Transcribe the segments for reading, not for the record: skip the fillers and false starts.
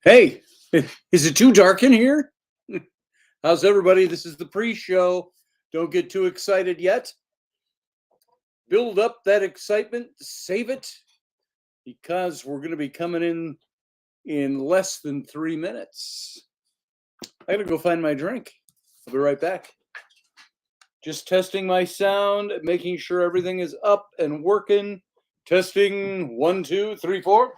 Hey, is it too dark in here? How's everybody? This is the pre-show. Don't get too excited yet. Build up that excitement, save it, because we're going to be coming in less than 3 minutes. I got to go find my drink. I'll be right back. Just testing my sound, making sure everything is up and working. Testing 1, 2, 3, 4.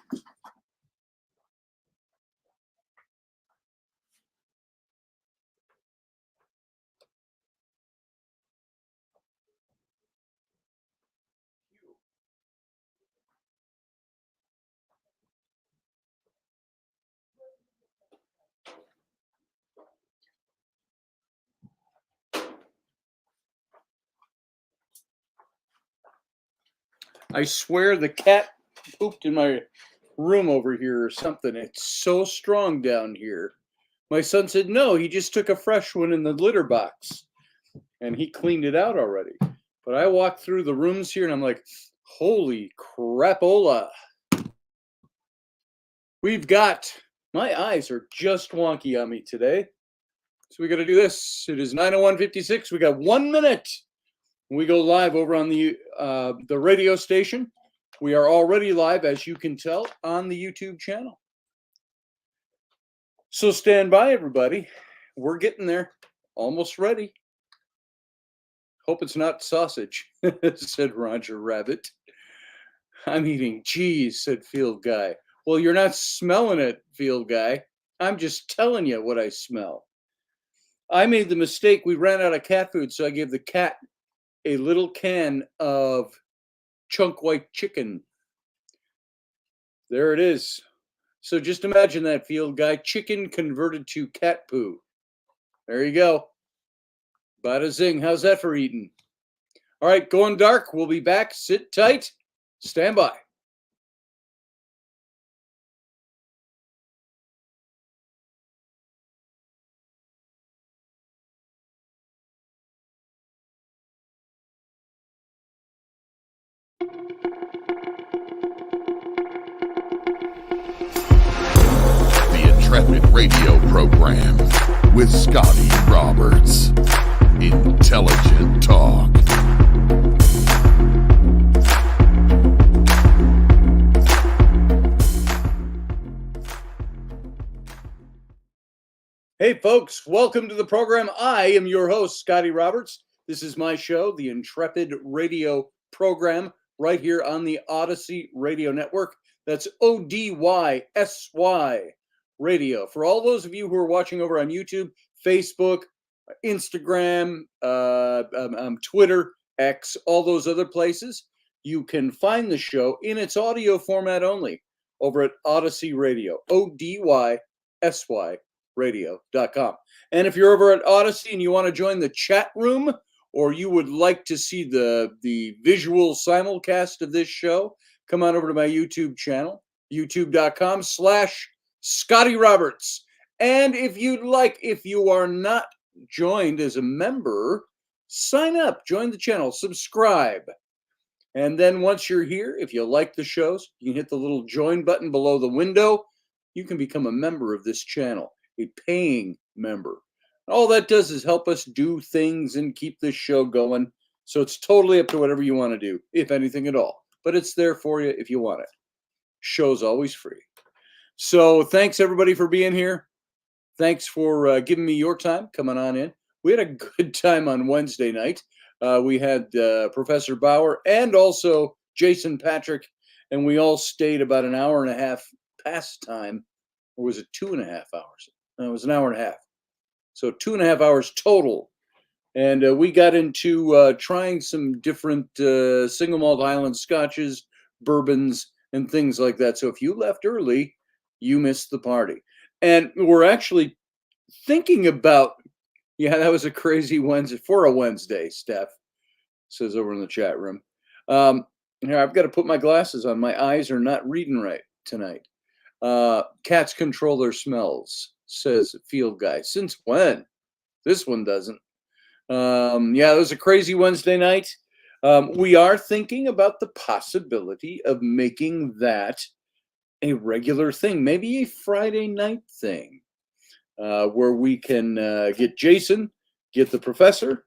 I swear the cat pooped in my room over here or something. It's so strong down here. My son said, no, he just took a fresh one in the litter box and he cleaned it out already. But I walked through the rooms here and I'm like, holy crapola. My eyes are just wonky on me today. So we got to do this. It is 9:01:56. We got 1 minute. We go live over on the radio station. We are already live, as you can tell, on the YouTube channel. So stand by, everybody. We're getting there. Almost ready. Hope it's not sausage, said Roger Rabbit. I'm eating cheese, said Field Guy. Well, you're not smelling it, Field Guy. I'm just telling you what I smell. I made the mistake. We ran out of cat food, so I gave the cat a little can of chunk white chicken. There it is. So just imagine that, Field Guy. Chicken converted to cat poo. There you go. Bada zing. How's that for eating? All right, going dark. We'll be back. Sit tight. Stand by. The Intrepid radio program with Scotty Roberts. Intelligent talk. Hey, folks, welcome to the program. I am your host, Scotty Roberts. This is my show, the Intrepid radio program, right here on the Odyssey Radio Network. That's ODYSY Radio. For all those of you who are watching over on YouTube, Facebook, Instagram, Twitter, X, all those other places, you can find the show in its audio format only over at Odyssey Radio, ODYSY radio.com. And if you're over at Odyssey and you want to join the chat room, or you would like to see the visual simulcast of this show, come on over to my YouTube channel, youtube.com/Scotty Roberts. And if you are not joined as a member, sign up, join the channel, subscribe. And then once you're here, if you like the shows, you can hit the little join button below the window. You can become a member of this channel, a paying member. All that does is help us do things and keep this show going. So it's totally up to whatever you want to do, if anything at all. But it's there for you if you want it. Show's always free. So thanks, everybody, for being here. Thanks for giving me your time, coming on in. We had a good time on Wednesday night. We had Professor Bauer and also Jason Patrick, and we all stayed about an hour and a half past time. Or was it 2.5 hours? No, it was an hour and a half. So 2.5 hours total. And we got into trying some different single malt Highland scotches, bourbons, and things like that. So if you left early, you missed the party. And we're actually thinking about, yeah, that was a crazy Wednesday, for a Wednesday, Steph says over in the chat room. Here, I've got to put my glasses on. My eyes are not reading right tonight. Cats control their smells, says Field Guy. Since when? This one doesn't. Yeah, it was a crazy Wednesday night. We are thinking about the possibility of making that a regular thing, maybe a Friday night thing, where we can get Jason, get the professor,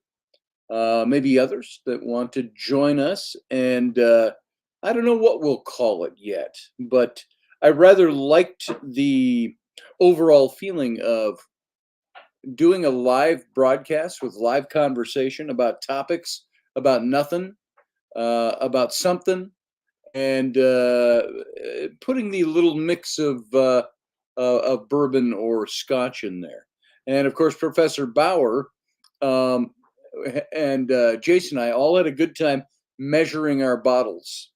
maybe others that want to join us. And I don't know what we'll call it yet, but I rather liked the overall feeling of doing a live broadcast with live conversation about topics, about nothing, about something, and putting the little mix of bourbon or scotch in there. And of course, Professor Bauer um, and Jason and I all had a good time measuring our bottles.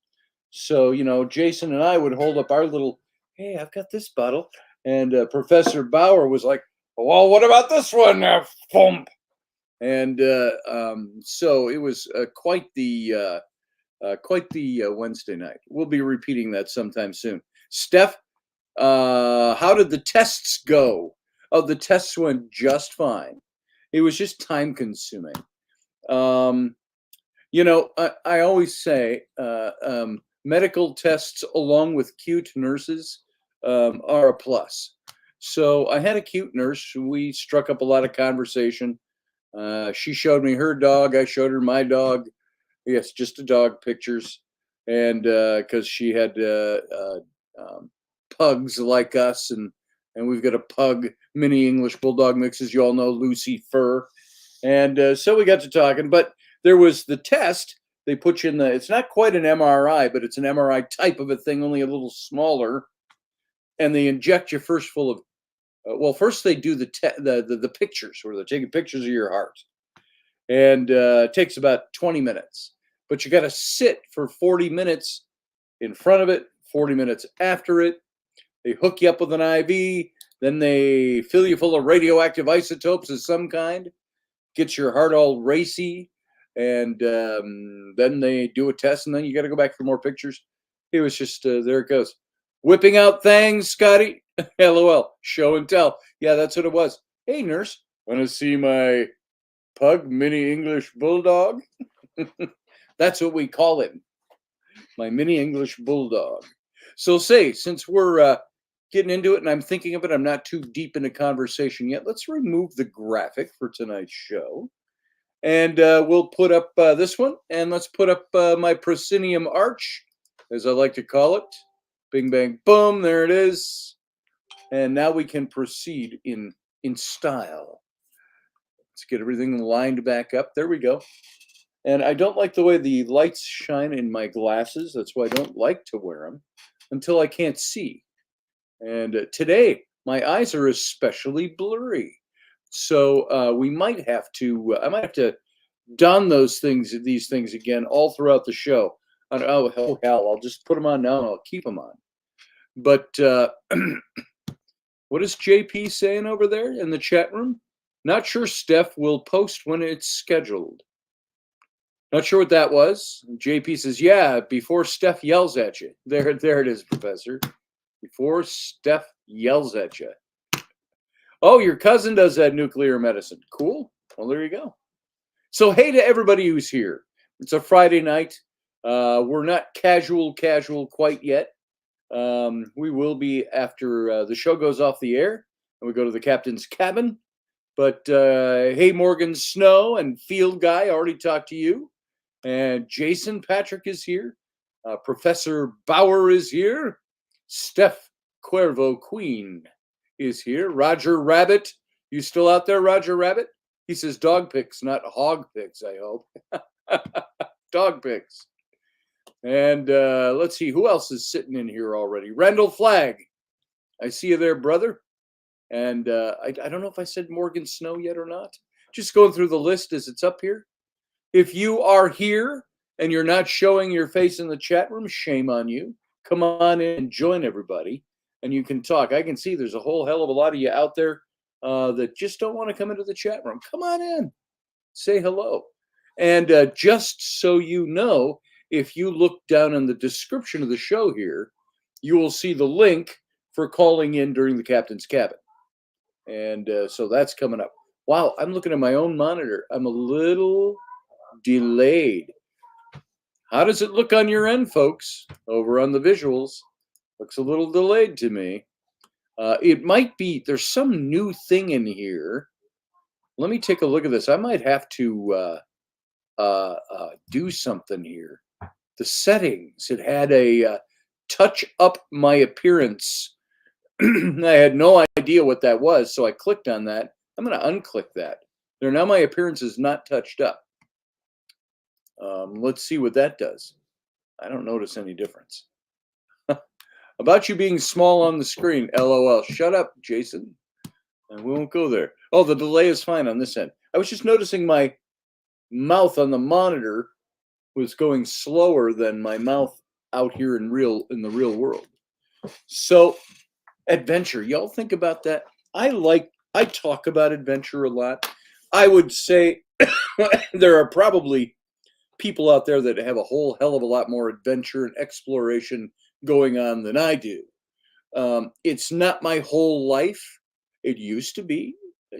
So, Jason and I would hold up our little, hey, I've got this bottle. And Professor Bauer was like, well, what about this one? Thump. And so it was quite the Wednesday night. We'll be repeating that sometime soon. Steph, how did the tests go? Oh, the tests went just fine. It was just time consuming. I always say medical tests along with cute nurses are a plus. So I had a cute nurse. We struck up a lot of conversation. She showed me her dog. I showed her my dog. Yes, just a dog pictures. And because she had pugs like us, and we've got a pug mini English bulldog mix, as you all know, Lucy Fur. And so we got to talking, but there was the test. They put you in it's not quite an MRI, but it's an MRI type of a thing, only a little smaller. And they inject you first full of, first they do the pictures, where they're taking pictures of your heart. And it takes about 20 minutes. But you got to sit for 40 minutes in front of it, 40 minutes after it. They hook you up with an IV. Then they fill you full of radioactive isotopes of some kind. Gets your heart all racy. And then they do a test, and then you got to go back for more pictures. It was just, there it goes. Whipping out things, Scotty. LOL. Show and tell. Yeah, that's what it was. Hey, nurse, want to see my pug mini English bulldog? That's what we call him. My mini English bulldog. So since we're getting into it and I'm thinking of it, I'm not too deep into conversation yet. Let's remove the graphic for tonight's show. And we'll put up this one, and let's put up my proscenium arch, as I like to call it. Bing, bang, boom, there it is. And now we can proceed in style. Let's get everything lined back up. There we go. And I don't like the way the lights shine in my glasses. That's why I don't like to wear them until I can't see. And today, my eyes are especially blurry. So I might have to don these things again all throughout the show. Oh hell, I'll just put them on now and I'll keep them on. But what is JP saying over there in the chat room? Not sure Steph will post when it's scheduled. Not sure what that was. JP says, yeah, before Steph yells at you. There it is, Professor. Before Steph yells at you. Oh, your cousin does that nuclear medicine. Cool. Well, there you go. So, hey to everybody who's here. It's a Friday night. We're not casual quite yet. We will be after the show goes off the air and we go to the captain's cabin. But hey, Morgan Snow and Field Guy, I already talked to you. And Jason Patrick is here. Professor Bauer is here. Steph Cuervo Queen is here. Roger Rabbit. You still out there, Roger Rabbit? He says dog pics, not hog pics, I hope. Dog pics. And let's see, who else is sitting in here already? Randall Flagg. I see you there, brother. And I don't know if I said Morgan Snow yet or not. Just going through the list as it's up here. If you are here and you're not showing your face in the chat room, shame on you. Come on in and join everybody, and you can talk. I can see there's a whole hell of a lot of you out there that just don't want to come into the chat room. Come on in. Say hello. And just so you know, if you look down in the description of the show here, you will see the link for calling in during the captain's cabin. And so that's coming up. Wow, I'm looking at my own monitor. I'm a little delayed. How does it look on your end, folks? Over on the visuals. Looks a little delayed to me. It might be, there's some new thing in here. Let me take a look at this. I might have to do something here. The settings, it had a touch up my appearance. I had no idea what that was, so I clicked on that. I'm going to unclick that. There, now my appearance is not touched up. Let's see what that does. I don't notice any difference. About you being small on the screen, LOL. Shut up, Jason. And we won't go there. Oh, the delay is fine on this end. I was just noticing my mouth on the monitor was going slower than my mouth out here in the real world. So, adventure. Y'all think about that? I talk about adventure a lot. I would say there are probably people out there that have a whole hell of a lot more adventure and exploration going on than I do. It's not my whole life. It used to be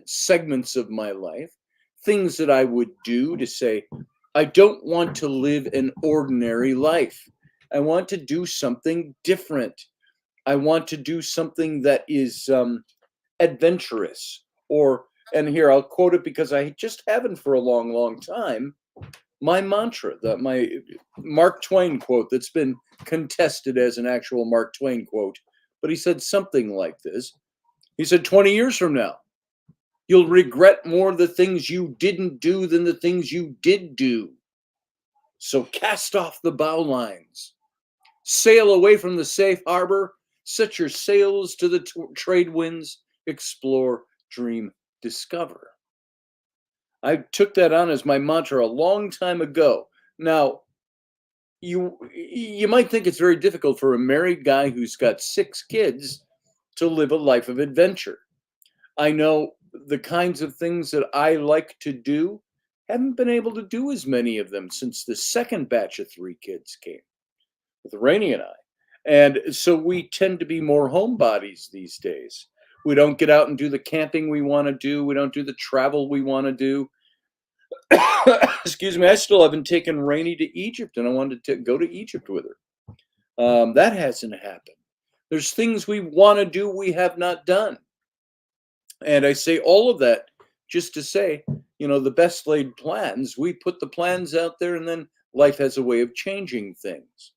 segments of my life, things that I would do to say, I don't want to live an ordinary life. I want to do something different. I want to do something that is adventurous. And here I'll quote it because I just haven't for a long, long time. My mantra, my Mark Twain quote that's been contested as an actual Mark Twain quote, but he said something like this. He said, 20 years from now, you'll regret more the things you didn't do than the things you did do. So cast off the bow lines, sail away from the safe harbor, set your sails to the trade winds, explore, dream, discover. I took that on as my mantra a long time ago. Now, you might think it's very difficult for a married guy who's got 6 kids to live a life of adventure. I know the kinds of things that I like to do, haven't been able to do as many of them since the second batch of 3 kids came with Rainey and I. And so we tend to be more homebodies these days. We don't get out and do the camping we want to do. We don't do the travel we want to do. Excuse me, I still haven't taken Rainey to Egypt, and I wanted to go to Egypt with her. That hasn't happened. There's things we want to do we have not done. And I say all of that just to say, the best laid plans, we put the plans out there, and then life has a way of changing things.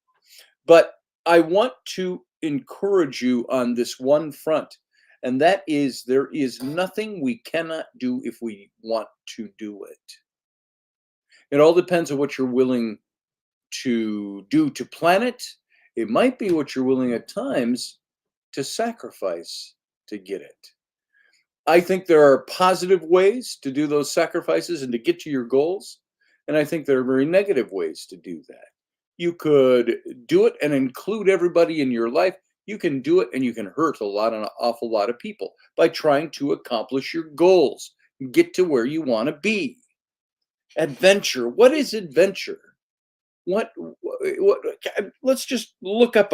But I want to encourage you on this one front, and that is there is nothing we cannot do if we want to do it. It all depends on what you're willing to do to plan it. It might be what you're willing at times to sacrifice to get it. I think there are positive ways to do those sacrifices and to get to your goals. And I think there are very negative ways to do that. You could do it and include everybody in your life. You can do it and you can hurt an awful lot of people by trying to accomplish your goals, get to where you want to be. Adventure. What is adventure? What let's just look up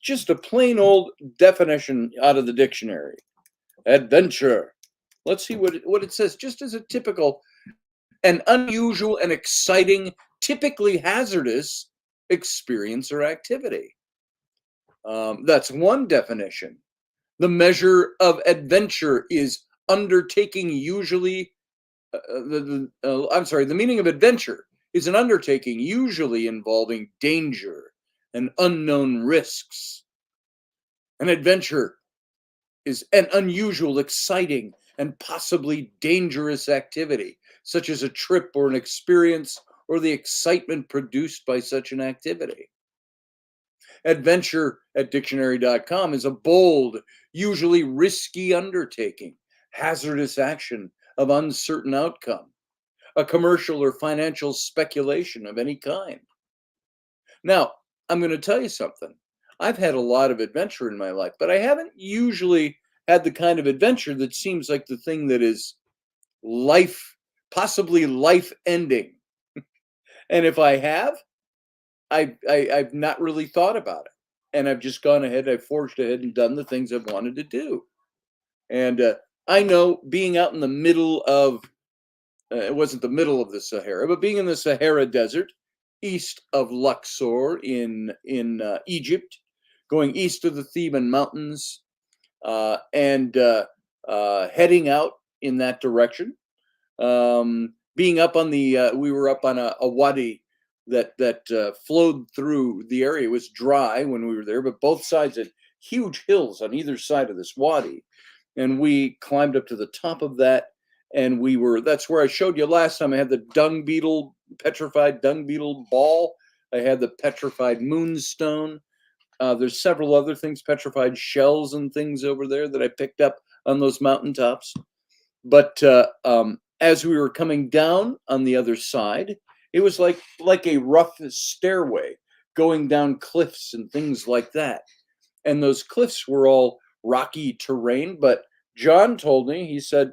just a plain old definition out of the dictionary. Adventure. Let's see what it says, just as a typical and unusual and exciting, typically hazardous experience or activity. That's one definition. The measure of adventure is undertaking usually, the meaning of adventure is an undertaking usually involving danger and unknown risks. An adventure is an unusual, exciting, and possibly dangerous activity, such as a trip or an experience or the excitement produced by such an activity. Adventure at dictionary.com is a bold, usually risky undertaking, hazardous action of uncertain outcome, a commercial or financial speculation of any kind. Now, I'm going to tell you something. I've had a lot of adventure in my life, but I haven't usually had the kind of adventure that seems like the thing that is possibly life ending. And if I have, I've not really thought about it. And I've just gone ahead, I've forged ahead and done the things I've wanted to do. And I know being out in the middle of, it wasn't the middle of the Sahara, but being in the Sahara Desert, east of Luxor in Egypt, going east of the Theban Mountains, and heading out in that direction. Being up on we were up on a wadi that flowed through the area. It was dry when we were there, but both sides had huge hills on either side of this wadi, and we climbed up to the top of that. And that's where I showed you last time. I had the petrified dung beetle ball. I had the petrified moonstone. There's several other things, petrified shells and things over there that I picked up on those mountaintops. But as we were coming down on the other side, it was like a rough stairway going down cliffs and things like that. And those cliffs were all rocky terrain. But John told me, he said,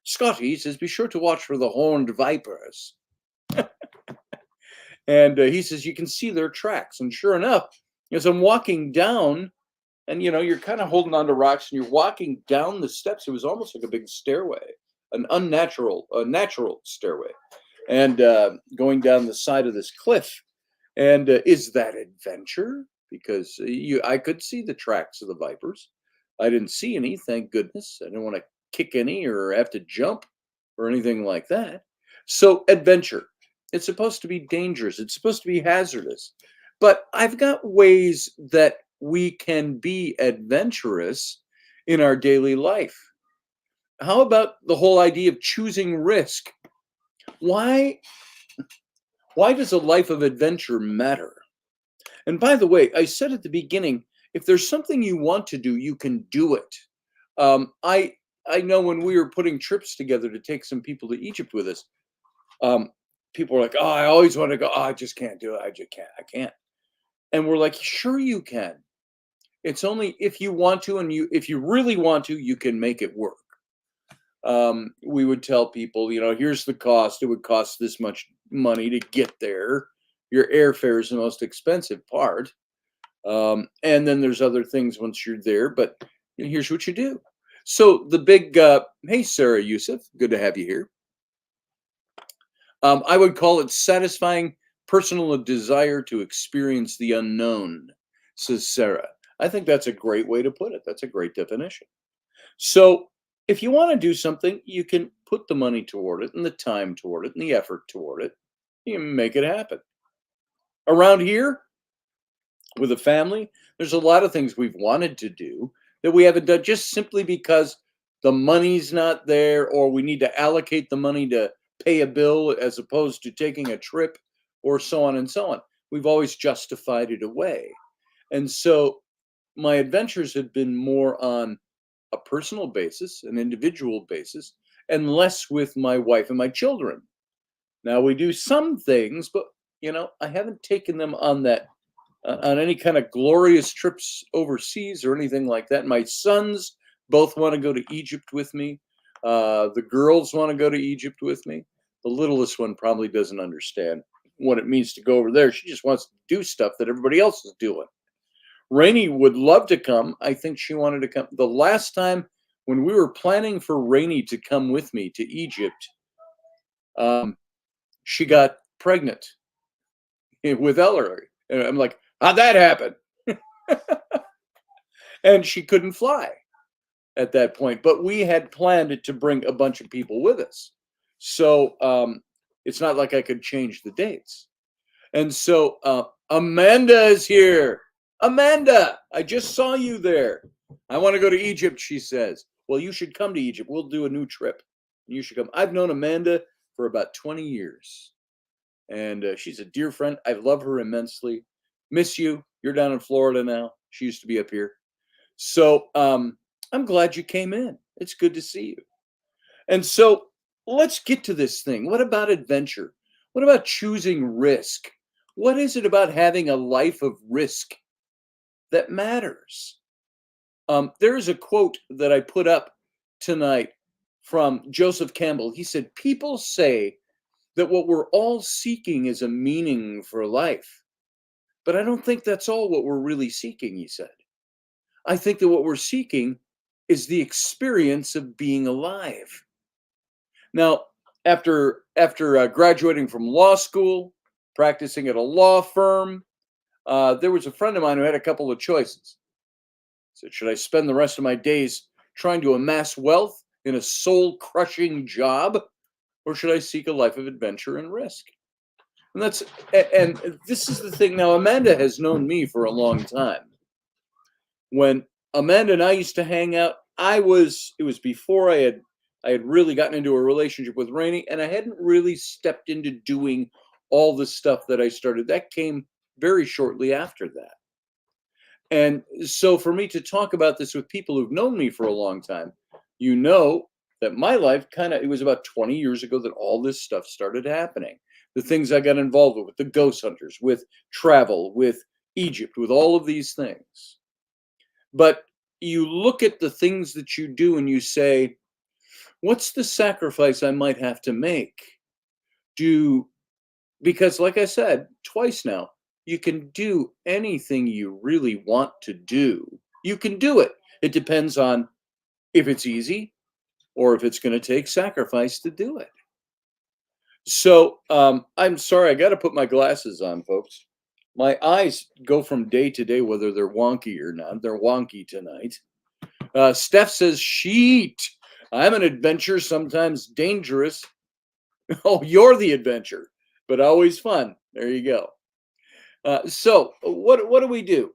Scotty, he says, be sure to watch for the horned vipers. And he says, you can see their tracks. And sure enough, as I'm walking down, and you're kind of holding onto rocks and you're walking down the steps, it was almost like a big stairway, a natural stairway, and going down the side of this cliff. And is that adventure? Because I could see the tracks of the vipers. I didn't see any, thank goodness. I didn't want to kick any or have to jump or anything like that. So adventure, it's supposed to be dangerous. It's supposed to be hazardous. But I've got ways that we can be adventurous in our daily life. How about the whole idea of choosing risk? Why does a life of adventure matter? And by the way, I said at the beginning, if there's something you want to do, you can do it. I know when we were putting trips together to take some people to Egypt with us, people were like, oh, I always want to go. Oh, I just can't do it. I can't. And we're like, sure you can. It's only if you want to, and if you really want to, you can make it work. We would tell people, here's the cost. It would cost this much money to get there. Your airfare is the most expensive part. And then there's other things once you're there, but here's what you do. So the big, hey, Sarah Youssef, good to have you here. I would call it satisfying personal desire to experience the unknown, says Sarah. I think that's a great way to put it. That's a great definition. So if you want to do something, you can put the money toward it and the time toward it and the effort toward it. You can make it happen. Around here, with a family, there's a lot of things we've wanted to do that we haven't done just simply because the money's not there, or we need to allocate the money to pay a bill as opposed to taking a trip, or so on and so on. We've always justified it away. And so my adventures have been more on a personal basis, an individual basis, and less with my wife and my children. Now we do some things, but I haven't taken them on any kind of glorious trips overseas or anything like that. My sons both want to go to Egypt with me. The girls want to go to Egypt with me. The littlest one probably doesn't understand what it means to go over there. She just wants to do stuff that everybody else is doing. Rainey would love to come. I think she wanted to come. The last time when we were planning for Rainey to come with me to Egypt, she got pregnant with Ellery. And I'm like, how'd that happen? And she couldn't fly at that point. But we had planned it to bring a bunch of people with us. So it's not like I could change the dates. And so Amanda is here. Amanda, I just saw you there. I want to go to Egypt, she says. Well, you should come to Egypt. We'll do a new trip. You should come. I've known Amanda for about 20 years. And she's a dear friend. I love her immensely. Miss you. You're down in Florida now. She used to be up here. So I'm glad you came in. It's good to see you. And so let's get to this thing. What about adventure? What about choosing risk? What is it about having a life of risk that matters? There is a quote that I put up tonight from Joseph Campbell. He said, people say that what we're all seeking is a meaning for life. But I don't think that's all what we're really seeking, he said. I think that what we're seeking is the experience of being alive. Now, after graduating from law school, practicing at a law firm, There was a friend of mine who had a couple of choices. He said, should I spend the rest of my days trying to amass wealth in a soul crushing job, or should I seek a life of adventure and risk? And and this is the thing. Now, Amanda has known me for a long time. When Amanda and I used to hang out, it was before I had really gotten into a relationship with Rainey, and I hadn't really stepped into doing all the stuff that I started. That came very shortly after that. And so for me to talk about this with people who've known me for a long time, you know that my life it was about 20 years ago that all this stuff started happening. The things I got involved with the ghost hunters, with travel, with Egypt, with all of these things. But you look at the things that you do and you say, what's the sacrifice I might have to make? Because like I said twice now, you can do anything you really want to do. You can do it. It depends on if it's easy or if it's going to take sacrifice to do it. So I'm sorry, I got to put my glasses on, folks. My eyes go from day to day, whether they're wonky or not. They're wonky tonight. Steph says, sheet. I'm an adventure, sometimes dangerous. Oh, you're the adventure, but always fun. There you go. So what do we do?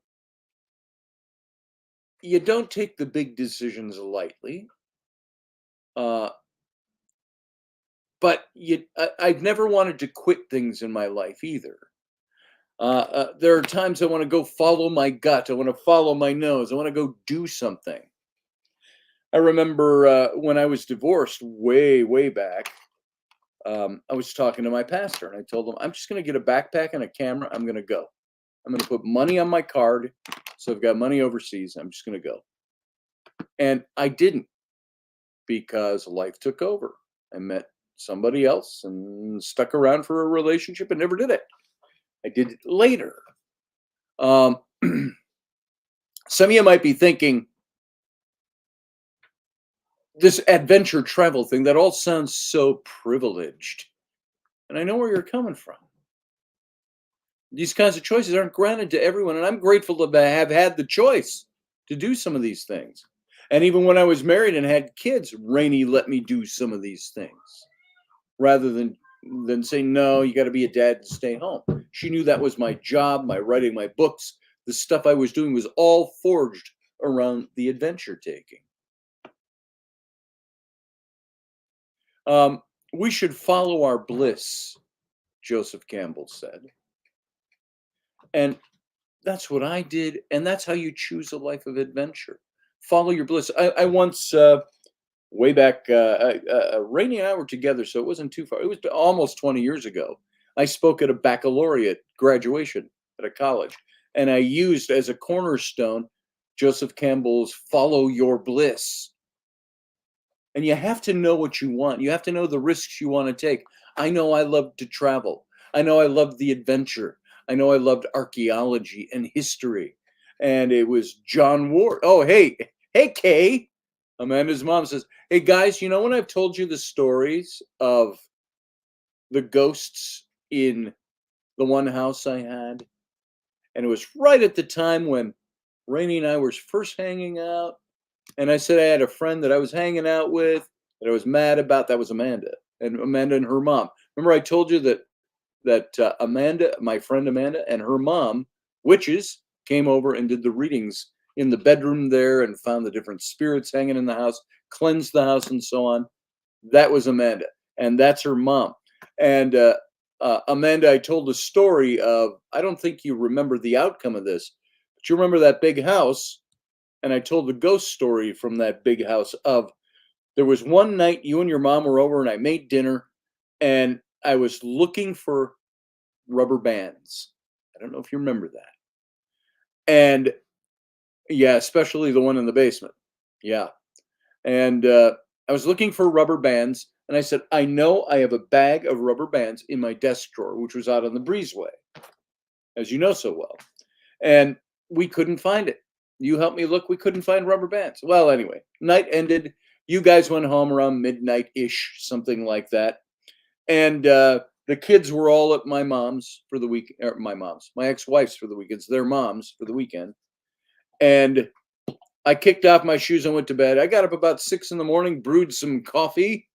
You don't take the big decisions lightly. But I've never wanted to quit things in my life either. There are times I want to go follow my gut. I want to follow my nose. I want to go do something. I remember when I was divorced way back, I was talking to my pastor and I told him, I'm just going to get a backpack and a camera. I'm going to go. I'm going to put money on my card. So I've got money overseas. I'm just going to go. And I didn't, because life took over. I met somebody else and stuck around for a relationship and never did it. I did it later. Some of you might be thinking, this adventure travel thing, that all sounds so privileged. And I know where you're coming from. These kinds of choices aren't granted to everyone. And I'm grateful to have had the choice to do some of these things. And even when I was married and had kids, Rainey let me do some of these things. Rather than say, no, you got to be a dad and stay home. She knew that was my job, my writing, my books. The stuff I was doing was all forged around the adventure taking. We should follow our bliss, Joseph Campbell said. And that's what I did. And that's how you choose a life of adventure. Follow your bliss. I once, way back, Rainey and I were together, so it wasn't too far. It was almost 20 years ago. I spoke at a baccalaureate graduation at a college. And I used as a cornerstone Joseph Campbell's Follow Your Bliss. And you have to know what you want. You have to know the risks you want to take. I know I love to travel. I know I loved the adventure. I know I loved archaeology and history. And it was John Ward. Oh, hey, Kay. Amanda's mom says, hey, guys, you know when I've told you the stories of the ghosts in the one house I had? And it was right at the time when Rainey and I were first hanging out. And I said I had a friend that I was hanging out with that I was mad about. That was Amanda and her mom. Remember I told you that Amanda, my friend Amanda, and her mom, witches, came over and did the readings in the bedroom there and found the different spirits hanging in the house, cleansed the house and so on. That was Amanda. And that's her mom. And Amanda, I told the story of, I don't think you remember the outcome of this, but you remember that big house. And I told the ghost story from that big house of, there was one night you and your mom were over and I made dinner and I was looking for rubber bands. I don't know if you remember that. And yeah, especially the one in the basement. Yeah. And I was looking for rubber bands and I said, I know I have a bag of rubber bands in my desk drawer, which was out on the breezeway, as you know so well. And we couldn't find it. You helped me look. We couldn't find rubber bands. Well, anyway, night ended. You guys went home around midnight-ish, something like that. And The kids were all at my mom's for the week, or my ex-wife's for the weekends, their mom's for the weekend. And I kicked off my shoes and went to bed. I got up about 6 in the morning, brewed some coffee,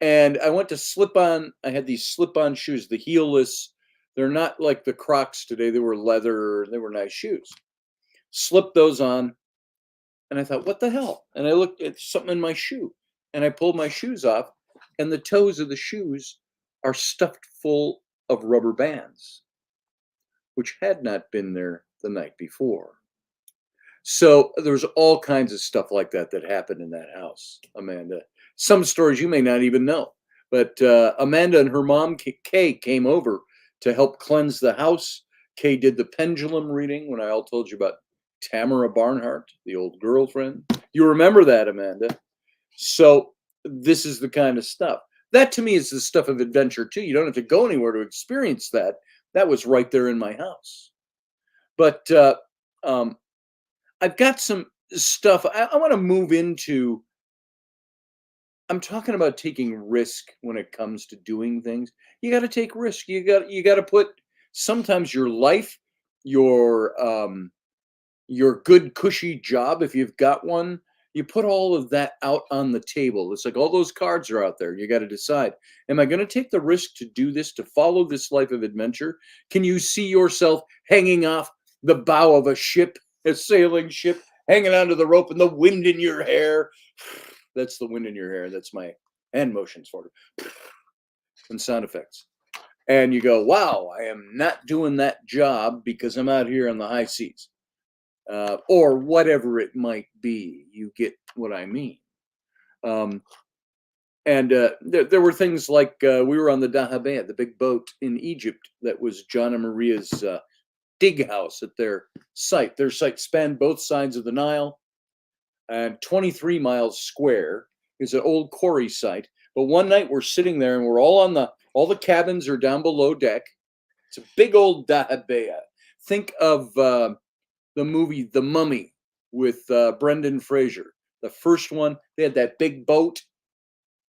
and I went to slip on. I had these slip-on shoes, the heelless. They're not like the Crocs today. They were leather. They were nice shoes. Slipped those on, and I thought, what the hell? And I looked at something in my shoe, and I pulled my shoes off, and the toes of the shoes are stuffed full of rubber bands, which had not been there the night before. So there's all kinds of stuff like that that happened in that house, Amanda. Some stories you may not even know, but Amanda and her mom, Kay, came over to help cleanse the house. Kay did the pendulum reading when I all told you about Tamara Barnhart, the old girlfriend. You remember that, Amanda. So this is the kind of stuff. That to me is the stuff of adventure too. You don't have to go anywhere to experience that. That was right there in my house. But I've got some stuff I want to move into. I'm talking about taking risk when it comes to doing things. You got to take risk. You got to put sometimes your life, your good cushy job if you've got one, you put all of that out on the table. It's like all those cards are out there. You got to decide, am I going to take the risk to do this, to follow this life of adventure? Can you see yourself hanging off the bow of a ship, a sailing ship, hanging onto the rope and the wind in your hair? That's the wind in your hair. That's my hand motions for it. And sound effects. And you go, wow, I am not doing that job because I'm out here on the high seas. Or whatever it might be. You get what I mean. There were things like we were on the Dahabea, the big boat in Egypt that was John and Maria's dig house at their site. Their site spanned both sides of the Nile, and 23 miles square is an old quarry site. But one night we're sitting there and we're all the cabins are down below deck. It's a big old Dahabea. Think of the movie The Mummy with Brendan Fraser. The first one, they had that big boat.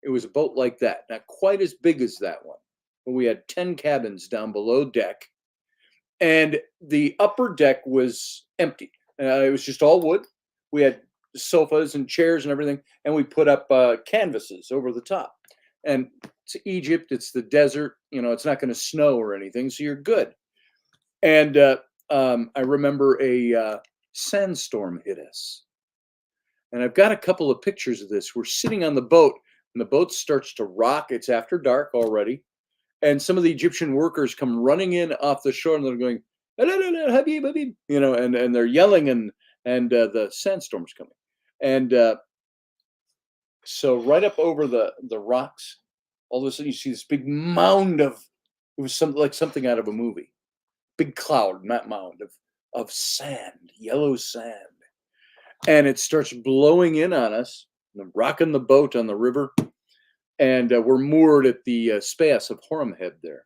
It was a boat like that, not quite as big as that one. But we had 10 cabins down below deck. And the upper deck was empty. It was just all wood. We had sofas and chairs and everything. And we put up canvases over the top. And it's Egypt. It's the desert. It's not going to snow or anything. So you're good. And I remember a sandstorm hit us. And I've got a couple of pictures of this. We're sitting on the boat, and the boat starts to rock. It's after dark already. And some of the Egyptian workers come running in off the shore, and they're going, Habib, Habib, and they're yelling, and the sandstorm's coming. And so right up over the rocks, all of a sudden you see this big mound it was something out of a movie. Big cloud, not mound, of sand, yellow sand. And it starts blowing in on us, rocking the boat on the river. And we're moored at the Spas of Horemheb there.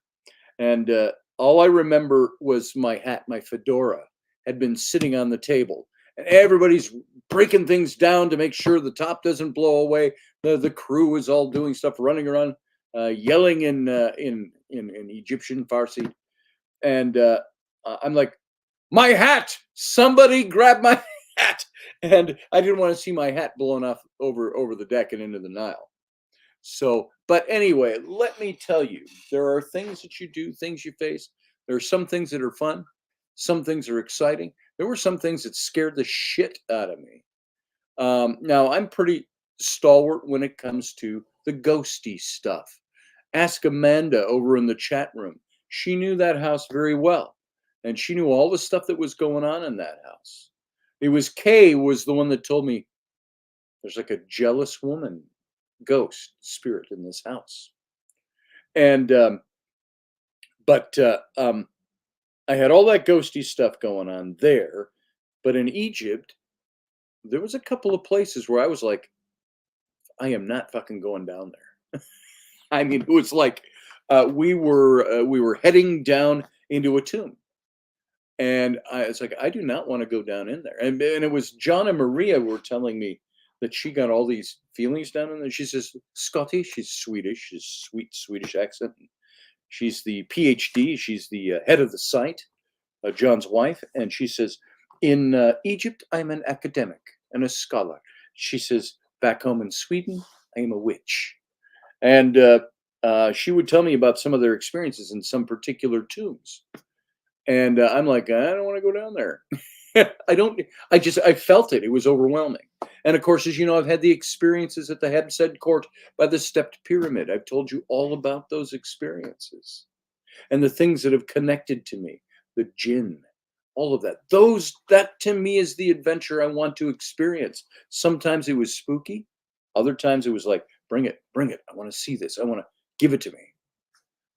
And all I remember was my hat, my fedora, had been sitting on the table. And everybody's breaking things down to make sure the top doesn't blow away. The crew is all doing stuff, running around, yelling in Egyptian Farsi. And I'm like, my hat! Somebody grab my hat! And I didn't want to see my hat blown off over the deck and into the Nile. So, but anyway, let me tell you, there are things that you do, things you face. There are some things that are fun. Some things are exciting. There were some things that scared the shit out of me. Now, I'm pretty stalwart when it comes to the ghosty stuff. Ask Amanda over in the chat room. She knew that house very well. And she knew all the stuff that was going on in that house. It was Kay was the one that told me there's like a jealous woman ghost spirit in this house. And I had all that ghosty stuff going on there. But in Egypt, there was a couple of places where I was like, I am not fucking going down there. I mean, it was like we were heading down into a tomb. And it's like, I do not want to go down in there. And it was John and Maria were telling me that she got all these feelings down in there. She says, Scotty, she's Swedish, she's sweet Swedish accent. She's the PhD. She's the head of the site, John's wife. And she says, in Egypt, I'm an academic and a scholar. She says, back home in Sweden, I am a witch. And she would tell me about some of their experiences in some particular tombs. And I'm like, I don't want to go down there. I felt it. It was overwhelming. And of course, as you know, I've had the experiences at the Hebsed court by the stepped pyramid. I've told you all about those experiences and the things that have connected to me, the jinn, all of that. That to me is the adventure I want to experience. Sometimes it was spooky. Other times it was like, bring it. I want to see this. I want to give it to me.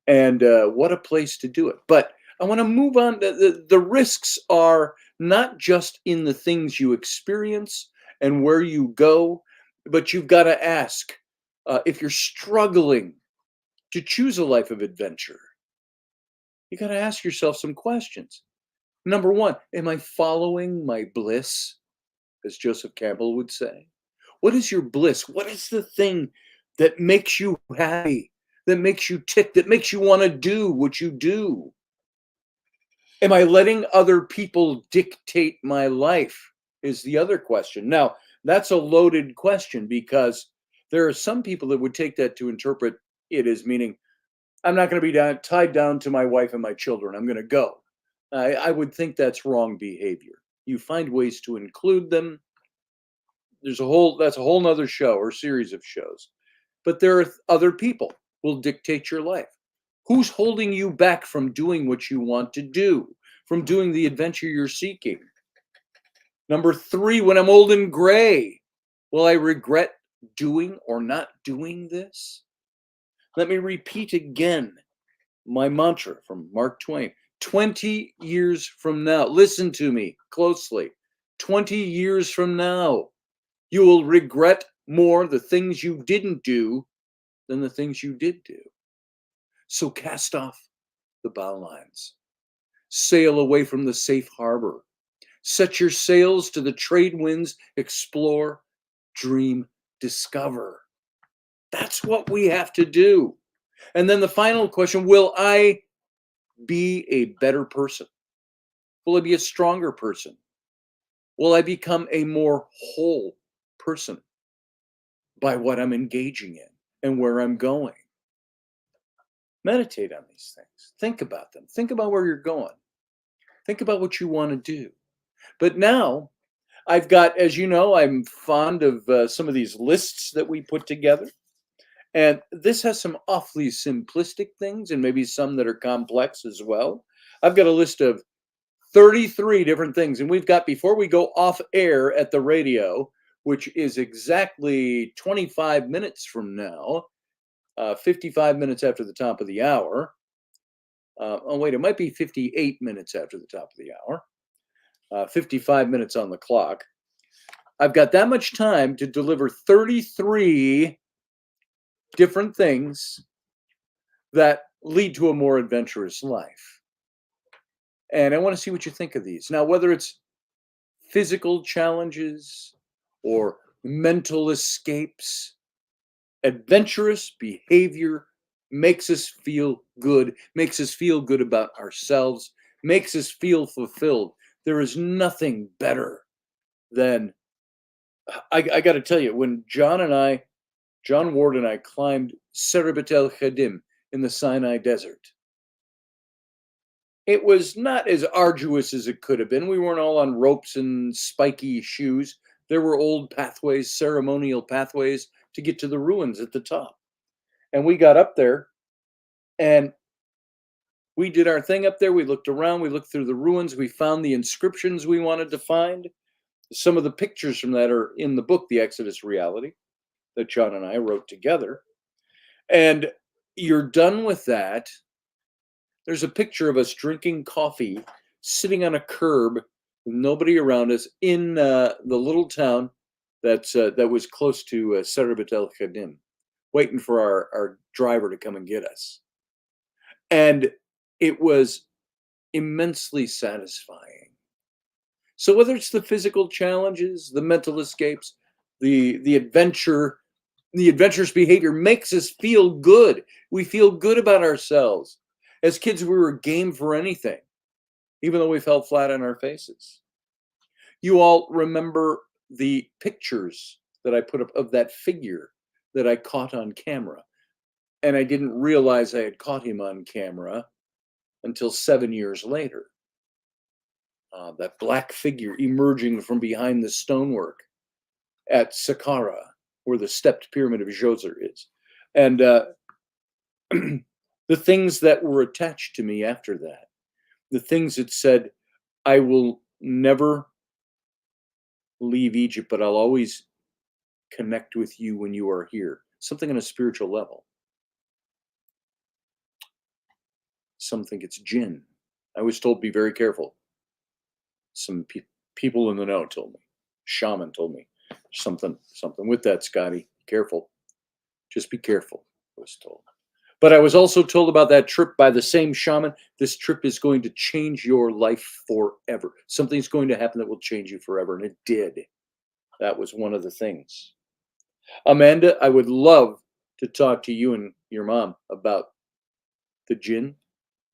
And what a place to do it. But I want to move on. The risks are not just in the things you experience and where you go, but you've got to ask if you're struggling to choose a life of adventure. You got to ask yourself some questions. Number one, am I following my bliss, as Joseph Campbell would say? What is your bliss? What is the thing that makes you happy, that makes you tick, that makes you want to do what you do? Am I letting other people dictate my life? Is the other question. Now, that's a loaded question because there are some people that would take that to interpret it as meaning, I'm not going to be tied down to my wife and my children. I'm going to go. I would think that's wrong behavior. You find ways to include them. That's a whole nother show or series of shows. But there are other people who will dictate your life. Who's holding you back from doing what you want to do, from doing the adventure you're seeking? Number three, when I'm old and gray, will I regret doing or not doing this? Let me repeat again my mantra from Mark Twain. 20 years from now, listen to me closely. 20 years from now, you will regret more the things you didn't do than the things you did do. So cast off the bow lines. Sail away from the safe harbor. Set your sails to the trade winds. Explore, dream, discover. That's what we have to do. And then the final question, will I be a better person? Will I be a stronger person? Will I become a more whole person by what I'm engaging in and where I'm going? Meditate on these things. Think about them. Think about where you're going. Think about what you want to do. But now I've got, as you know, I'm fond of some of these lists that we put together. And this has some awfully simplistic things and maybe some that are complex as well. I've got a list of 33 different things. And we've got, before we go off air at the radio, which is exactly 25 minutes from now, 55 minutes after the top of the hour. Oh, wait, it might be 58 minutes after the top of the hour. 55 minutes on the clock. I've got that much time to deliver 33 different things that lead to a more adventurous life. And I want to see what you think of these. Now, whether it's physical challenges or mental escapes, adventurous behavior makes us feel good, makes us feel good about ourselves, makes us feel fulfilled. There is nothing better than, I got to tell you, when John Ward and I climbed Serabet el Khadim in the Sinai Desert, it was not as arduous as it could have been. We weren't all on ropes and spiky shoes. There were old pathways, ceremonial pathways to get to the ruins at the top. And we got up there and we did our thing up there. We looked around, we looked through the ruins, we found the inscriptions we wanted to find. Some of the pictures from that are in the book, The Exodus Reality, that John and I wrote together. And you're done with that. There's a picture of us drinking coffee, sitting on a curb with nobody around us in the little town that was close to Serabet el Khadim, waiting for our driver to come and get us. And it was immensely satisfying. So whether it's the physical challenges, the mental escapes, the adventurous behavior makes us feel good. We feel good about ourselves. As kids, we were game for anything, even though we fell flat on our faces. You all remember the pictures that I put up of that figure that I caught on camera. And I didn't realize I had caught him on camera until 7 years later. That black figure emerging from behind the stonework at Saqqara, where the stepped pyramid of Djoser is. And the things that were attached to me after that, the things that said, I will never leave Egypt, but I'll always connect with you when you are here. Something on a spiritual level. Some think it's jinn. I was told, be very careful. Some people in the know told me. Shaman told me something with that, Scotty. Careful. Just be careful, I was told. But I was also told about that trip by the same shaman. This trip is going to change your life forever. Something's going to happen that will change you forever. And it did. That was one of the things. Amanda, I would love to talk to you and your mom about the jinn.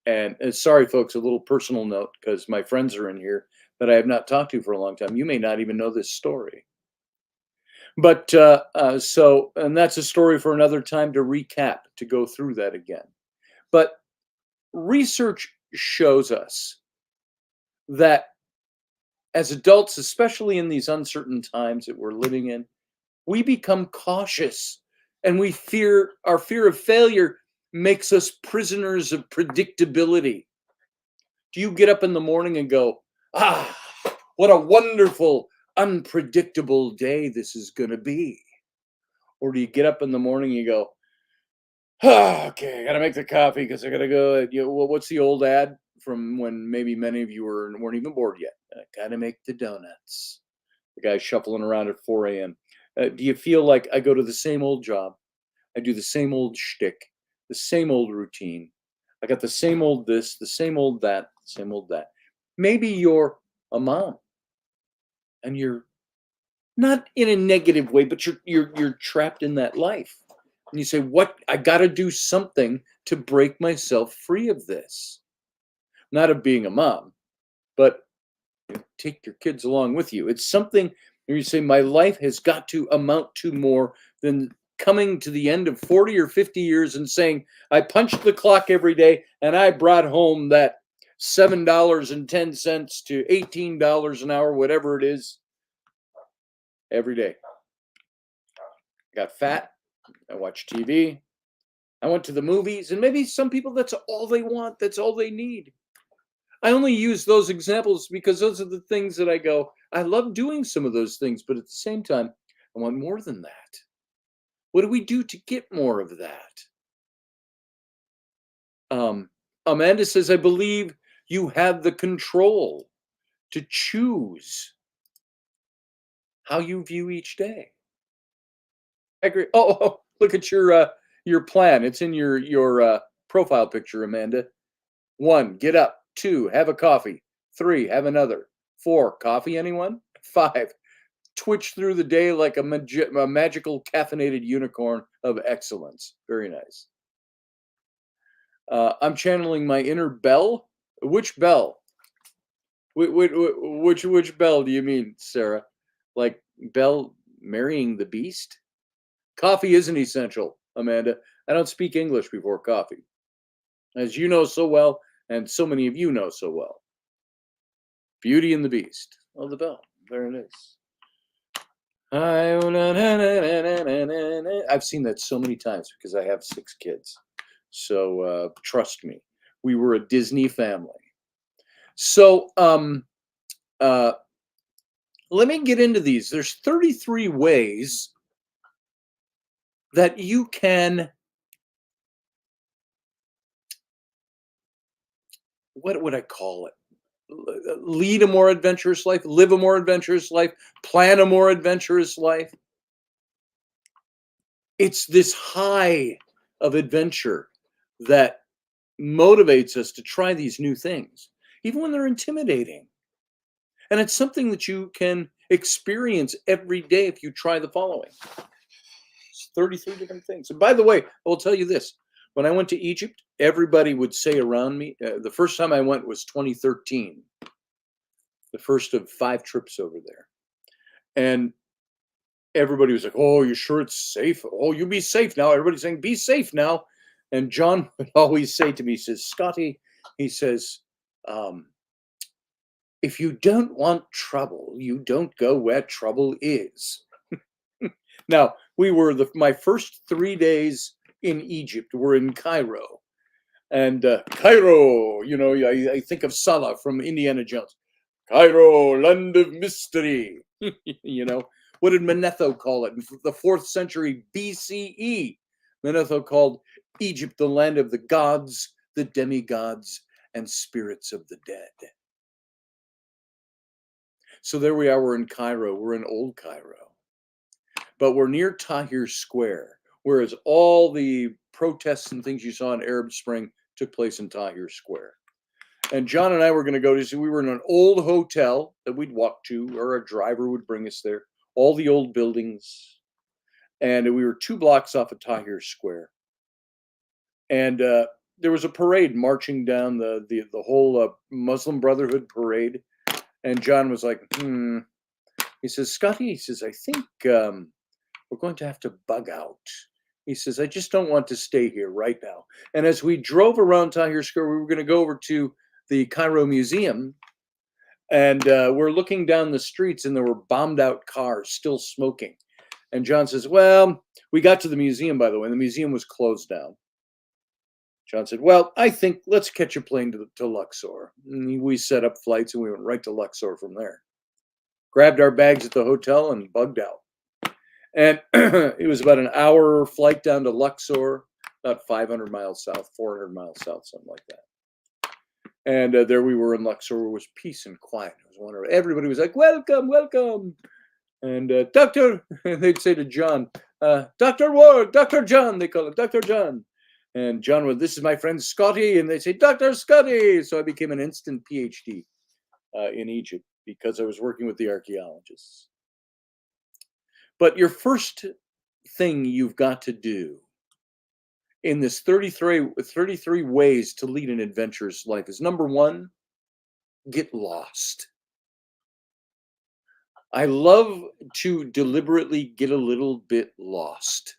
And sorry, folks, a little personal note, because my friends are in here that I have not talked to for a long time. You may not even know this story. But and that's a story for another time to recap, to go through that again. But research shows us that as adults, especially in these uncertain times that we're living in, we become cautious, and our fear of failure makes us prisoners of predictability. Do you get up in the morning and go, what a wonderful, unpredictable day this is going to be? Or do you get up in the morning and you go, okay, I got to make the coffee because I got to go. What's the old ad from when maybe many of you weren't even bored yet? I got to make the donuts. The guy shuffling around at 4 a.m. Do you feel like I go to the same old job? I do the same old shtick, the same old routine. I got the same old this, the same old that, same old that. Maybe you're a mom and you're not in a negative way, but you're trapped in that life. And you say, what? I got to do something to break myself free of this. Not of being a mom, but take your kids along with you. It's something where you say, my life has got to amount to more than coming to the end of 40 or 50 years and saying, I punched the clock every day and I brought home that $7.10 to $18 an hour, whatever it is, every day. Got fat. I watch TV. I went to the movies, and maybe some people, that's all they want. That's all they need. I only use those examples because those are the things that I go, I love doing some of those things, but at the same time, I want more than that. What do we do to get more of that? Amanda says, I believe you have the control to choose how you view each day. I agree. Oh, look at your plan. It's in your profile picture, Amanda. 1, get up. 2, have a coffee. 3, have another. 4, coffee, anyone? 5, twitch through the day like a magical caffeinated unicorn of excellence. Very nice. I'm channeling my inner Belle. Which Belle? Which Belle do you mean, Sarah? Like Belle marrying the beast? Coffee isn't essential, Amanda. I don't speak English before coffee, as you know so well, and so many of you know so well. Beauty and the Beast. Oh, the bell. There it is. I've seen that so many times because I have 6 kids. So trust me, we were a Disney family. So let me get into these. There's 33 ways that you can, what would I call it? Lead a more adventurous life, live a more adventurous life, plan a more adventurous life. It's this high of adventure that motivates us to try these new things, even when they're intimidating. And it's something that you can experience every day if you try the following. It's 33 different things. And by the way, I will tell you this. When I went to Egypt, everybody would say around me, the first time I went was 2013, the first of 5 trips over there. And everybody was like, "Oh, you sure it's safe? Oh, you be safe now." Everybody's saying, "Be safe now." And John would always say to me, he says, "Scotty," he says, um, "if you don't want trouble, you don't go where trouble is." Now, we were my first 3 days in Egypt were in Cairo. And Cairo, I think of Salah from Indiana Jones. Cairo, land of mystery. you know, what did Manetho call it in the 4th century BCE? Manetho called Egypt the land of the gods, the demigods, and spirits of the dead. So there we are, we're in Cairo, we're in old Cairo, but we're near Tahrir Square, whereas all the protests and things you saw in Arab Spring took place in Tahrir Square. And John and I were going to go to see, we were in an old hotel that we'd walk to, or a driver would bring us there, all the old buildings. And we were 2 blocks off of Tahrir Square. And there was a parade marching down the whole Muslim Brotherhood parade. And John was like, He says, "Scotty," he says, "I think we're going to have to bug out." He says, "I just don't want to stay here right now." And as we drove around Tahrir Square, we were going to go over to the Cairo Museum, and we're looking down the streets, and there were bombed out cars still smoking. And John says, "Well," we got to the museum, by the way, and the museum was closed down. John said, "Well, I think let's catch a plane to Luxor." And we set up flights, and we went right to Luxor from there. Grabbed our bags at the hotel and bugged out. And it was about an hour flight down to Luxor, about 500 miles south, 400 miles south, something like that. And there we were in Luxor, where it was peace and quiet. It was wonderful. Everybody was like, "Welcome, welcome." And Doctor, they'd say to John, "Dr. Ward, Dr. John," they call him, "Dr. John." And John would, "This is my friend Scotty." And they'd say, "Dr. Scotty." So I became an instant PhD in Egypt because I was working with the archaeologists. But your first thing you've got to do in this 33 ways to lead an adventurous life is, number 1, get lost. I love to deliberately get a little bit lost.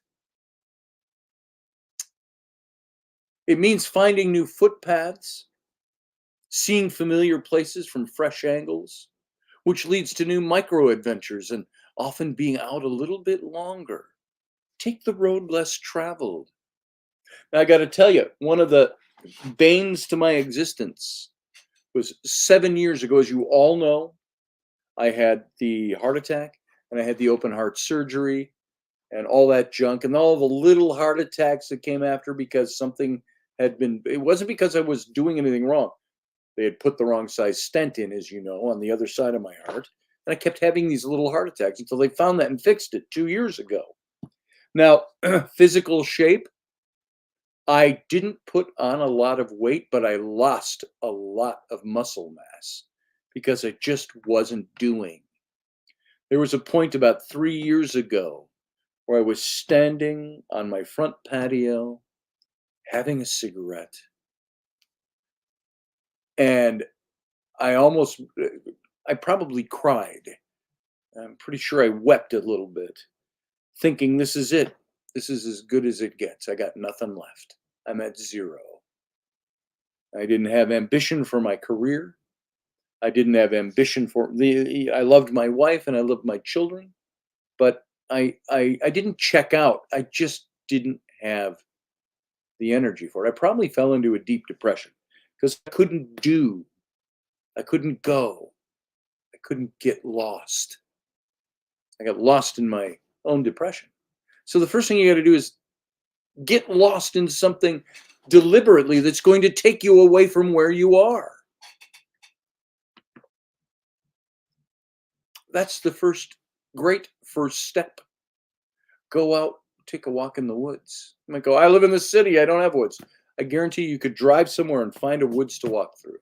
It means finding new footpaths, seeing familiar places from fresh angles, which leads to new micro adventures and often being out a little bit longer. Take the road less traveled. Now, I got to tell you, one of the banes to my existence was 7 years ago. As you all know, I had the heart attack and I had the open heart surgery and all that junk and all the little heart attacks that came after because something it wasn't because I was doing anything wrong. They had put the wrong size stent in, as you know, on the other side of my heart. And I kept having these little heart attacks until they found that and fixed it 2 years ago. Now, physical shape, I didn't put on a lot of weight, but I lost a lot of muscle mass because I just wasn't doing. There was a point about 3 years ago where I was standing on my front patio having a cigarette, and I probably cried. I'm pretty sure I wept a little bit, thinking, this is it. This is as good as it gets. I got nothing left. I'm at 0. I didn't have ambition for my career. I didn't have ambition for I loved my wife and I loved my children, but I didn't check out. I just didn't have the energy for it. I probably fell into a deep depression because I couldn't go, I couldn't get lost. I got lost in my own depression. So the first thing you got to do is get lost in something deliberately that's going to take you away from where you are. That's the great first step. Go out, take a walk in the woods. You might go, "I live in the city, I don't have woods." I guarantee you could drive somewhere and find a woods to walk through.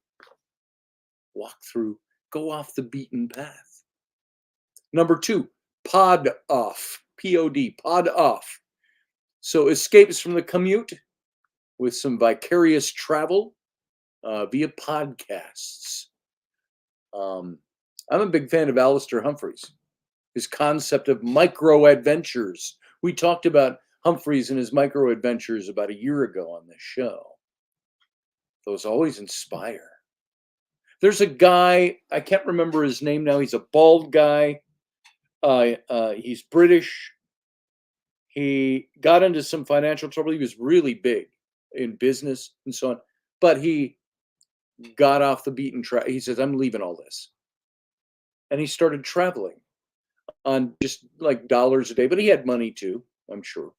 Walk through, go off the beaten path. Number 2, pod off. Pod off. So escapes from the commute, with some vicarious travel via podcasts. I'm a big fan of Alistair Humphreys, his concept of micro adventures. We talked about Humphreys and his micro adventures about a year ago on this show. Those always inspire. There's a guy, I can't remember his name now. He's a bald guy. He's British. He got into some financial trouble. He was really big in business and so on, but he got off the beaten track. He says, I'm leaving all this. And he started traveling on just like dollars a day, but he had money too, I'm sure.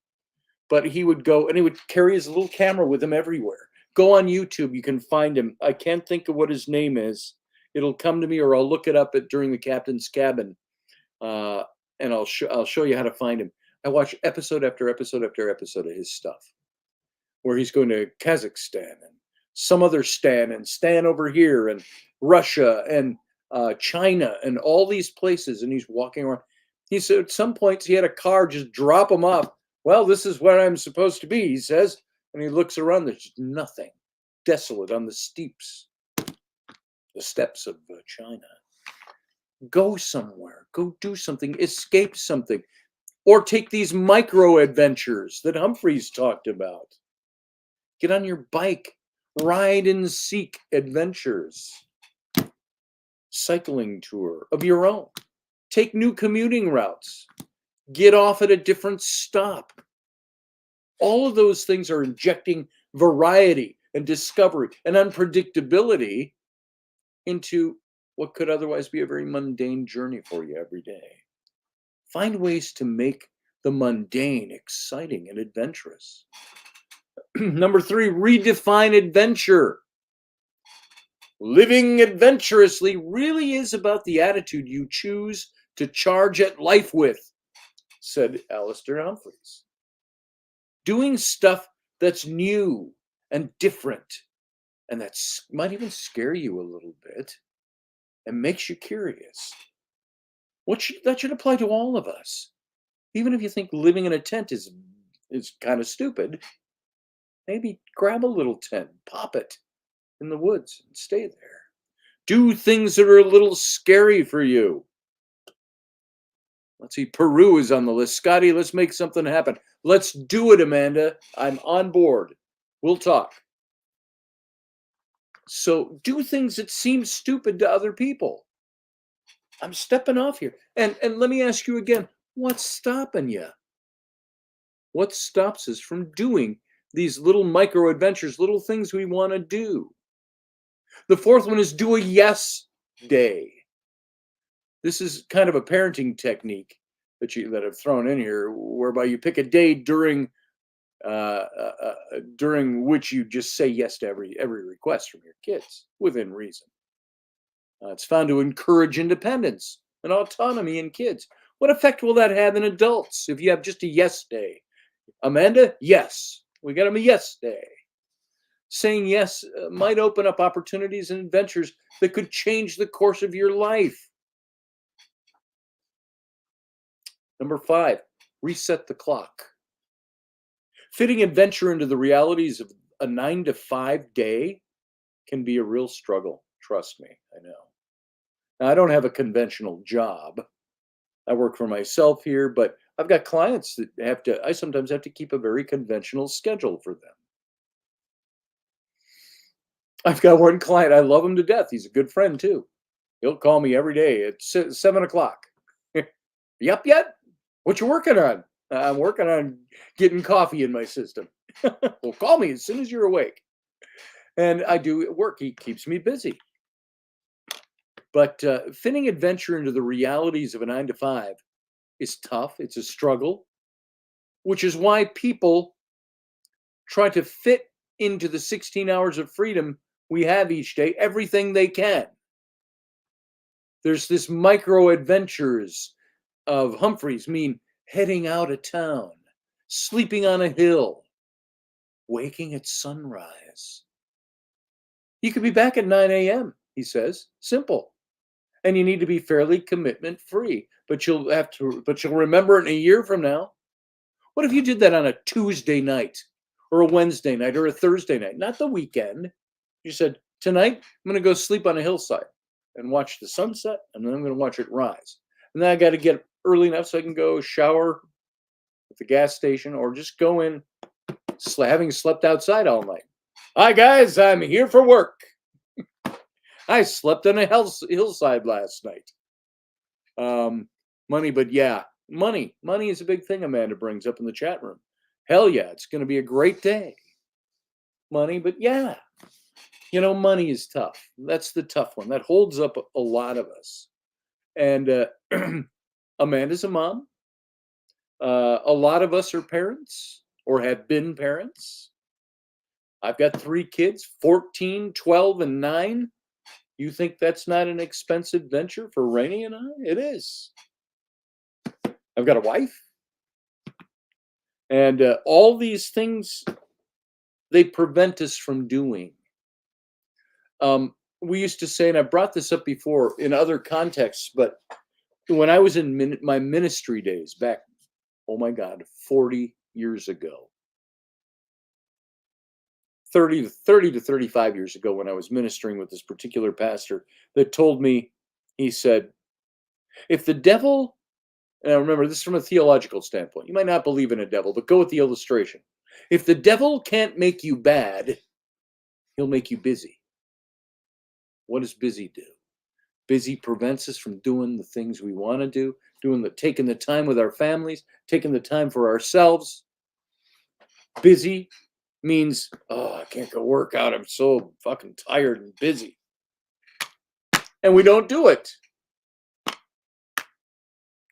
But he would go and he would carry his little camera with him everywhere. Go on YouTube, you can find him. I can't think of what his name is. It'll come to me, or I'll look it up during the captain's cabin, and I'll show you how to find him. I watch episode after episode after episode of his stuff, where he's going to Kazakhstan and some other Stan and Stan over here and Russia and China and all these places, and he's walking around. He said at some points he had a car just drop him off. Well, this is where I'm supposed to be, he says. And he looks around, there's just nothing. Desolate on the steeps, the steppes of China. Go somewhere. Go do something. Escape something. Or take these micro adventures that Humphreys talked about. Get on your bike. Ride and seek adventures. Cycling tour of your own. Take new commuting routes. Get off at a different stop. All of those things are injecting variety and discovery and unpredictability into what could otherwise be a very mundane journey for you every day. Find ways to make the mundane exciting and adventurous. Number 3, redefine adventure. Living adventurously really is about the attitude you choose to charge at life with, said Alistair Humphreys. Doing stuff that's new and different, and that might even scare you a little bit and makes you curious. That should apply to all of us. Even if you think living in a tent is kind of stupid, maybe grab a little tent, pop it in the woods and stay there. Do things that are a little scary for you. Let's see, Peru is on the list. Scotty, let's make something happen. Let's do it, Amanda. I'm on board. We'll talk. So do things that seem stupid to other people. I'm stepping off here. And let me ask you again, what's stopping you? What stops us from doing these little micro adventures, little things we want to do? The 4th one is do a yes day. This is kind of a parenting technique that I've thrown in here, whereby you pick a day during which you just say yes to every request from your kids within reason. It's found to encourage independence and autonomy in kids. What effect will that have in adults if you have just a yes day? Amanda, yes. We got him a yes day. Saying yes might open up opportunities and adventures that could change the course of your life. Number 5, reset the clock. Fitting adventure into the realities of a 9-to-5 day can be a real struggle. Trust me, I know. Now, I don't have a conventional job. I work for myself here, but I've got clients that I sometimes have to keep a very conventional schedule for them. I've got one client, I love him to death. He's a good friend too. He'll call me every day at 7 o'clock. You up yet? What you working on? I'm working on getting coffee in my system. Well, call me as soon as you're awake. And I do work. He keeps me busy. But fitting adventure into the realities of a 9-to-5 is tough. It's a struggle, which is why people try to fit into the 16 hours of freedom we have each day everything they can. There's this micro adventures of Humphreys mean heading out of town, sleeping on a hill, waking at sunrise. You could be back at 9 a.m., he says. Simple. And you need to be fairly commitment free. But you'll remember it in a year from now. What if you did that on a Tuesday night or a Wednesday night or a Thursday night, not the weekend. You said, tonight, I'm going to go sleep on a hillside and watch the sunset, and then I'm going to watch it rise. And then I got to get early enough so I can go shower at the gas station or just go in having slept outside all night. Hi, guys, I'm here for work. I slept on a hillside last night. Money, but yeah, money is a big thing Amanda brings up in the chat room. Hell yeah, it's going to be a great day. Money, but yeah, money is tough. That's the tough one. That holds up a lot of us. And Amanda's a mom. A lot of us are parents or have been parents. I've got 3 kids, 14, 12, and 9. You think that's not an expensive venture for Rainey and I? It is. I've got a wife. And all these things, they prevent us from doing. We used to say, and I brought this up before in other contexts, but when I was in my ministry days back, oh my God, 40 years ago, 30 to 35 years ago, when I was ministering with this particular pastor that told me, he said, if the devil, and I remember this from a theological standpoint, you might not believe in a devil, but go with the illustration. If the devil can't make you bad, he'll make you busy. What does busy do? Busy prevents us from doing the things we want to do, taking the time with our families, taking the time for ourselves. Busy means, oh, I can't go work out. I'm so fucking tired and busy. And we don't do it.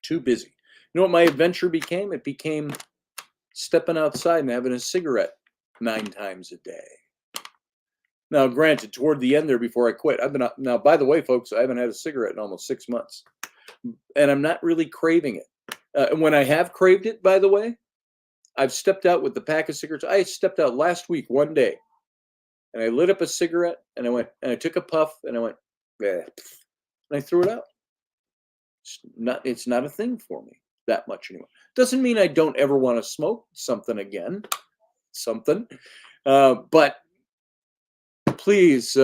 Too busy. You know what my adventure became? It became stepping outside and having a cigarette 9 times a day. Now, granted, toward the end there before I quit, now, by the way, folks, I haven't had a cigarette in almost 6 months. And I'm not really craving it. And when I have craved it, by the way, I've stepped out with the pack of cigarettes. I stepped out last week, one day, and I lit up a cigarette, and I took a puff, and I went, and I threw it out. It's not a thing for me that much anymore. Doesn't mean I don't ever want to smoke something again, but please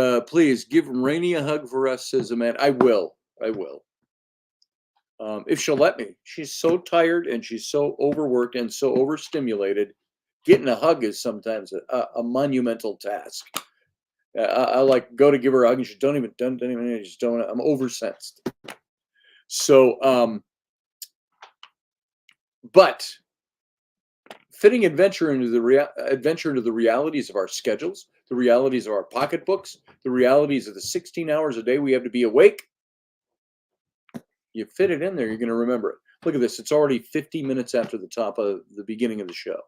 give Rainey a hug for us, says Amanda. I will. If she'll let me. She's so tired and she's so overworked and so overstimulated. Getting a hug is sometimes a monumental task. I like go to give her a hug and she don't even. I'm oversensed. So, but fitting adventure into the realities of our schedules, the realities of our pocketbooks, the realities of the 16 hours a day we have to be awake. You fit it in there, you're going to remember it. Look at this. It's already 50 minutes after the top of the beginning of the show.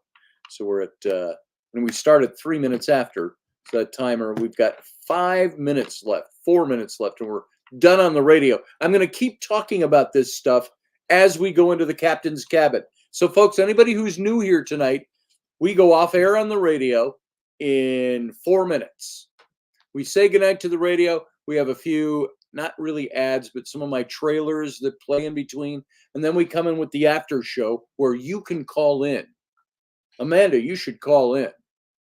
So we're at, and we started 3 minutes after that timer. We've got 5 minutes left, 4 minutes left, and we're done on the radio. I'm going to keep talking about this stuff as we go into the captain's cabin. So, folks, anybody who's new here tonight, we go off air on the radio in 4 minutes. We say goodnight to the radio. We have a few, not really ads, but some of my trailers that play in between. And then we come in with the after show where you can call in. Amanda, you should call in.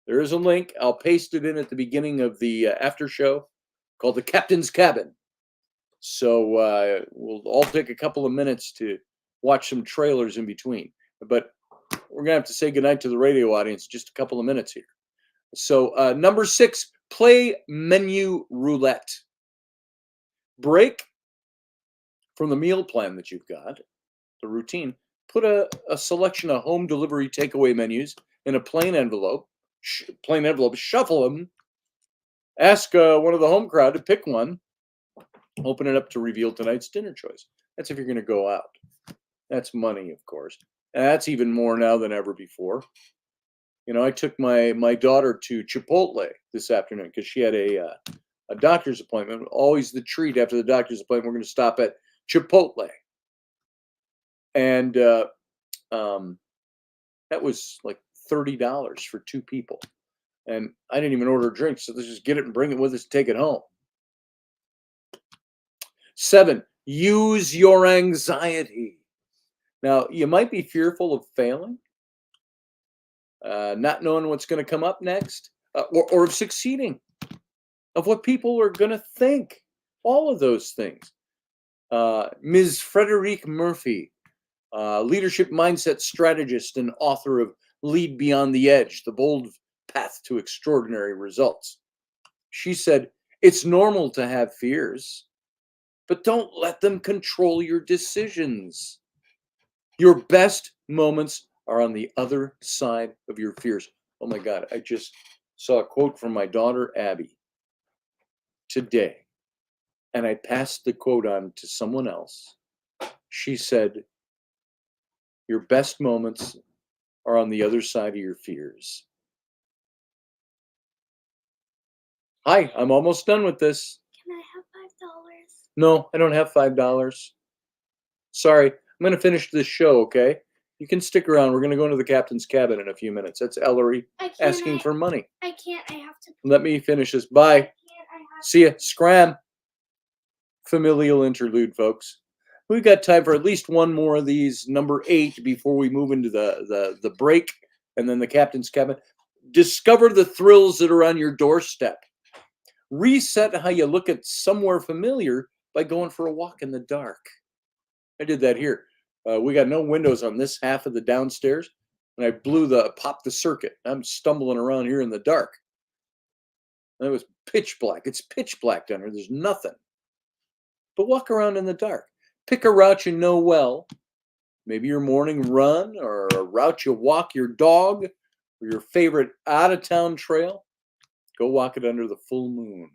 There is a link. I'll paste it in at the beginning of the after show called the Captain's Cabin. So we'll all take a couple of minutes to watch some trailers in between. But we're going to have to say goodnight to the radio audience in just a couple of minutes here. So number 6, play menu roulette. Break from the meal plan that you've got, the routine. Put a selection of home delivery takeaway menus in a plain envelope. Shuffle them. Ask one of the home crowd to pick one. Open it up to reveal tonight's dinner choice. That's if you're going to go out. That's money, of course. And that's even more now than ever before. You know, I took my daughter to Chipotle this afternoon because she had a doctor's appointment. Always the treat after the doctor's appointment. We're going to stop at Chipotle. And that was like $30 for 2 people. And I didn't even order a drink, so let's just get it and bring it with us, take it home. 7, use your anxiety. Now, you might be fearful of failing. not knowing what's going to come up next, or of succeeding, of what people are going to think. All of those things. Ms. Frederique Murphy, leadership mindset strategist and author of Lead Beyond the Edge, The Bold Path to Extraordinary Results. She said, it's normal to have fears, but don't let them control your decisions. Your best moments are on the other side of your fears. Oh my God, I just saw a quote from my daughter, Abby, today, and I passed the quote on to someone else. She said, your best moments are on the other side of your fears. Hi, I'm almost done with this. Can I have $5? No, I don't have $5. Sorry, I'm going to finish this show, okay? You can stick around. We're going to go into the captain's cabin in a few minutes. That's Ellery asking for money. I can't. I have to. Let me finish this. Bye. See ya. Scram. Familial interlude, folks. We've got time for at least one more of these, number 8, before we move into the break and then the captain's cabin. Discover the thrills that are on your doorstep. Reset how you look at somewhere familiar by going for a walk in the dark. I did that here. We got no windows on this half of the downstairs, and I popped the circuit. I'm stumbling around here in the dark. And it was pitch black. It's pitch black down here. There's nothing. But walk around in the dark. Pick a route you know well. Maybe your morning run, or a route you walk your dog, or your favorite out-of-town trail. Go walk it under the full moon.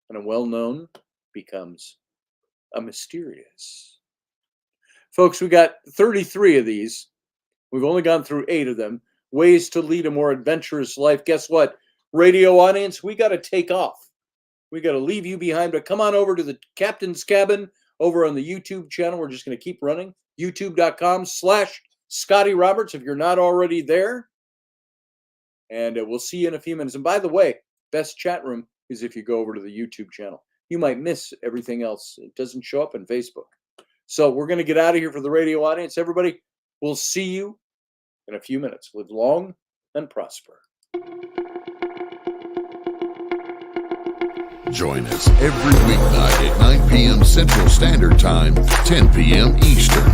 And a well-known becomes a mysterious. Folks, we got 33 of these. We've only gone through 8 of them. Ways to lead a more adventurous life. Guess what? Radio audience, we got to take off. We got to leave you behind, but come on over to the captain's cabin over on the YouTube channel. We're just going to keep running. YouTube.com/Scotty Roberts if you're not already there. And we'll see you in a few minutes. And by the way, best chat room is if you go over to the YouTube channel. You might miss everything else. It doesn't show up in Facebook. So we're going to get out of here for the radio audience. Everybody, we'll see you in a few minutes. Live long and prosper. Join us every weeknight at 9 p.m. Central Standard Time, 10 p.m. Eastern.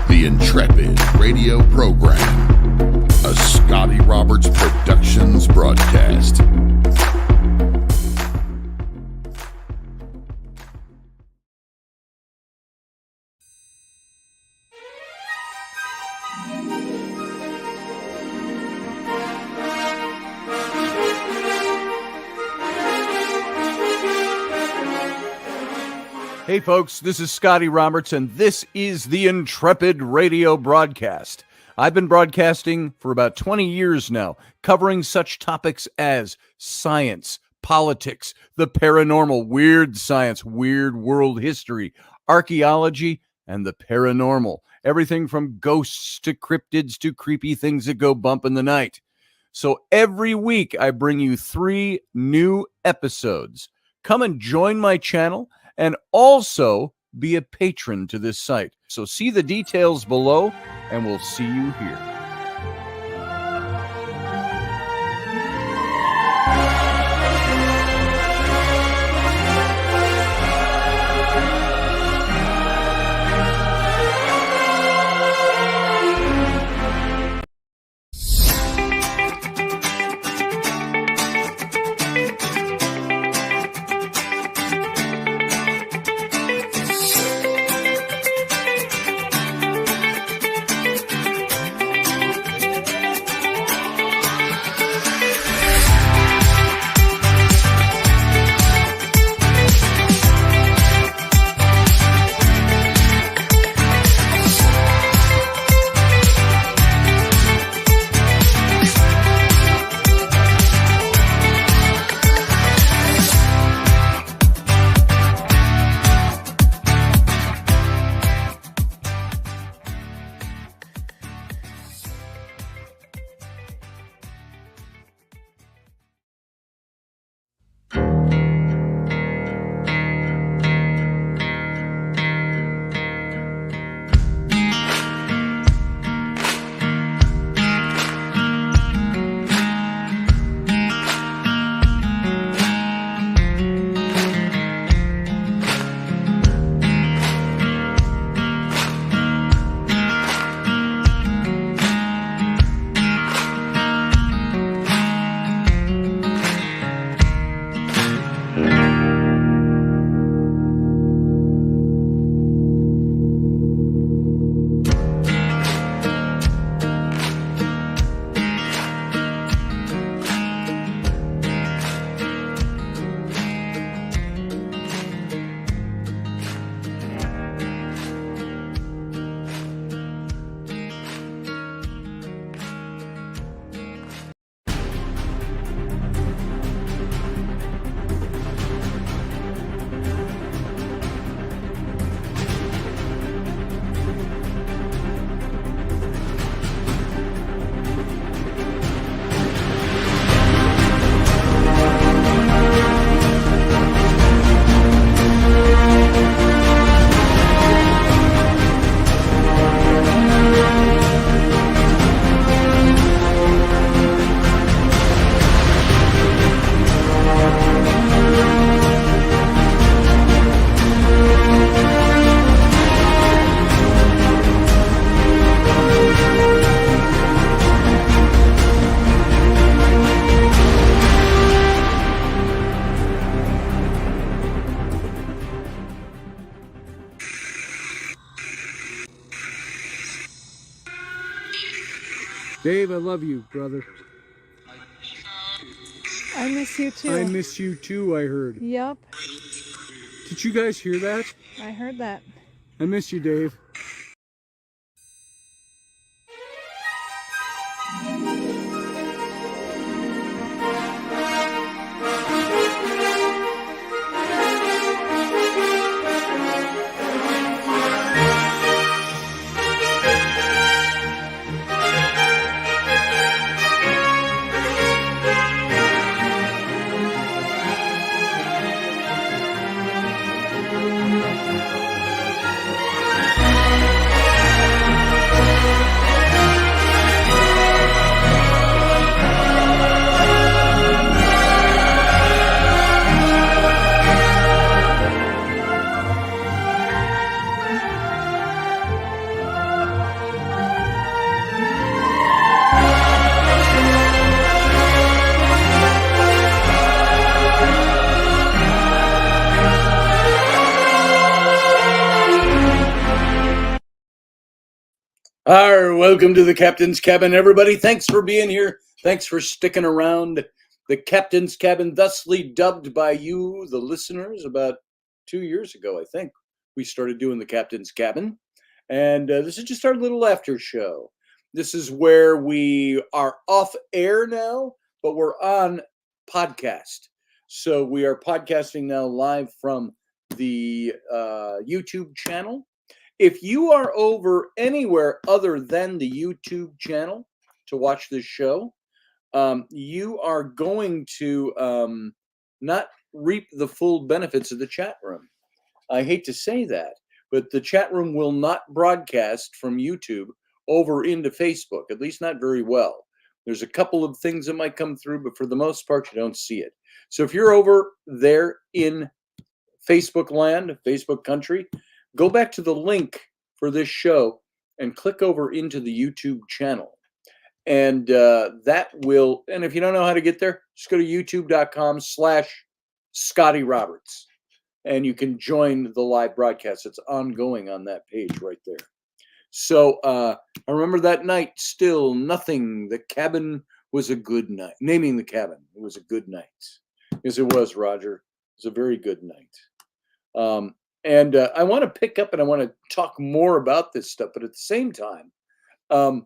The Intrepid radio program, a Scotty Roberts Productions broadcast. Hey folks, this is Scotty Roberts, and this is the Intrepid radio broadcast. I've been broadcasting for about 20 years now, covering such topics as science, politics, the paranormal, weird science, weird world history, archaeology, and the paranormal. Everything from ghosts to cryptids to creepy things that go bump in the night. So every week I bring you 3 new episodes. Come and join my channel and also be a patron to this site. So see the details below, and we'll see you here. Dave, I love you, brother. I miss you too. I miss you too, I heard. Yep, Did you guys hear that? I heard that. I miss you, Dave. All right, welcome to the Captain's Cabin, everybody. Thanks for being here. Thanks for sticking around. The Captain's Cabin, thusly dubbed by you, the listeners, about 2 years ago, I think. We started doing the Captain's Cabin. And this is just our little after show. This is where we are off air now, but we're on podcast. So we are podcasting now live from the YouTube channel. If you are over anywhere other than the YouTube channel to watch this show, you are going to not reap the full benefits of the chat room. I hate to say that, but the chat room will not broadcast from YouTube over into Facebook, at least not very well. There's a couple of things that might come through, but for the most part, you don't see it. So if you're over there in Facebook land, Facebook country, go back to the link for this show and click over into the YouTube channel. And that will, and if you don't know how to get there, just go to youtube.com/Scotty Roberts. And you can join the live broadcast. It's ongoing on that page right there. So I remember that night, still nothing. The cabin was a good night. Naming the cabin, it was a good night. Yes, it was, Roger. It was a very good night. And I want to pick up and I want to talk more about this stuff, but at the same time, I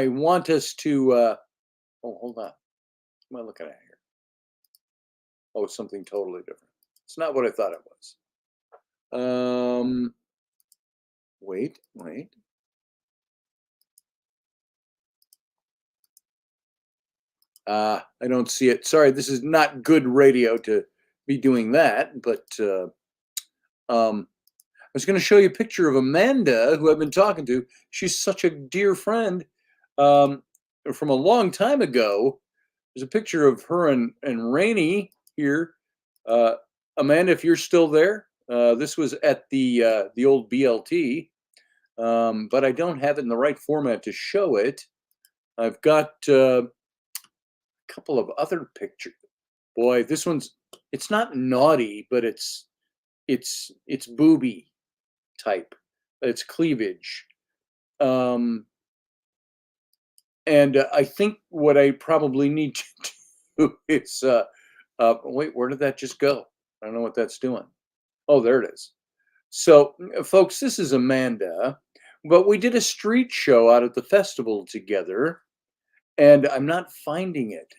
want us to. Oh, hold on. What am I looking at here? Oh, it's something totally different. It's not what I thought it was. Wait. I don't see it. Sorry, this is not good radio to be doing that, but. I was going to show you a picture of Amanda, who I've been talking to. She's such a dear friend from a long time ago. There's a picture of her and Rainey here. Amanda, if you're still there, this was at the old BLT, but I don't have it in the right format to show it. I've got a couple of other pictures. Boy, this one's, it's not naughty, but it's booby type. It's cleavage. And I think what I probably need to do is, wait, where did that just go? I don't know what that's doing. Oh, there it is. So, folks, this is Amanda, but we did a street show out at the festival together, and I'm not finding it.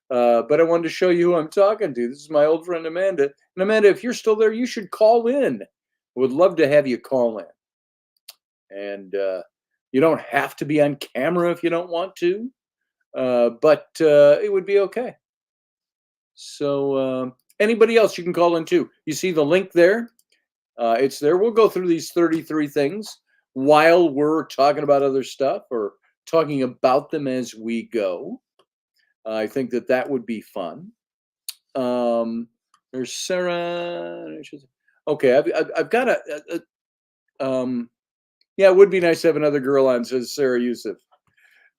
But I wanted to show you who I'm talking to. This is my old friend Amanda. And Amanda, if you're still there, you should call in. I would love to have you call in. And you don't have to be on camera if you don't want to, but it would be okay. So anybody else, you can call in too. You see the link there? It's there. We'll go through these 33 things while we're talking about other stuff or talking about them as we go. I think that would be fun. There's Sarah. Okay, I've got yeah, it would be nice to have another girl on, says Sarah Youssef.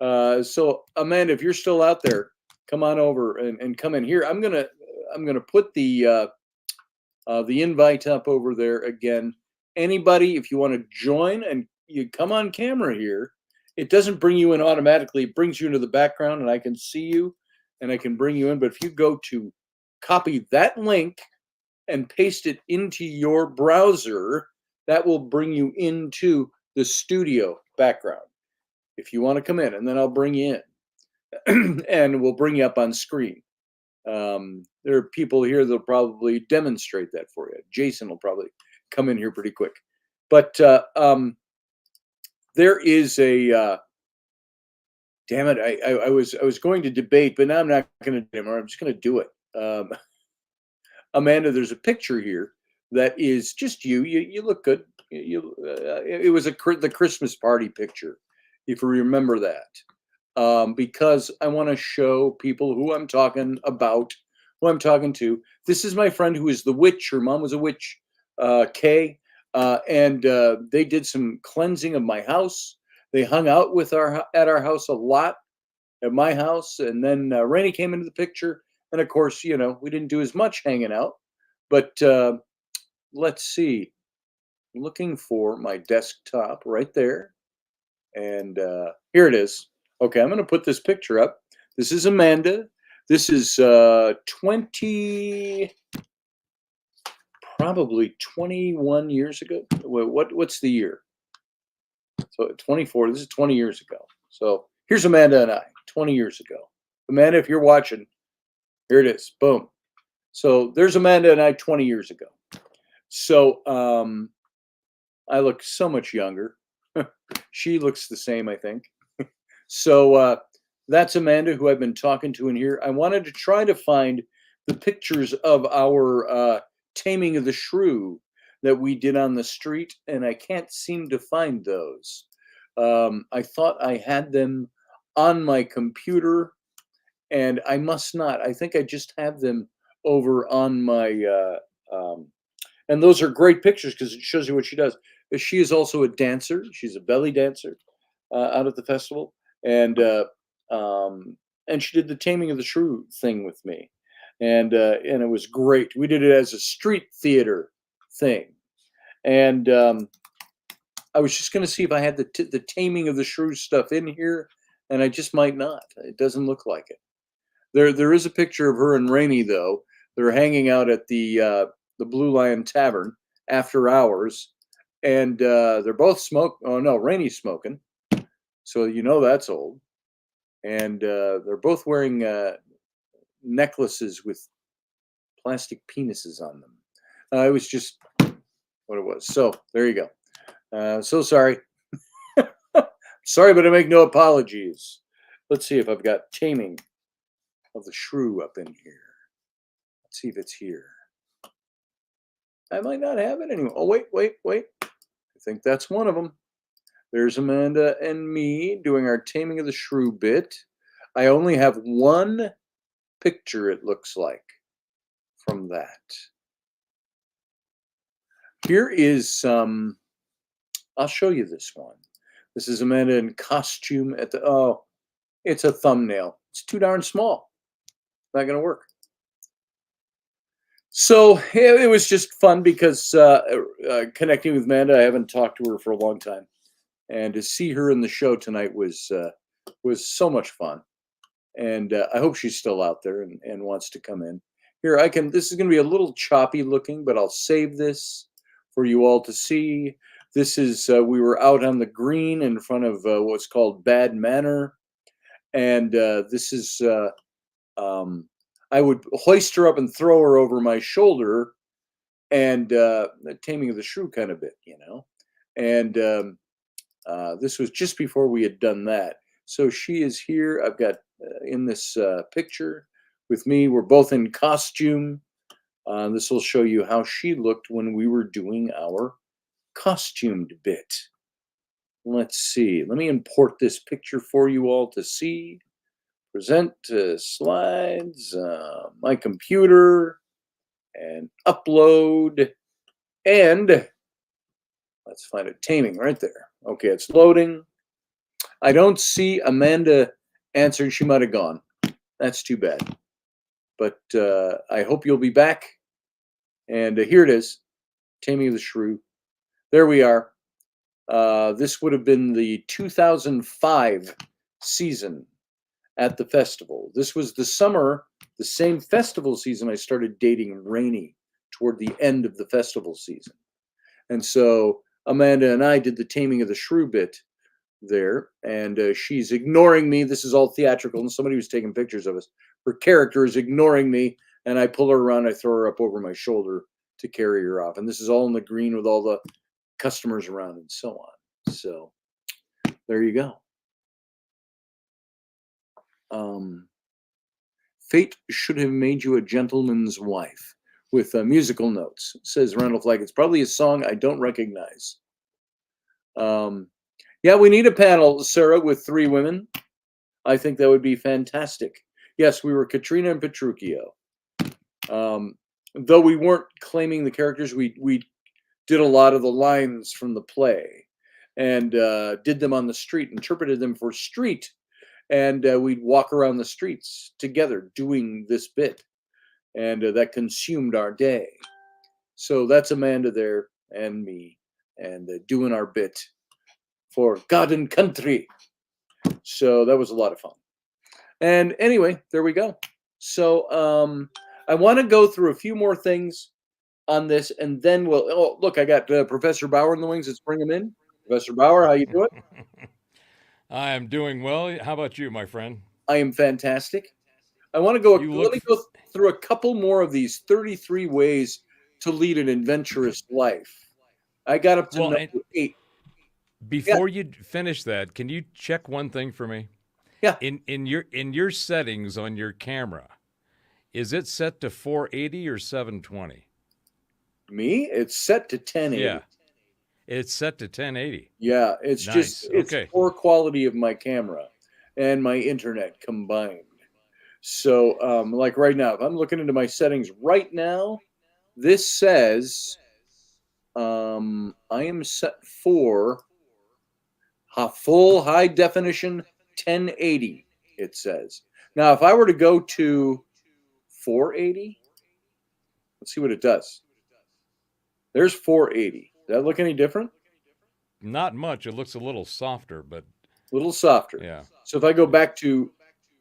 So Amanda, if you're still out there, come on over and come in here. I'm gonna put the invite up over there again. Anybody, if you want to join and you come on camera here, it doesn't bring you in automatically. It brings you into the background and I can see you and I can bring you in. But if you go to copy that link and paste it into your browser, that will bring you into the studio background. If you want to come in, and then I'll bring you in and we'll bring you up on screen. There are people here that'll probably demonstrate that for you. Jason will probably come in here pretty quick. But there is a damn it, I was going to debate, but now I'm not going to anymore. I'm just going to do it. Amanda, there's a picture here that is just you. You look good. It was the Christmas party picture, if you remember that. Because I want to show people who I'm talking about, who I'm talking to. This is my friend who is the witch. Her mom was a witch, Kay, and they did some cleansing of my house. They hung out at our house a lot, at my house, and then Rainey came into the picture. And of course, we didn't do as much hanging out. But let's see. I'm looking for my desktop right there. And here it is. Okay, I'm going to put this picture up. This is Amanda. This is probably 21 years ago. What's the year? So 24. This is 20 years ago. So here's Amanda and I, 20 years ago. Amanda, if you're watching, here it is. Boom. So there's Amanda and I 20 years ago. So I look so much younger. She looks the same, I think. So that's Amanda, who I've been talking to in here. I wanted to try to find the pictures of our taming of the shrew that we did on the street, and I can't seem to find those. I thought I had them on my computer, and I must not. I think I just have them over on my, and those are great pictures because it shows you what she does. She is also a dancer. She's a belly dancer out at the festival, and she did the taming of the shrew thing with me, and it was great. We did it as a street theater thing, and I was just going to see if I had the taming of the shrew stuff in here, and I just might not. It doesn't look like it. There is a picture of her and Rainey though. They're hanging out at the Blue Lion Tavern after hours, and they're both Oh no, Rainey's smoking, so that's old. And they're both wearing necklaces with plastic penises on them. It was just what it was. So there you go. So sorry. Sorry, but I make no apologies. Let's see if I've got taming of the shrew up in here. Let's see if it's here. I might not have it anymore. Oh, wait. I think that's one of them. There's Amanda and me doing our taming of the shrew bit. I only have one picture, it looks like, from that. Here is some, I'll show you this one. This is Amanda in costume at the, it's a thumbnail. It's too darn small. Not going to work. So it was just fun because connecting with Amanda, I haven't talked to her for a long time, and to see her in the show tonight was so much fun. And I hope she's still out there and wants to come in. Here, this is going to be a little choppy looking, but I'll save this for you all to see. This is, we were out on the green in front of what's called Bad Manor. And this is, I would hoist her up and throw her over my shoulder, and taming of the shrew kind of bit, And this was just before we had done that. So she is here. I've got in this picture with me. We're both in costume. This will show you how she looked when we were doing our costumed bit. Let's see. Let me import this picture for you all to see. Present slides, my computer, and upload. And let's find it. Taming right there. Okay, it's loading. I don't see Amanda answering. She might have gone. That's too bad. But I hope you'll be back. And here it is. Taming of the shrew. There we are. This would have been the 2005 season at the festival. This was the summer, the same festival season I started dating Rainey toward the end of the festival season. And so Amanda and I did the Taming of the Shrew bit there, and she's ignoring me. This is all theatrical, and somebody was taking pictures of us. Her character is ignoring me, and I pull her around. I throw her up over my shoulder to carry her off. And this is all in the green with all the customers around and so on. So there you go. Fate should have made you a gentleman's wife with musical notes, says Randall Flagg. It's probably a song I don't recognize. Yeah, we need a panel, Sarah, with 3 women. I think that would be fantastic. Yes, we were Katrina and Petruchio. Though we weren't claiming the characters, we did a lot of the lines from the play and did them on the street, interpreted them for street. And we'd walk around the streets together doing this bit. And that consumed our day. So that's Amanda there and me and doing our bit for God and country. So that was a lot of fun. And anyway, there we go. So I want to go through a few more things on this, and then we'll. Oh, look, I got Professor Bauer in the wings. Let's bring him in. Professor Bauer, how you doing? I am doing well. How about you, my friend? I am fantastic. I want to go. You Let me go through a couple more of these 33 ways to lead an adventurous life. I got up to number 8. Before you finish that, can you check one thing for me? Yeah. In your settings on your camera, is it set to 480 or 720? Me? It's set to 1080. Yeah. It's set to 1080. Yeah, it's nice. just it's okay. Poor quality of my camera and my internet combined. So like right now, if I'm looking into my settings right now, this says I am set for a full high definition 1080, it says. Now, if I were to go to 480, let's see what it does. There's 480. Does that look any different? Not much. It looks a little softer, but A little softer. yeah. So if I go back to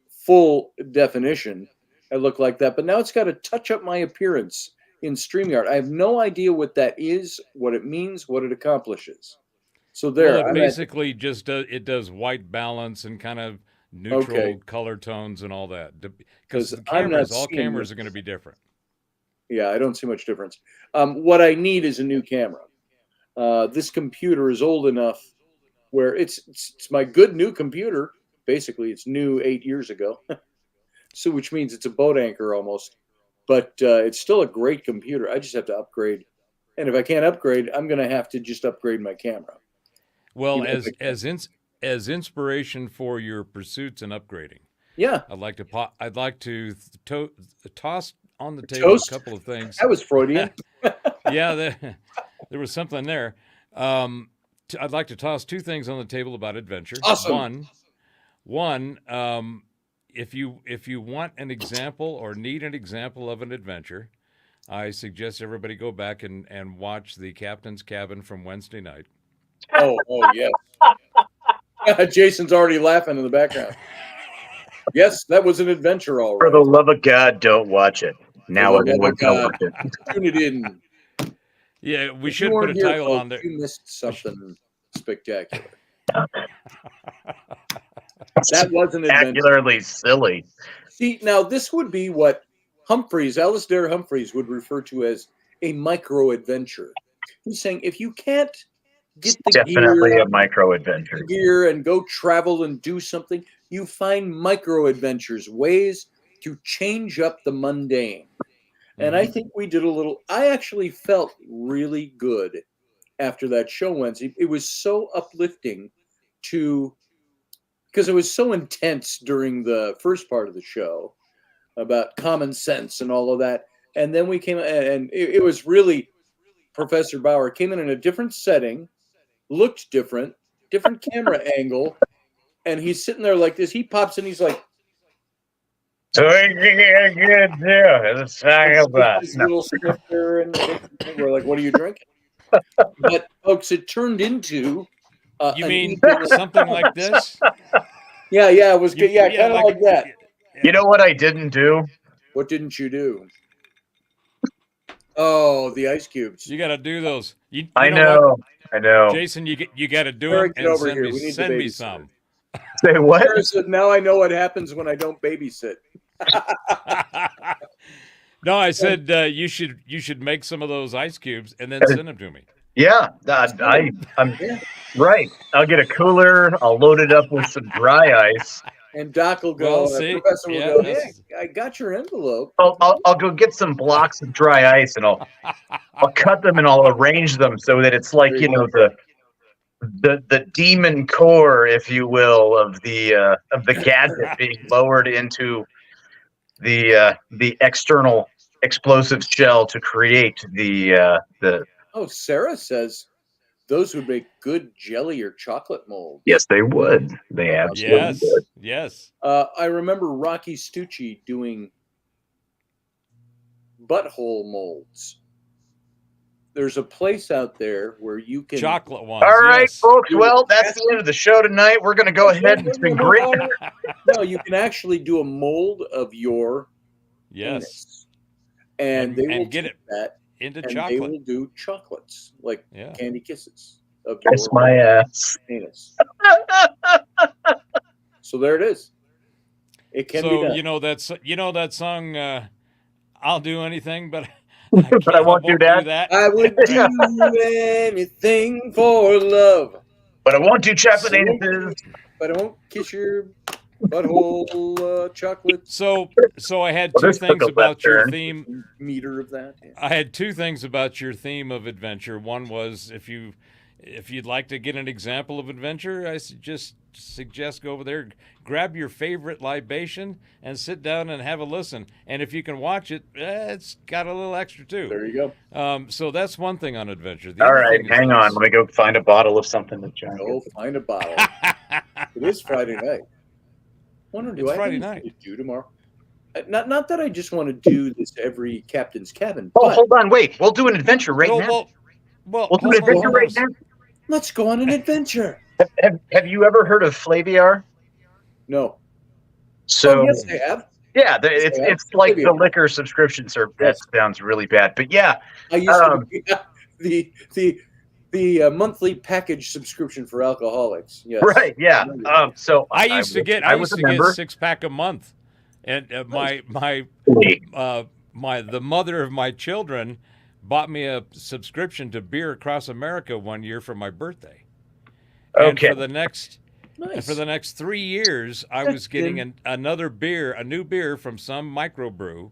full definition, I look like that. But now it's got to touch up my appearance in StreamYard. I have no idea what that is, what it means, what it accomplishes. So there. Well, it basically just does white balance and kind of neutral color tones and all that. Because all cameras are going to be different. Yeah, I don't see much difference. What I need is a new camera. This computer is old enough where it's my good new computer. Basically, it's new 8 years ago. So which means it's a boat anchor almost. But it's still a great computer. I just have to upgrade. And if I can't upgrade, I'm going to have to just upgrade my camera. Well, as inspiration for your pursuits and upgrading. Yeah. I'd like to toss on the table a couple of things. That was Freudian. Yeah, there was something there. I'd like to toss 2 things on the table about adventure. Awesome. One, if you want an example or need an example of an adventure, I suggest everybody go back and watch the Captain's Cabin from Wednesday night. Oh yes. Jason's already laughing in the background. Yes, that was an adventure, all right. For the love of God, don't watch it. Now everyone's over it. Tune it in. Yeah, we should put a title on there. You missed something spectacular. That wasn't spectacularly silly. See, now this would be what Alice Dare Humphreys would refer to as a micro adventure. He's saying if you can't get definitely a micro adventure gear and go travel and do something, you find micro adventures, ways to change up the mundane. And I think we did I actually felt really good after that show Wednesday. It was so uplifting because it was so intense during the first part of the show about common sense and all of that. And then we came and it was really, Professor Bauer came in a different setting, looked different camera angle, and he's sitting there like this. He pops in, he's like, little snifter, and we're like, what are you drinking? But folks, it turned into You an mean evening- something like this? Yeah, it was good. Yeah, kind of like that. You know what I didn't do? What didn't you do? Oh, the ice cubes. You got to do those. You I know what, I know. Jason? You got to do Sarah, them get and over send here. me We need the send me babysitter. some. Say what? Sarah said, now I know what happens when I don't babysit. No, I said you should make some of those ice cubes and then send them to me. Yeah, I'm right. I'll get a cooler. I'll load it up with some dry ice. And Doc will go, Well, see, Professor will yeah, go, that's- yeah, I got your envelope. I'll go get some blocks of dry ice and I'll cut them and I'll arrange them so that it's like, you know, the demon core, if you will, of the gadget being lowered into the external explosive shell to create the Oh, Sarah says those would make good jelly or chocolate molds. yes, they would. They absolutely yes, would. yes. I remember Rocky Stucci doing butthole molds. There's a place out there where you can Chocolate ones. All right, yes. folks. Well, that's the end of the show tonight. We're going to go ahead. It's been great. No, you can actually do a mold of your Yes. penis, and they will get take it that, into and they chocolate. will do chocolates like Yeah. candy kisses of Kiss your my ass. penis. So there it is. It can be So done. you know that song. I'll do anything, but But I won't do that. I would do anything for love, But I won't do chocolate anuses. but I won't kiss your butthole chocolate So I had Well, two this took things a left about your turn. theme. meter of that. Yeah. I had two things about your theme of adventure. One was if you'd like to get an example of adventure, I suggest go over there, grab your favorite libation, and sit down and have a listen. And if you can watch it, it's got a little extra too. There you go. So that's one thing on adventure. The All other right, thing is hang on. Let me go find a bottle of something to drink. Go find a bottle. It is Friday night. Wonder, do It's I have Friday anything night. to do tomorrow? Not that I just want to do this every captain's cabin. Oh, But hold on. Wait. We'll do an adventure right now. Well, We'll do an adventure right now. let's go on an adventure. Have you ever heard of Flaviar? No. So Oh, yes, I have. yeah, Yes, I have. it's like the Flaviar. liquor subscription service. That sounds really bad, but yeah, I used to be the monthly package subscription for alcoholics. Yes. right, yeah. So I used to get was a get member. 6-pack a month, and the mother of my children bought me a subscription to Beer Across America one year for my birthday. And Okay. for the next Nice. for the next 3 years, I That's was getting good. a new beer from some microbrew,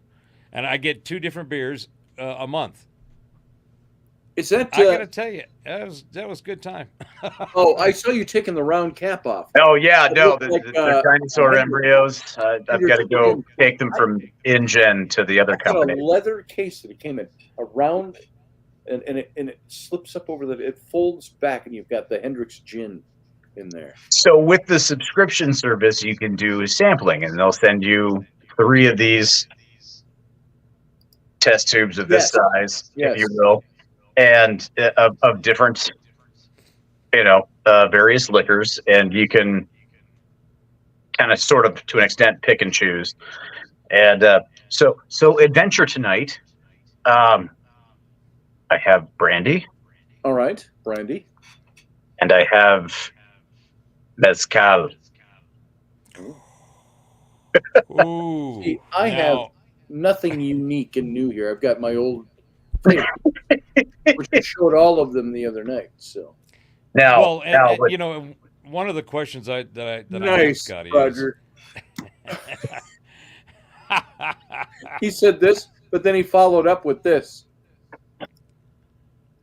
and I get 2 different beers a month. Is that? I gotta tell you, that was good time. Oh, I saw you taking the round cap off. Oh yeah, It no, looked the, like, the dinosaur I- embryos. I've got to go take them from InGen to the other I got company. a leather case that it came in, a round, and it slips up over it folds back, and you've got the Hendrix gin in there. So with the subscription service, you can do sampling, and they'll send you 3 of these test tubes of this Yes. size, Yes. if you will, and of different, various liquors, and you can kind of, sort of, to an extent, pick and choose. And so adventure tonight. I have brandy, All right, brandy. and I have mezcal. Ooh, See, I now- have nothing unique and new here. I've got my old thing, which I showed all of them the other night. So Now, Well, now, and, what- you know, one of the questions I asked nice, Scotty Roger. He said this, but then he followed up with this.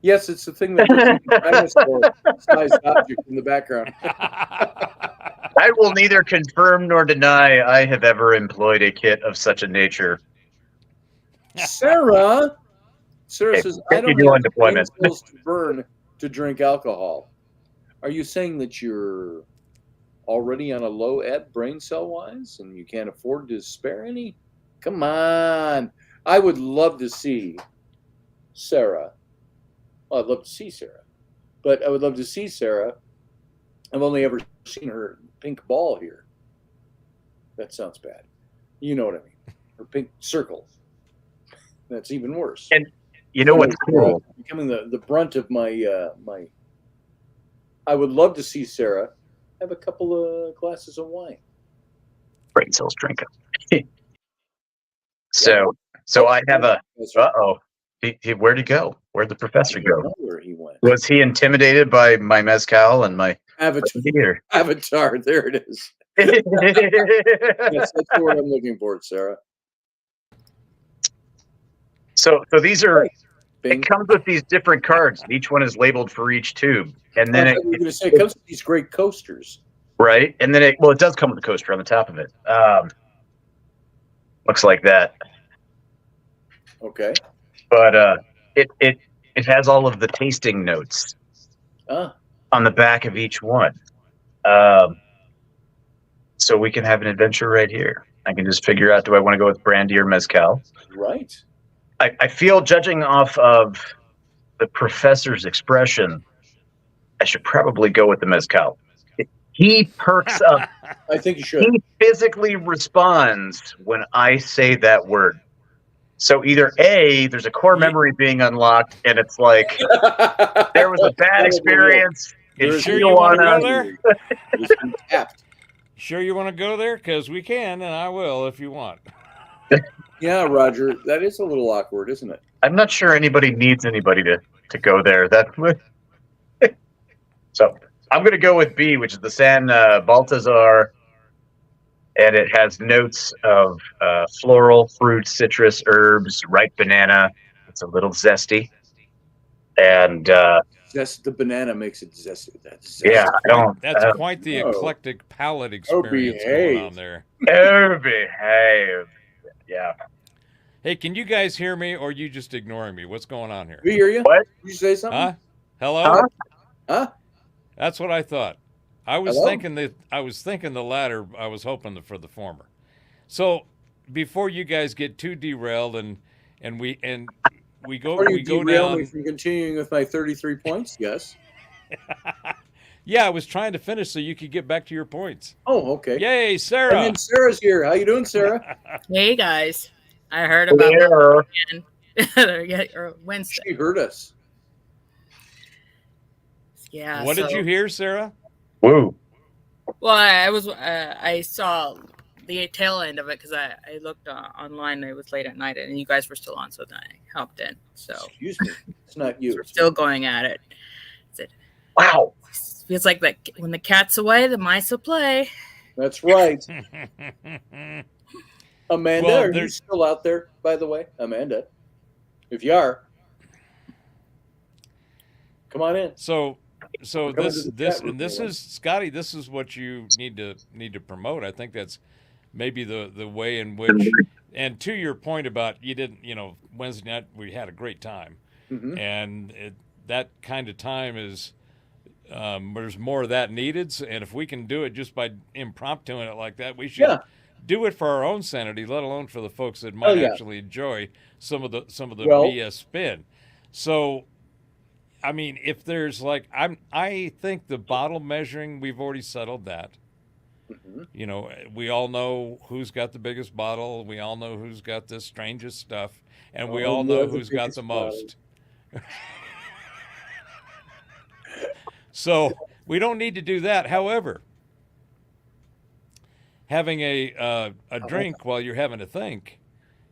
Yes, it's the thing that looks like a dinosaur-sized object in the background. I will neither confirm nor deny I have ever employed a kit of such a nature. Sarah Hey, says, what I you don't do on have brain deployment?" cells to burn to drink alcohol. Are you saying that you're already on a low ebb brain cell wise and you can't afford to spare any? Come on. I would love to see Sarah. Well, I'd love to see Sarah. But I would love to see Sarah I've only ever seen her pink ball here. That sounds bad. You know what I mean? Her pink circle. That's even worse. And you know what's cool? Becoming the brunt of my my. I would love to see Sarah have a couple of glasses of wine. Brain cells drinking. So I have a. Uh-oh. Where'd he go? Where'd the professor I don't go? know where he went. Was he intimidated by my mezcal and my Avatar. Avatar. There it is. Yes, that's the word I'm looking for, Sarah. So these are. Bing. It comes with these different cards. Each one is labeled for each tube, and then I thought you were going to say it comes with these great coasters. right, and then it does come with a coaster on the top of it. Looks like that. Okay. But it has all of the tasting notes on the back of each one. So we can have an adventure right here. I can just figure out, do I want to go with brandy or mezcal? Right. I feel, judging off of the professor's expression, I should probably go with the mezcal. He perks up. I think you should. He physically responds when I say that word. So either A, there's a core memory being unlocked, and it's like, there was a bad experience. Sure you want to go there? It's been tapped. Sure you want to go there? Because we can, and I will if you want. Yeah, Roger, that is a little awkward, isn't it? I'm not sure anybody needs anybody to go there. So I'm going to go with B, which is the San Balthazar, and it has notes of floral, fruit, citrus, herbs, ripe banana. It's a little zesty, and the banana makes it zesty. That's zesty. yeah, That's quite the eclectic palate experience going on there. Oh, behave. Yeah. Hey, can you guys hear me, or are you just ignoring me? What's going on here? We hear you. What? Did you say something? Huh? Hello? Huh? That's what I thought. I was Hello? thinking the latter. I was hoping for the former. So before you guys get too derailed and we go Are you derailing me down. from continuing with my 33 points? Yes. Yeah, I was trying to finish so you could get back to your points. Oh, okay. Yay, Sarah! And then Sarah's here. How you doing, Sarah? Hey guys, I heard about Wednesday. She heard us. Yeah. What did you hear, Sarah? Woo. Well, I saw the tail end of it because I looked online. It was late at night, and you guys were still on, so then I hopped in. So Excuse me. It's not you. we're still going at it. Wow. Feels like that when the cat's away, the mice will play. That's right. Amanda, Well, are you still out there, by the way? Amanda, if you are, come on in. So Coming this to the chat room, this everyone. is Scotty. This is what you need to promote. I think that's maybe the way in which. And to your point about you didn't, Wednesday night we had a great time, Mhm. and that kind of time is. There's more of that needed, and if we can do it just by impromptuing it like that, we should do it for our own sanity, let alone for the folks that might actually enjoy some of the BS spin. So, I mean, if there's I think the bottle measuring, we've already settled that. Mm-hmm. We all know who's got the biggest bottle. We all know who's got the strangest stuff, and we all know who's got the most. So we don't need to do that. However, having a drink while you're having to think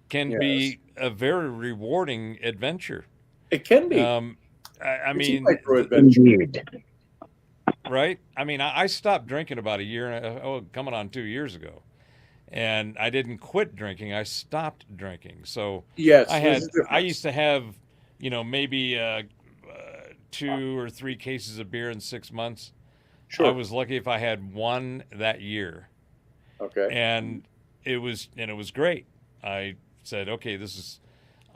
can be a very rewarding adventure. It can be. I mean, Indeed. right? I mean, I stopped drinking about a year, coming on 2 years ago, and I didn't quit drinking. I stopped drinking. So yes, I used to have, maybe 2 or 3 cases of beer in 6 months. Sure. I was lucky if I had one that year. Okay. And it was great. I said, okay,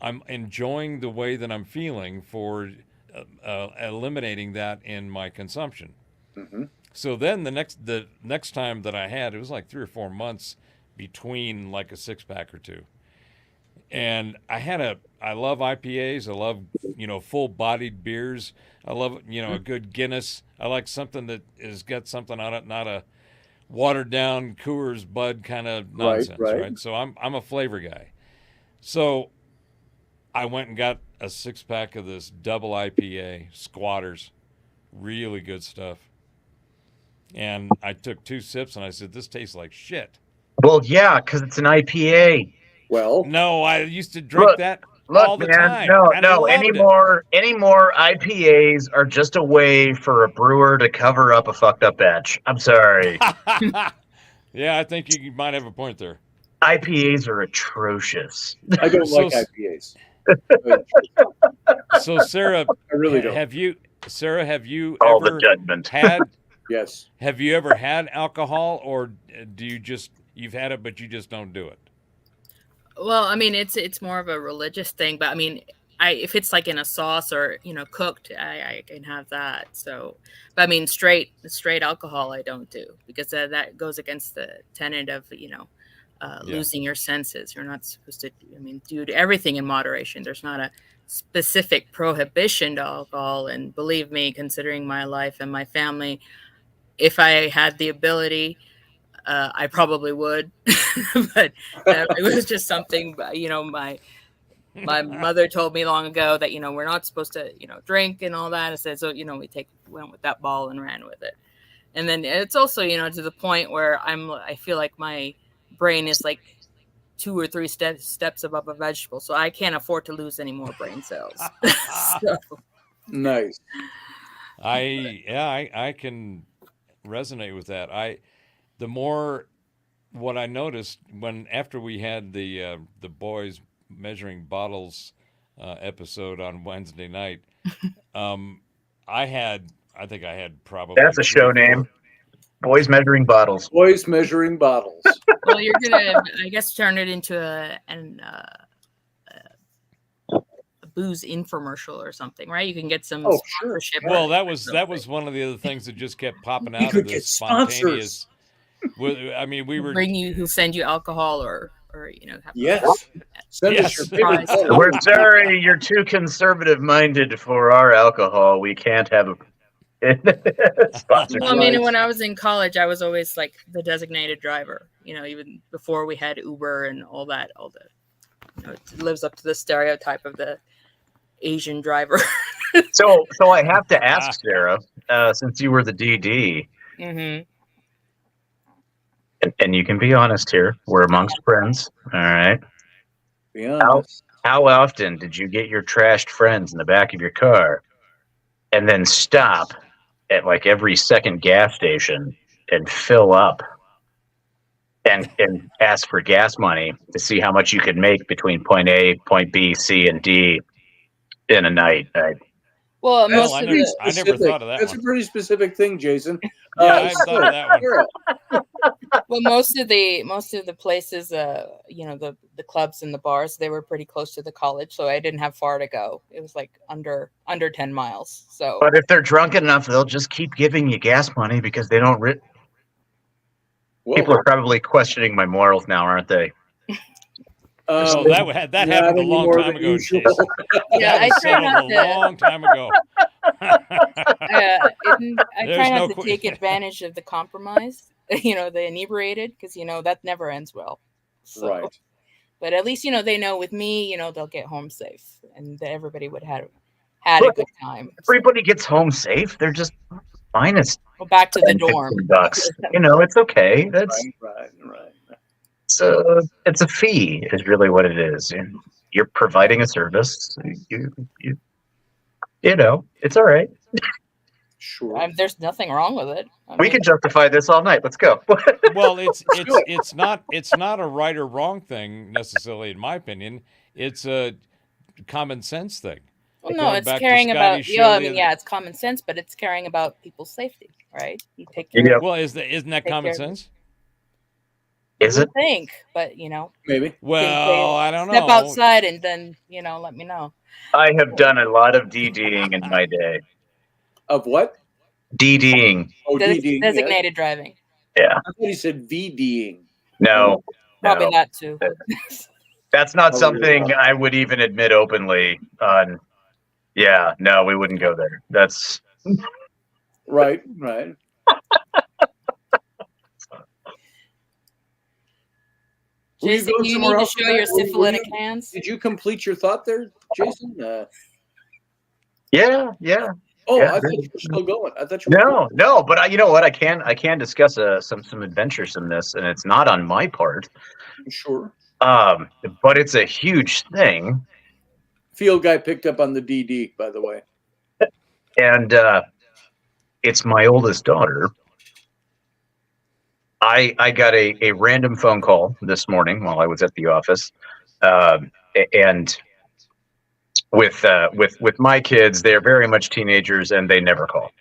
I'm enjoying the way that I'm feeling for eliminating that in my consumption. Mm-hmm. So then the next time that I had, it was like 3 or 4 months between like a 6-pack or 2. And I love IPAs. I love, full-bodied beers. I love, a good Guinness. I like something that has got something on it, not a watered-down Coors Bud kind of nonsense, right? So I'm a flavor guy. So I went and got a 6-pack of this double IPA, Squatters. Really good stuff. And I took 2 sips and I said, this tastes like shit. Well, yeah, because it's an IPA. Well, No, I used to drink that all the time. No, and I loved any it. more IPAs are just a way for a brewer to cover up a fucked up batch. I'm sorry. Yeah, I think you might have a point there. IPAs are atrocious. I don't like IPAs. So, Sarah, I really don't. have you All the ever judgment. had? Yes. Have you ever had alcohol, or do you've had it but you just don't do it? Well, I mean, it's more of a religious thing, but I mean, if it's like in a sauce or cooked, I can have that. So, but I mean, straight alcohol I don't do, because that goes against the tenet of losing your senses. You're not supposed to. I mean, do everything in moderation. There's not a specific prohibition to alcohol, and believe me, considering my life and my family, if I had the ability, I probably would, but it was just something, my mother told me long ago that, we're not supposed to, drink and all that. I said, so, we went with that ball and ran with it. And then it's also, to the point where I feel like my brain is like 2 or 3 steps above a vegetable. So I can't afford to lose any more brain cells. So. Nice. I can resonate with that. What I noticed after we had the boys measuring bottles episode on Wednesday night, I think I had probably That's a show name. Boys measuring bottles. Boys measuring bottles. Well, you're gonna, I guess, turn it into a booze infomercial or something, right? You can get some sponsorship. Sure. Well, that was one of the other things that just kept popping out of this spontaneous. I mean, who'll send you alcohol or Yes. Send us your favorite bottle. We're sorry, you're too conservative minded for our alcohol. We can't have a sponsor. Well, I mean, when I was in college, I was always like the designated driver. Even before we had Uber and all that, it lives up to the stereotype of the Asian driver. So I have to ask, Sarah, since you were the DD, mm-hmm. and you can be honest here, we're amongst friends, all right? Be honest. How often did you get your trashed friends in the back of your car and then stop at like every second gas station and fill up and ask for gas money to see how much you could make between point A, point B, C, and D in a night? Well, I never thought of that. That's one. a pretty specific thing, Jason. Yeah, I thought of that one. Well, most of the places, the clubs and the bars, they were pretty close to the college, so I didn't have far to go. It was like under 10 miles. So, but if they're drunk enough, they'll just keep giving you gas money because they don't. People are probably questioning my morals now, aren't they? That happened a long time ago, Jason. Yeah, I try not to. A long time ago. I try not to take advantage of the compromise, the inebriated, because that never ends well. So, right. But at least they know with me, they'll get home safe, and that everybody would have had a good time. Everybody gets home safe. They're just minus. Go back to the dorm. $15. It's okay. That's right. So it's a fee, is really what it is. You're providing a service. It's all right. Sure. There's nothing wrong with it. We can justify this all night. Let's go. Well, it's not a right or wrong thing necessarily, in my opinion. It's a common sense thing. Well, no, it's caring about. It's common sense, but it's caring about people's safety, right? You take care. Yep. Well, isn't that common sense? Is it? I think, but maybe. Well, I don't know. Step outside and then let me know. I have done a lot of DDing in my day. Of what? DDing. Oh, DDing. Designated driving. Yeah. I thought he said VDing. No. Probably not too. That's not Oh, something I would even admit openly on. Yeah, no, we wouldn't go there. That's Right. Were you Jason, going you somewhere need to else with show that? your syphilitic hands. Did you complete your thought there, Jason? yeah. I thought you were still going. I thought you were. No, but you know what? I can discuss some adventuresomeness, and it's not on my part. Sure. But it's a huge thing, Field guy picked up on the DD, by the way. and it's my oldest daughter. I got a random phone call this morning while I was at the office, and with my kids, they're very much teenagers and they never call.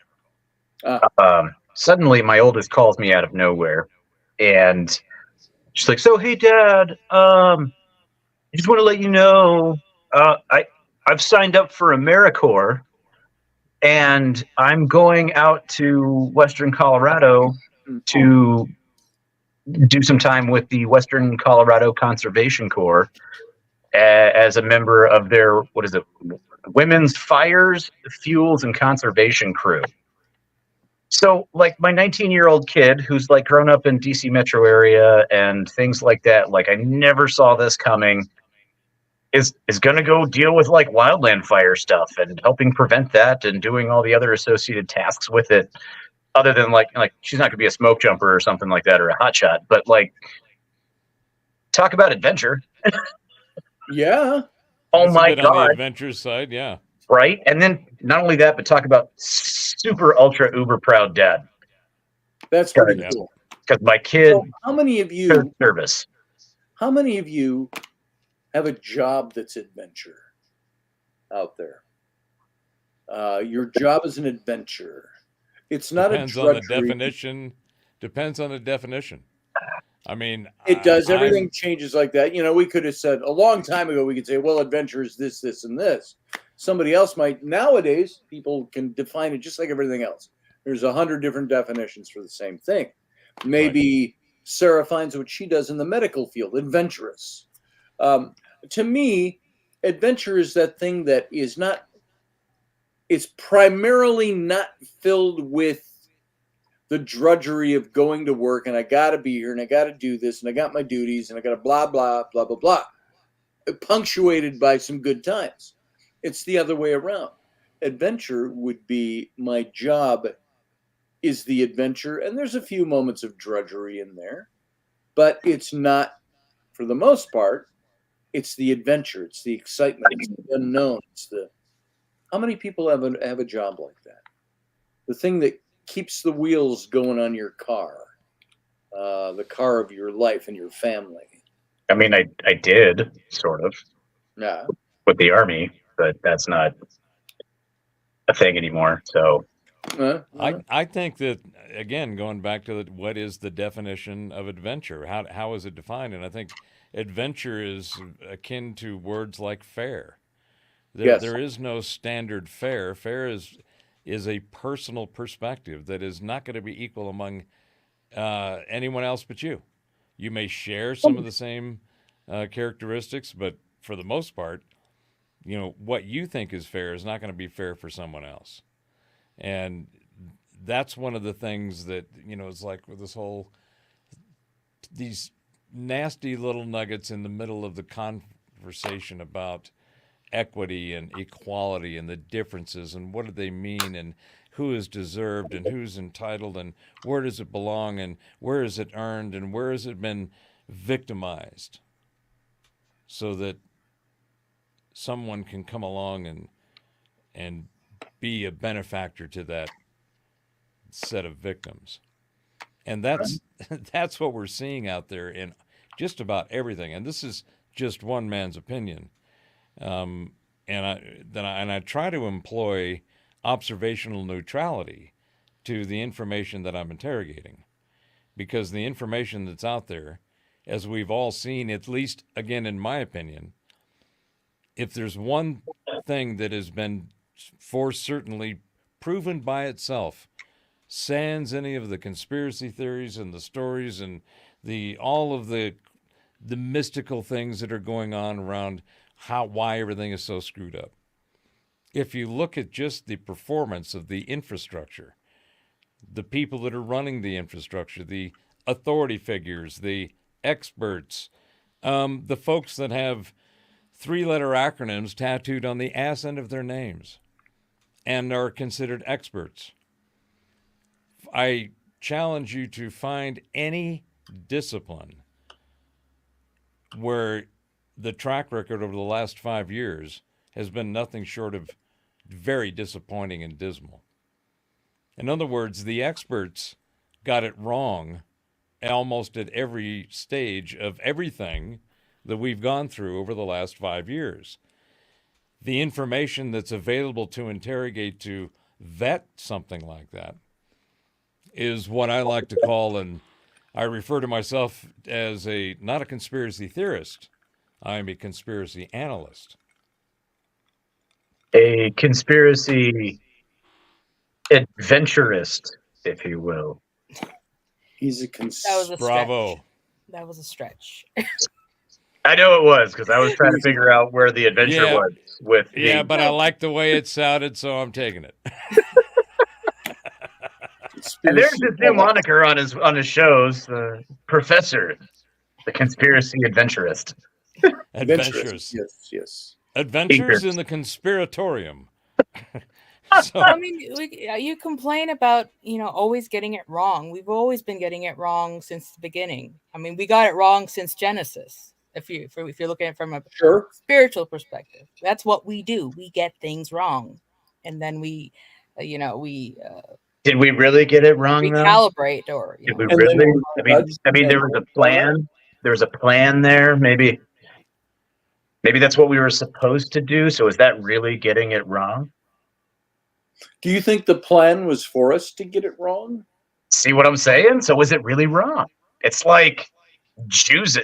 Suddenly, my oldest calls me out of nowhere, and she's like, "So, hey, Dad, I just want to let you know, I've signed up for AmeriCorps, and I'm going out to Western Colorado to do some time with the Western Colorado Conservation Corps as a member of their, what is it, Women's Fires, Fuels, and Conservation Crew." So, like, my 19-year-old kid who's like grown up in DC metro area and things like that, like, I never saw this coming, is going to go deal with like wildland fire stuff and helping prevent that and doing all the other associated tasks with it, other than like she's not going to be a smoke jumper or something like that or a hotshot, but like, talk about adventure. Yeah. Oh That's my a bit on the God. adventure side, yeah. Right? And then not only that, but talk about super ultra uber proud dad. That's pretty cool. Because my kid, So how many of you service. How many of you have a job that's adventure out there? Your job is an adventure. It's not Depends a on the drudgery. definition. Depends on the definition. I mean, It does. Everything changes like that. You know, we could have said a long time ago, we could say, well, adventure is this, this, and this. Somebody else might. Nowadays, people can define it just like everything else. There's 100 different definitions for the same thing. Maybe Sarah finds what she does in the medical field, adventurous. To me, adventure is that thing that is not, it's primarily not filled with the drudgery of going to work and I got to be here and I got to do this and I got my duties and I got to blah, blah, blah, blah, blah. Punctuated by some good times. It's the other way around. Adventure would be my job is the adventure, and there's a few moments of drudgery in there, but it's not, for the most part, it's the adventure, it's the excitement, it's the unknown, it's the, how many people have a job like that? The thing that keeps the wheels going on your car, the car of your life and your family. I mean, I did, sort of, with the Army, but that's not a thing anymore, so... I think that, again, going back to what is the definition of adventure? How is it defined? And I think adventure is akin to words like fair. There is no standard fair. Fair is a personal perspective that is not going to be equal among anyone else but you. You may share some of the same characteristics, but for the most part, you know, what you think is fair is not going to be fair for someone else. And that's one of the things that, you know, it's like with this whole, these nasty little nuggets in the middle of the conversation about equity and equality and the differences and what do they mean and who is deserved and who's entitled and where does it belong and where is it earned and where has it been victimized so that someone can come along and be a benefactor to that set of victims. And that's what we're seeing out there in just about everything. And this is just one man's opinion. And I try to employ observational neutrality to the information that I'm interrogating, because the information that's out there, as we've all seen, at least again in my opinion, if there's one thing that has been for certainly proven by itself, sans any of the conspiracy theories and the stories and all of the the mystical things that are going on around why everything is so screwed up. If you look at just the performance of the infrastructure, the people that are running the infrastructure, the authority figures, the experts, the folks that have 3-letter acronyms tattooed on the ass end of their names and are considered experts. I challenge you to find any discipline where the track record over the last 5 years has been nothing short of very disappointing and dismal. In other words, the experts got it wrong almost at every stage of everything that we've gone through over the last 5 years. The information that's available to interrogate, to vet something like that, is what I like to call, and I refer to myself as not a conspiracy theorist, I'm a conspiracy analyst. A conspiracy adventurist, if you will. He's a That was a Bravo. stretch. That was a stretch. I know it was, because I was trying to figure out where the adventure Yeah. was with Yeah, the... but I like the way it sounded, so I'm taking it. And there's this new moniker on his shows, Professor, the conspiracy adventurist. Adventures. Yes, yes. Adventures in the conspiratorium. So, I mean, you complain about, always getting it wrong. We've always been getting it wrong since the beginning. I mean, we got it wrong since Genesis. If you're looking at it from a Sure. spiritual perspective, that's what we do. We get things wrong, and then we Did we really get it wrong, though? recalibrate, or Did we And really? then I mean, there was a plan. There was a plan there. Maybe that's what we were supposed to do. So is that really getting it wrong? Do you think the plan was for us to get it wrong? See what I'm saying? So was it really wrong? It's like Judas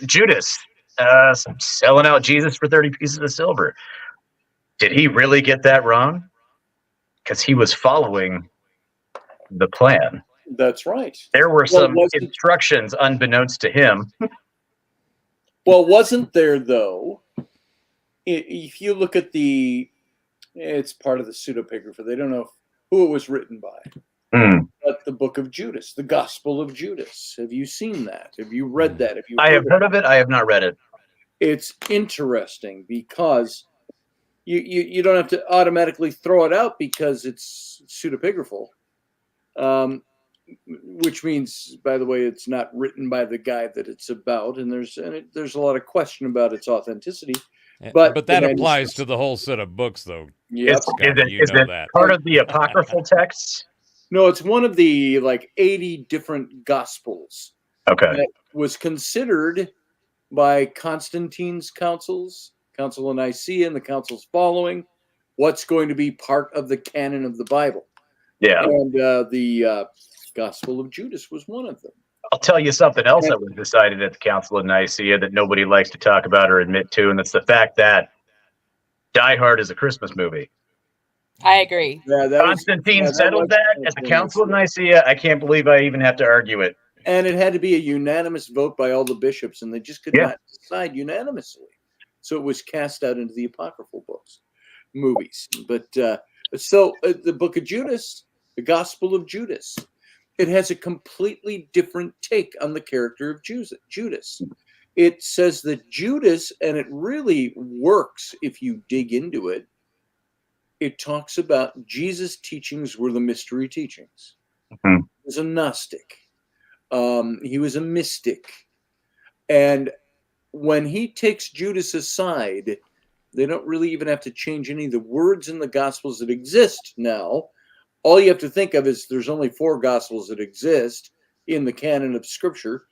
selling out Jesus for 30 pieces of silver. Did he really get that wrong? Because he was following the plan. That's right. There were some wasn't- instructions unbeknownst to him. Well, wasn't there, though? If you look at it's part of the pseudepigrapha. They don't know who it was written by. But the book of Judas, the Gospel of Judas. Have you seen that? Have you read that? I have heard of it. I have not read it. It's interesting because you don't have to automatically throw it out because it's pseudepigraphal, which means, by the way, it's not written by the guy that it's about, and there's a lot of question about its authenticity. But that applies to the whole set of books, though. Yeah, Is it part of the apocryphal texts? No, it's one of the 80 different gospels. Okay. That was considered by Constantine's councils, Council of Nicaea and the councils following, what's going to be part of the canon of the Bible. Yeah. And the Gospel of Judas was one of them. I'll tell you something else that was decided at the Council of Nicaea that nobody likes to talk about or admit to, and it's the fact that Die Hard is a Christmas movie. I agree. Yeah, Constantine settled that at the Council of Nicaea. I can't believe I even have to argue it. And it had to be a unanimous vote by all the bishops, and they just could not decide unanimously. So it was cast out into the apocryphal movies. But the book of Judas, the Gospel of Judas, it has a completely different take on the character of Judas. It says that Judas, and it really works if you dig into it, it talks about Jesus' teachings were the mystery teachings. Mm-hmm. He was a Gnostic. He was a mystic. And when he takes Judas aside, they don't really even have to change any of the words in the Gospels that exist now. All you have to think of is there's only 4 Gospels that exist in the canon of Scripture.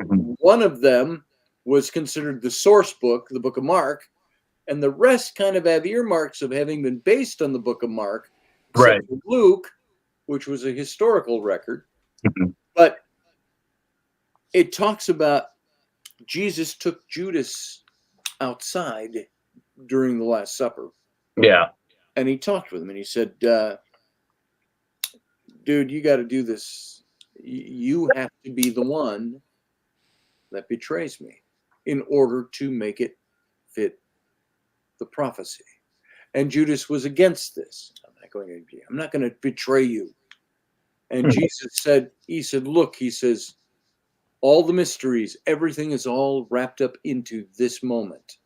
Mm-hmm. One of them was considered the source book, the book of Mark, and the rest kind of have earmarks of having been based on the book of Mark, right? Luke, which was a historical record. Mm-hmm. But it talks about Jesus took Judas outside during the Last Supper. Yeah. And he talked with him and he said, dude, you got to do this. You have to be the one that betrays me. in order to make it fit the prophecy. And Judas was against this. I'm not going to betray you. And Jesus said, look, he says, all the mysteries, everything is all wrapped up into this moment.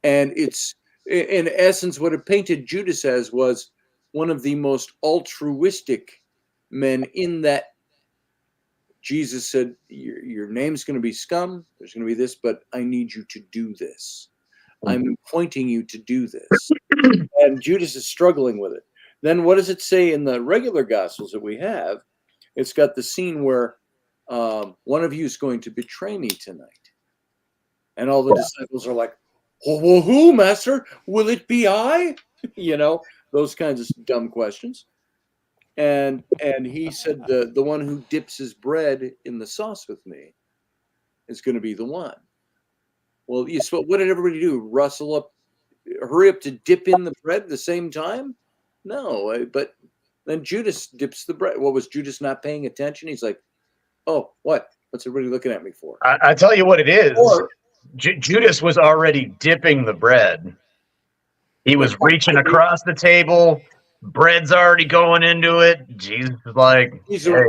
And it's, in essence, what it painted Judas as was one of the most altruistic men, in that Jesus said, your name's going to be scum, there's going to be this, but I need you to do this. I'm appointing you to do this. And Judas is struggling with it. Then what does it say in the regular Gospels that we have? It's got the scene where one of you is going to betray me tonight. And all the disciples are like, oh, well, who, Master? Will it be I? Those kinds of dumb questions. And he said, the one who dips his bread in the sauce with me is going to be the one. Well, what did everybody do? Hurry up to dip in the bread at the same time? No, but then Judas dips the bread. What, was Judas not paying attention? He's like, oh, what? What's everybody looking at me for? I tell you what it is. Judas was already dipping the bread. He was reaching across the table. Bread's already going into it. Jesus is like, hey,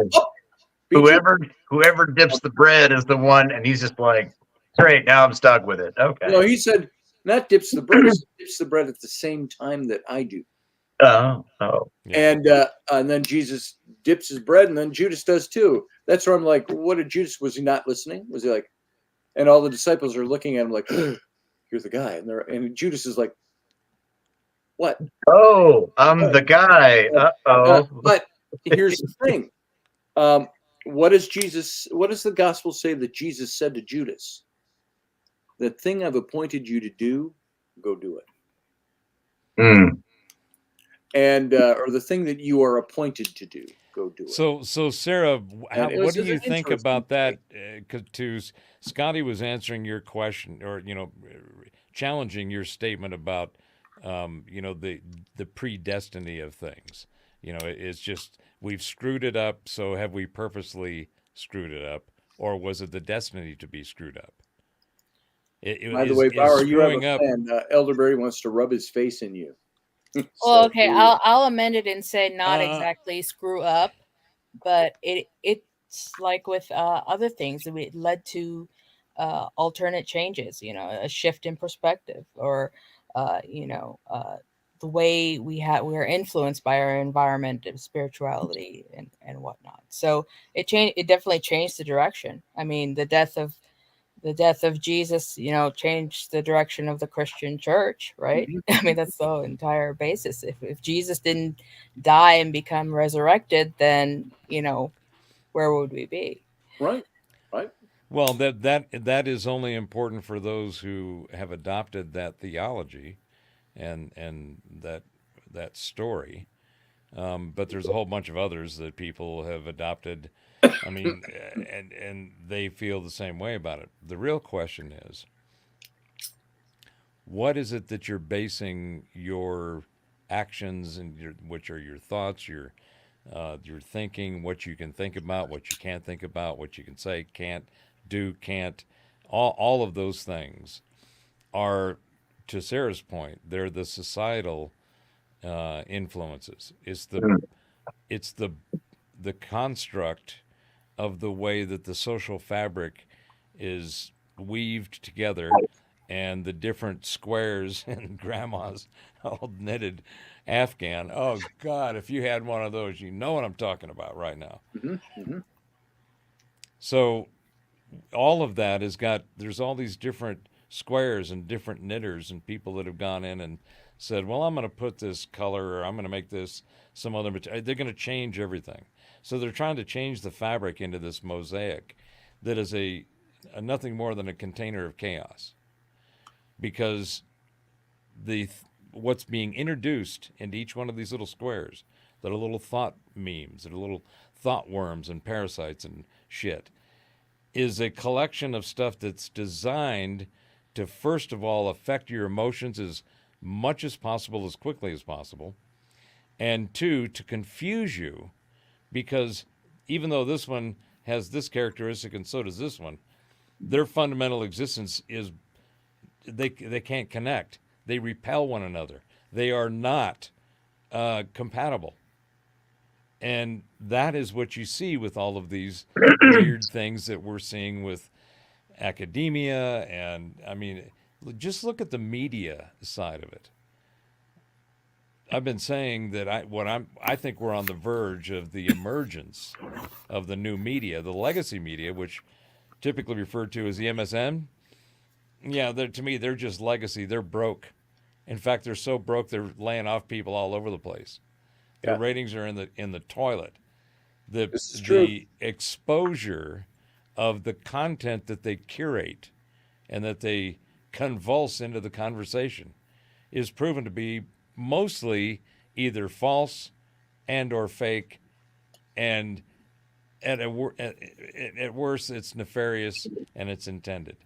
whoever dips the bread is the one. And he's just like, great, now I'm stuck with it. Okay. No, he said, not dips the bread. He said, dips the bread at the same time that I do. Oh. Yeah. And then Jesus dips his bread, and then Judas does too. That's where I'm like, what did Judas? Was he not listening? Was he like? And all the disciples are looking at him like, you're the guy, and Judas is like, what? Oh, I'm the guy. But here's the thing. What does the gospel say that Jesus said to Judas? The thing I've appointed you to do, go do it. And or the thing that you are appointed to do, go do it. So Sarah, what do you think about that? Because Scotty was answering your question, or challenging your statement about the predestiny of things. It's just we've screwed it up. So have we purposely screwed it up, or was it the destiny to be screwed up? By the way, Bauer, you have a fan. Elderberry wants to rub his face in you. Well, okay, I'll amend it and say not exactly screw up, but it's like with other things. It led to alternate changes. A shift in perspective, or the way we are influenced by our environment of spirituality and whatnot. So it definitely changed the direction. I mean, the death of Jesus, changed the direction of the Christian church, right? Mm-hmm. I mean, that's the entire basis. If Jesus didn't die and become resurrected, then, where would we be? Right. Well, that is only important for those who have adopted that theology and that story. But there's a whole bunch of others that people have adopted. I mean, and they feel the same way about it. The real question is, what is it that you're basing your actions and which are your thoughts, your thinking, what you can think about, what you can't think about, what you can say, can't do, can't, all of those things are, to Sarah's point, they're the societal influences. It's the construct of the way that the social fabric is weaved together, and the different squares in grandma's old knitted Afghan. Oh God, if you had one of those, you know what I'm talking about right now. Mm-hmm. Mm-hmm. So all of that there's all these different squares and different knitters and people that have gone in and said, well, I'm going to put this color, or I'm going to make this some other material. They're going to change everything. So they're trying to change the fabric into this mosaic that is a nothing more than a container of chaos. Because what's being introduced into each one of these little squares, that are little thought memes, that are little thought worms and parasites and shit, is a collection of stuff that's designed to, first of all, affect your emotions as much as possible, as quickly as possible, and two, to confuse you, because even though this one has this characteristic and so does this one, their fundamental existence is they can't connect. They repel one another. They are not compatible. And that is what you see with all of these weird things that we're seeing with academia. And I mean, just look at the media side of it. I've been saying that I think we're on the verge of the emergence of the new media, the legacy media, which typically referred to as the MSN. Yeah, to me, they're just legacy. They're broke. In fact, they're so broke they're laying off people all over the place. Their ratings are in the toilet. The exposure of the content that they curate and that they convulse into the conversation is proven to be mostly either false and or fake, and at worst, it's nefarious and it's intended.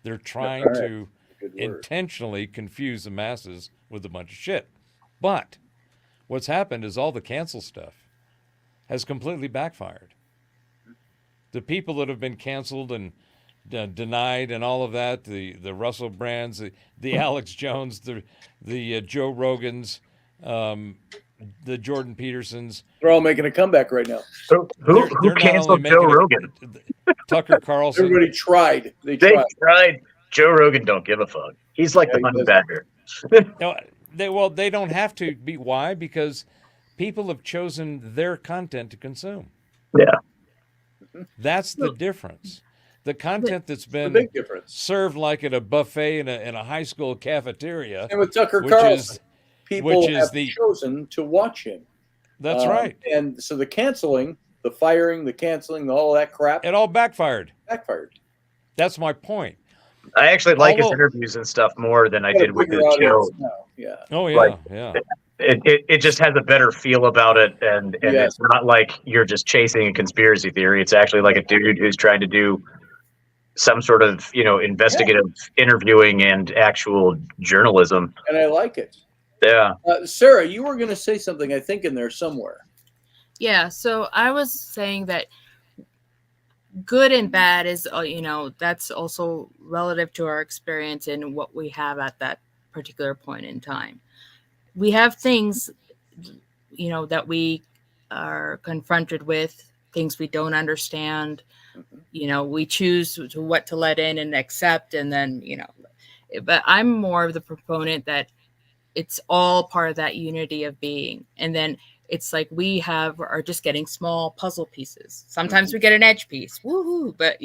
They're trying to intentionally confuse the masses with a bunch of shit. But what's happened is all the cancel stuff has completely backfired. The people that have been canceled and denied and all of that, the Russell Brands, the Alex Jones, the Joe Rogans, the Jordan Petersons. They're all making a comeback right now. Who canceled Joe Rogan? Tucker Carlson. Everybody tried. They tried. Joe Rogan don't give a fuck. He's like the money bagger. No, they don't have to be. Why? Because people have chosen their content to consume. Yeah. That's the difference. The content that's been big difference. Served like at a buffet in a high school cafeteria. And with Tucker Carlson, people have chosen to watch him. That's right. And so the canceling, the firing, the canceling, all that crap. It all backfired. That's my point. I actually like his interviews and stuff more than I did with his show. Yeah. Oh, yeah. Yeah. It just has a better feel about it, and it's not like you're just chasing a conspiracy theory. It's actually like a dude who's trying to do some sort of investigative interviewing and actual journalism. And I like it. Yeah. Sarah, you were going to say something, I think, in there somewhere. Yeah. So I was saying that good and bad is, that's also relative to our experience and what we have at that particular point in time. We have things, that we are confronted with, things we don't understand. We choose what to let in and accept. And then, but I'm more of the proponent that it's all part of that unity of being. And then it's like we are just getting small puzzle pieces. Sometimes we get an edge piece. Woohoo. But,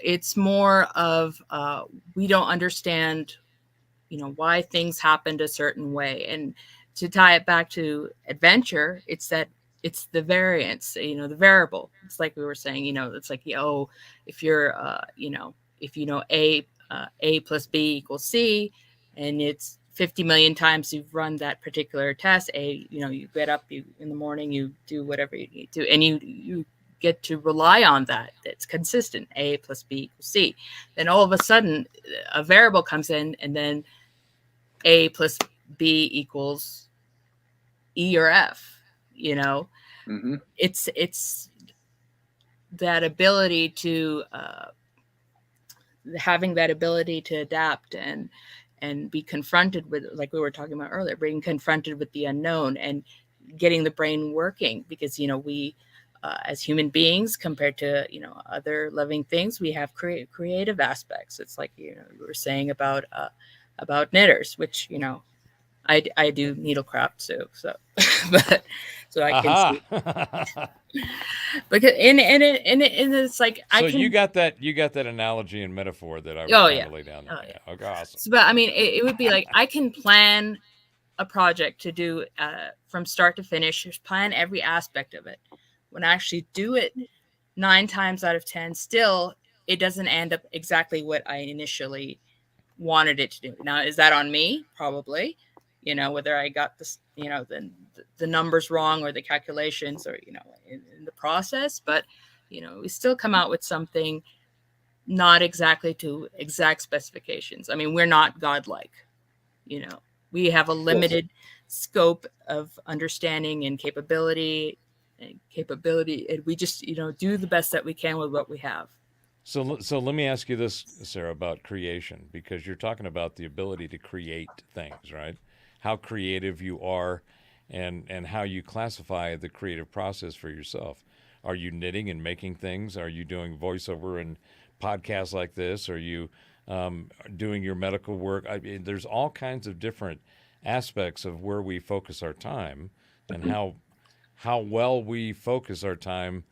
it's more of we don't understand why things happened a certain way. And to tie it back to adventure, it's the variance, the variable. It's like we were saying, it's like, if you're, if A plus B equals C, and it's 50 million times you've run that particular test, you get up in the morning, you do whatever you need to, and you get to rely on that. It's consistent. A plus B equals C. Then all of a sudden a variable comes in, and then A plus B equals E or F, It's that ability to having that ability to adapt and be confronted with, like we were talking about earlier, being confronted with the unknown and getting the brain working, because we as human beings, compared to other living things, we have creative aspects. It's like we were saying about knitters, which I do needlecraft too, so but so I can see. Because and it's like you got that analogy and metaphor that I was trying to lay down there. Okay, awesome. So, but I mean, it would be like I can plan a project to do from start to finish, just plan every aspect of it. When I actually do it 9 times out of 10, still it doesn't end up exactly what I initially wanted it to do. Now, is that on me? Probably. Whether I got this, the numbers wrong or the calculations, or in the process, but we still come out with something not exactly to exact specifications. I mean, we're not godlike. We have a limited scope of understanding and capability, and we just do the best that we can with what we have. So let me ask you this, Sarah, about creation, because you're talking about the ability to create things, right? How creative you are, and how you classify the creative process for yourself. Are you knitting and making things? Are you doing voiceover and podcasts like this? Are you doing your medical work? I mean, there's all kinds of different aspects of where we focus our time, and how well we focus our time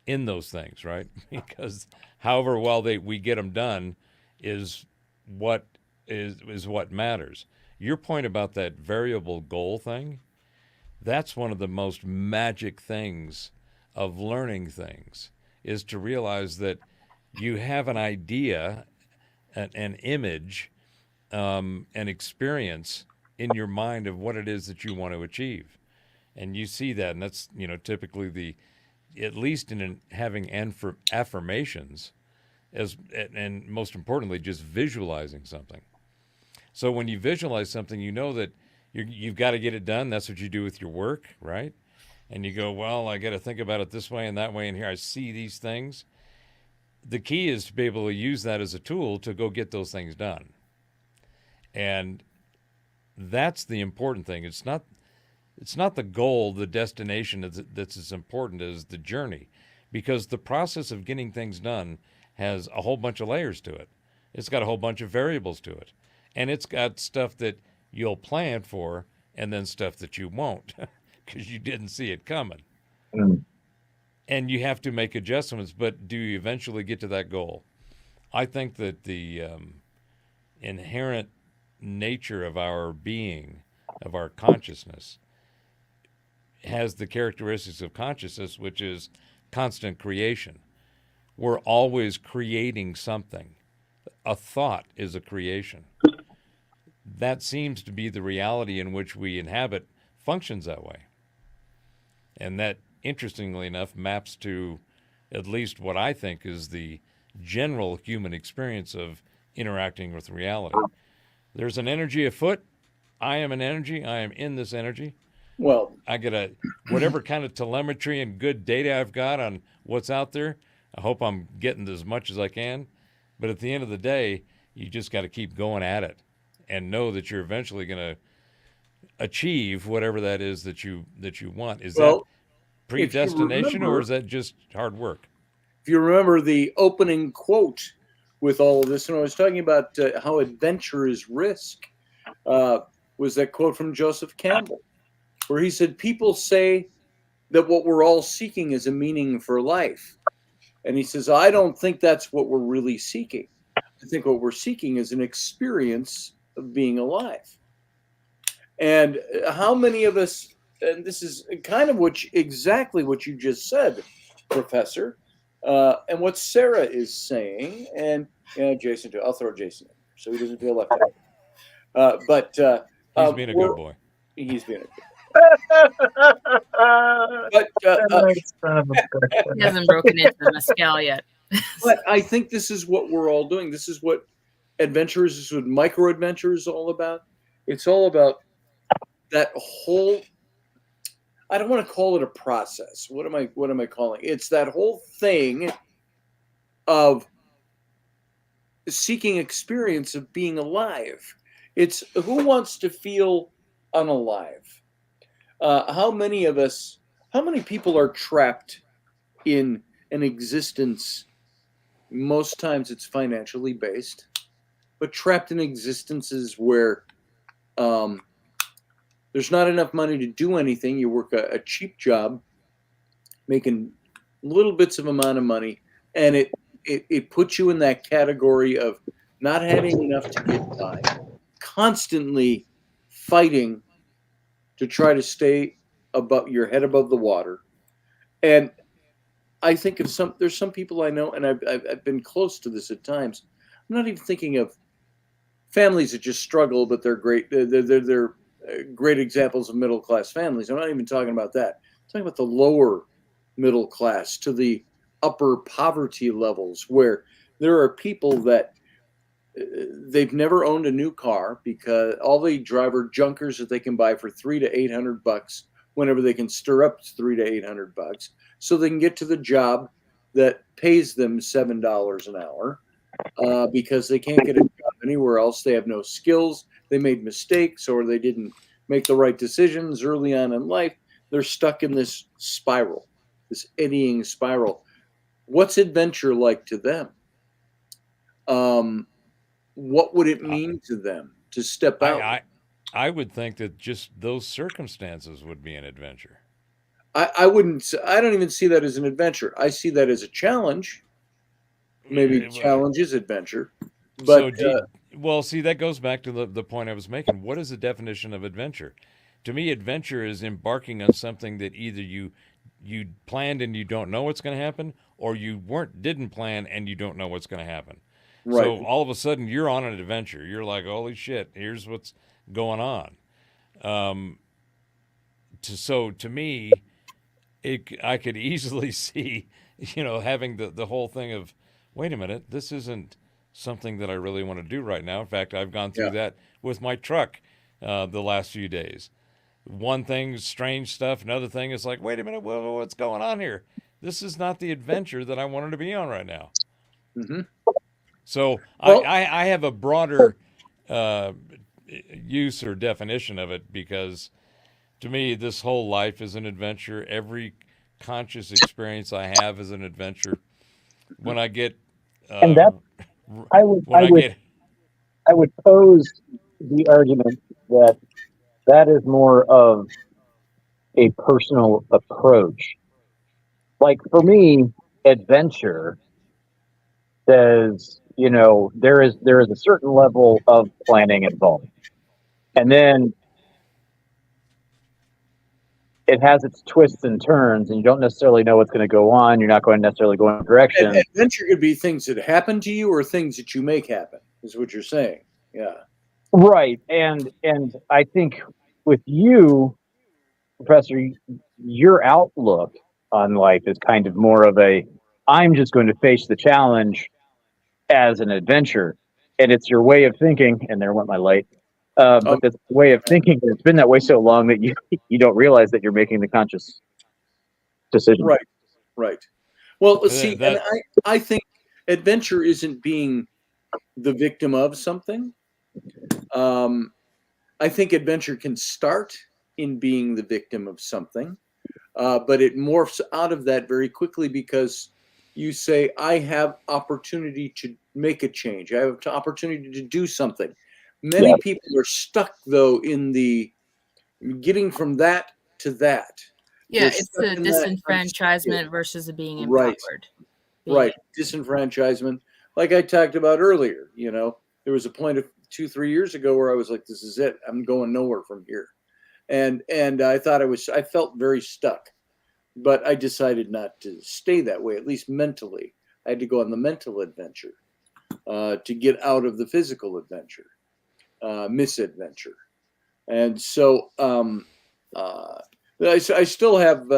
in those things, right? Because however well we get them done is what is what matters. Your point about that variable goal thing, that's one of the most magic things of learning things, is to realize that you have an idea, an image, an experience in your mind of what it is that you want to achieve. And you see that, and that's, typically at least in having affirmations, and most importantly, just visualizing something. So when you visualize something, you know that you've got to get it done. That's what you do with your work, right? And you go, well, I got to think about it this way and that way, and here I see these things. The key is to be able to use that as a tool to go get those things done. And that's the important thing. It's not the goal, the destination that's as important as the journey, because the process of getting things done has a whole bunch of layers to it. It's got a whole bunch of variables to it. And it's got stuff that you'll plan for and then stuff that you won't because you didn't see it coming. Mm. And you have to make adjustments, but do you eventually get to that goal? I think that the inherent nature of our being, of our consciousness, has the characteristics of consciousness, which is constant creation. We're always creating something. A thought is a creation. That seems to be the reality in which we inhabit, functions that way. And that, interestingly enough, maps to at least what I think is the general human experience of interacting with reality. There's an energy afoot. I am an energy. I am in this energy. Well, I get whatever kind of telemetry and good data I've got on what's out there. I hope I'm getting as much as I can. But at the end of the day, you just got to keep going at it and know that you're eventually going to achieve whatever that is that you want. Is that predestination, or is that just hard work? If you remember the opening quote with all of this, and I was talking about how adventure is risk, was that quote from Joseph Campbell, where he said, people say that what we're all seeking is a meaning for life. And he says, I don't think that's what we're really seeking. I think what we're seeking is an experience of being alive. And how many of us, and this is kind of exactly what you just said, Professor, and what Sarah is saying, and Jason too. I'll throw Jason in so he doesn't feel left out. But He's being a good boy. He's being a good boy. But He hasn't broken into the mezcal yet. But I think this is what we're all doing. This is what adventures, this is what micro adventure is all about. It's all about that whole, I don't want to call it a process. What am I calling it? It's that whole thing of seeking experience of being alive. It's who wants to feel unalive? How many people are trapped in an existence? Most times it's financially based, but trapped in existences where there's not enough money to do anything. You work a cheap job, making little bits of amount of money, and it puts you in that category of not having enough to get by, constantly fighting to try to stay above your head above the water. And I think there's some people I know, and I've been close to this at times. I'm not even thinking of families that just struggle, but they're great. They're great examples of middle class families. I'm not even talking about that. I'm talking about the lower middle class to the upper poverty levels, where there are people that they've never owned a new car because all they drive are junkers that they can buy for $300 to $800 whenever they can stir up $300 to $800, so they can get to the job that pays them $7 an hour because they can't get a job anywhere else. They have no skills. They made mistakes, or they didn't make the right decisions early on in life. They're stuck in this spiral, this eddying spiral. What's adventure like to them? What would it mean to them to step out? I would think that just those circumstances would be an adventure. I wouldn't. I don't even see that as an adventure. I see that as a challenge. Maybe challenge is adventure, but well, see, that goes back to the point I was making. What is the definition of adventure? To me, adventure is embarking on something that either you planned and you don't know what's going to happen, or you didn't plan and you don't know what's going to happen. Right. So all of a sudden, you're on an adventure. You're like, holy shit! Here's what's going on. To me, I could easily see, having the whole thing of, wait a minute, this isn't something that I really want to do right now. In fact, I've gone through that with my truck the last few days. One thing, strange stuff. Another thing is like, wait a minute, what's going on here? This is not the adventure that I wanted to be on right now. Mm-hmm. So I have a broader use or definition of it, because to me, this whole life is an adventure. Every conscious experience I have is an adventure. When I get, and that I would pose the argument that is more of a personal approach. Like for me, adventure says, there is a certain level of planning involved, and then it has its twists and turns, and you don't necessarily know what's going to go on. You're not going to necessarily go in a direction. And adventure could be things that happen to you or things that you make happen, is what you're saying. Yeah. Right. And I think with you, Professor, your outlook on life is kind of more of I'm just going to face the challenge as an adventure. And it's your way of thinking, and there went my light. But it's the way of thinking. It's been that way so long that you don't realize that you're making the conscious decision. Right. Well, let's see. And I think adventure isn't being the victim of something. I think adventure can start in being the victim of something, but it morphs out of that very quickly, because you say, I have opportunity to make a change. I have an opportunity to do something. Many people are stuck, though, in the getting from that to that. Yeah, it's the disenfranchisement versus being empowered. Right. Disenfranchisement. Like I talked about earlier, there was a point of 2-3 years ago where I was like, this is it. I'm going nowhere from here. And I thought I felt very stuck, but I decided not to stay that way, at least mentally. I had to go on the mental adventure to get out of the physical adventure. Misadventure. And so I still have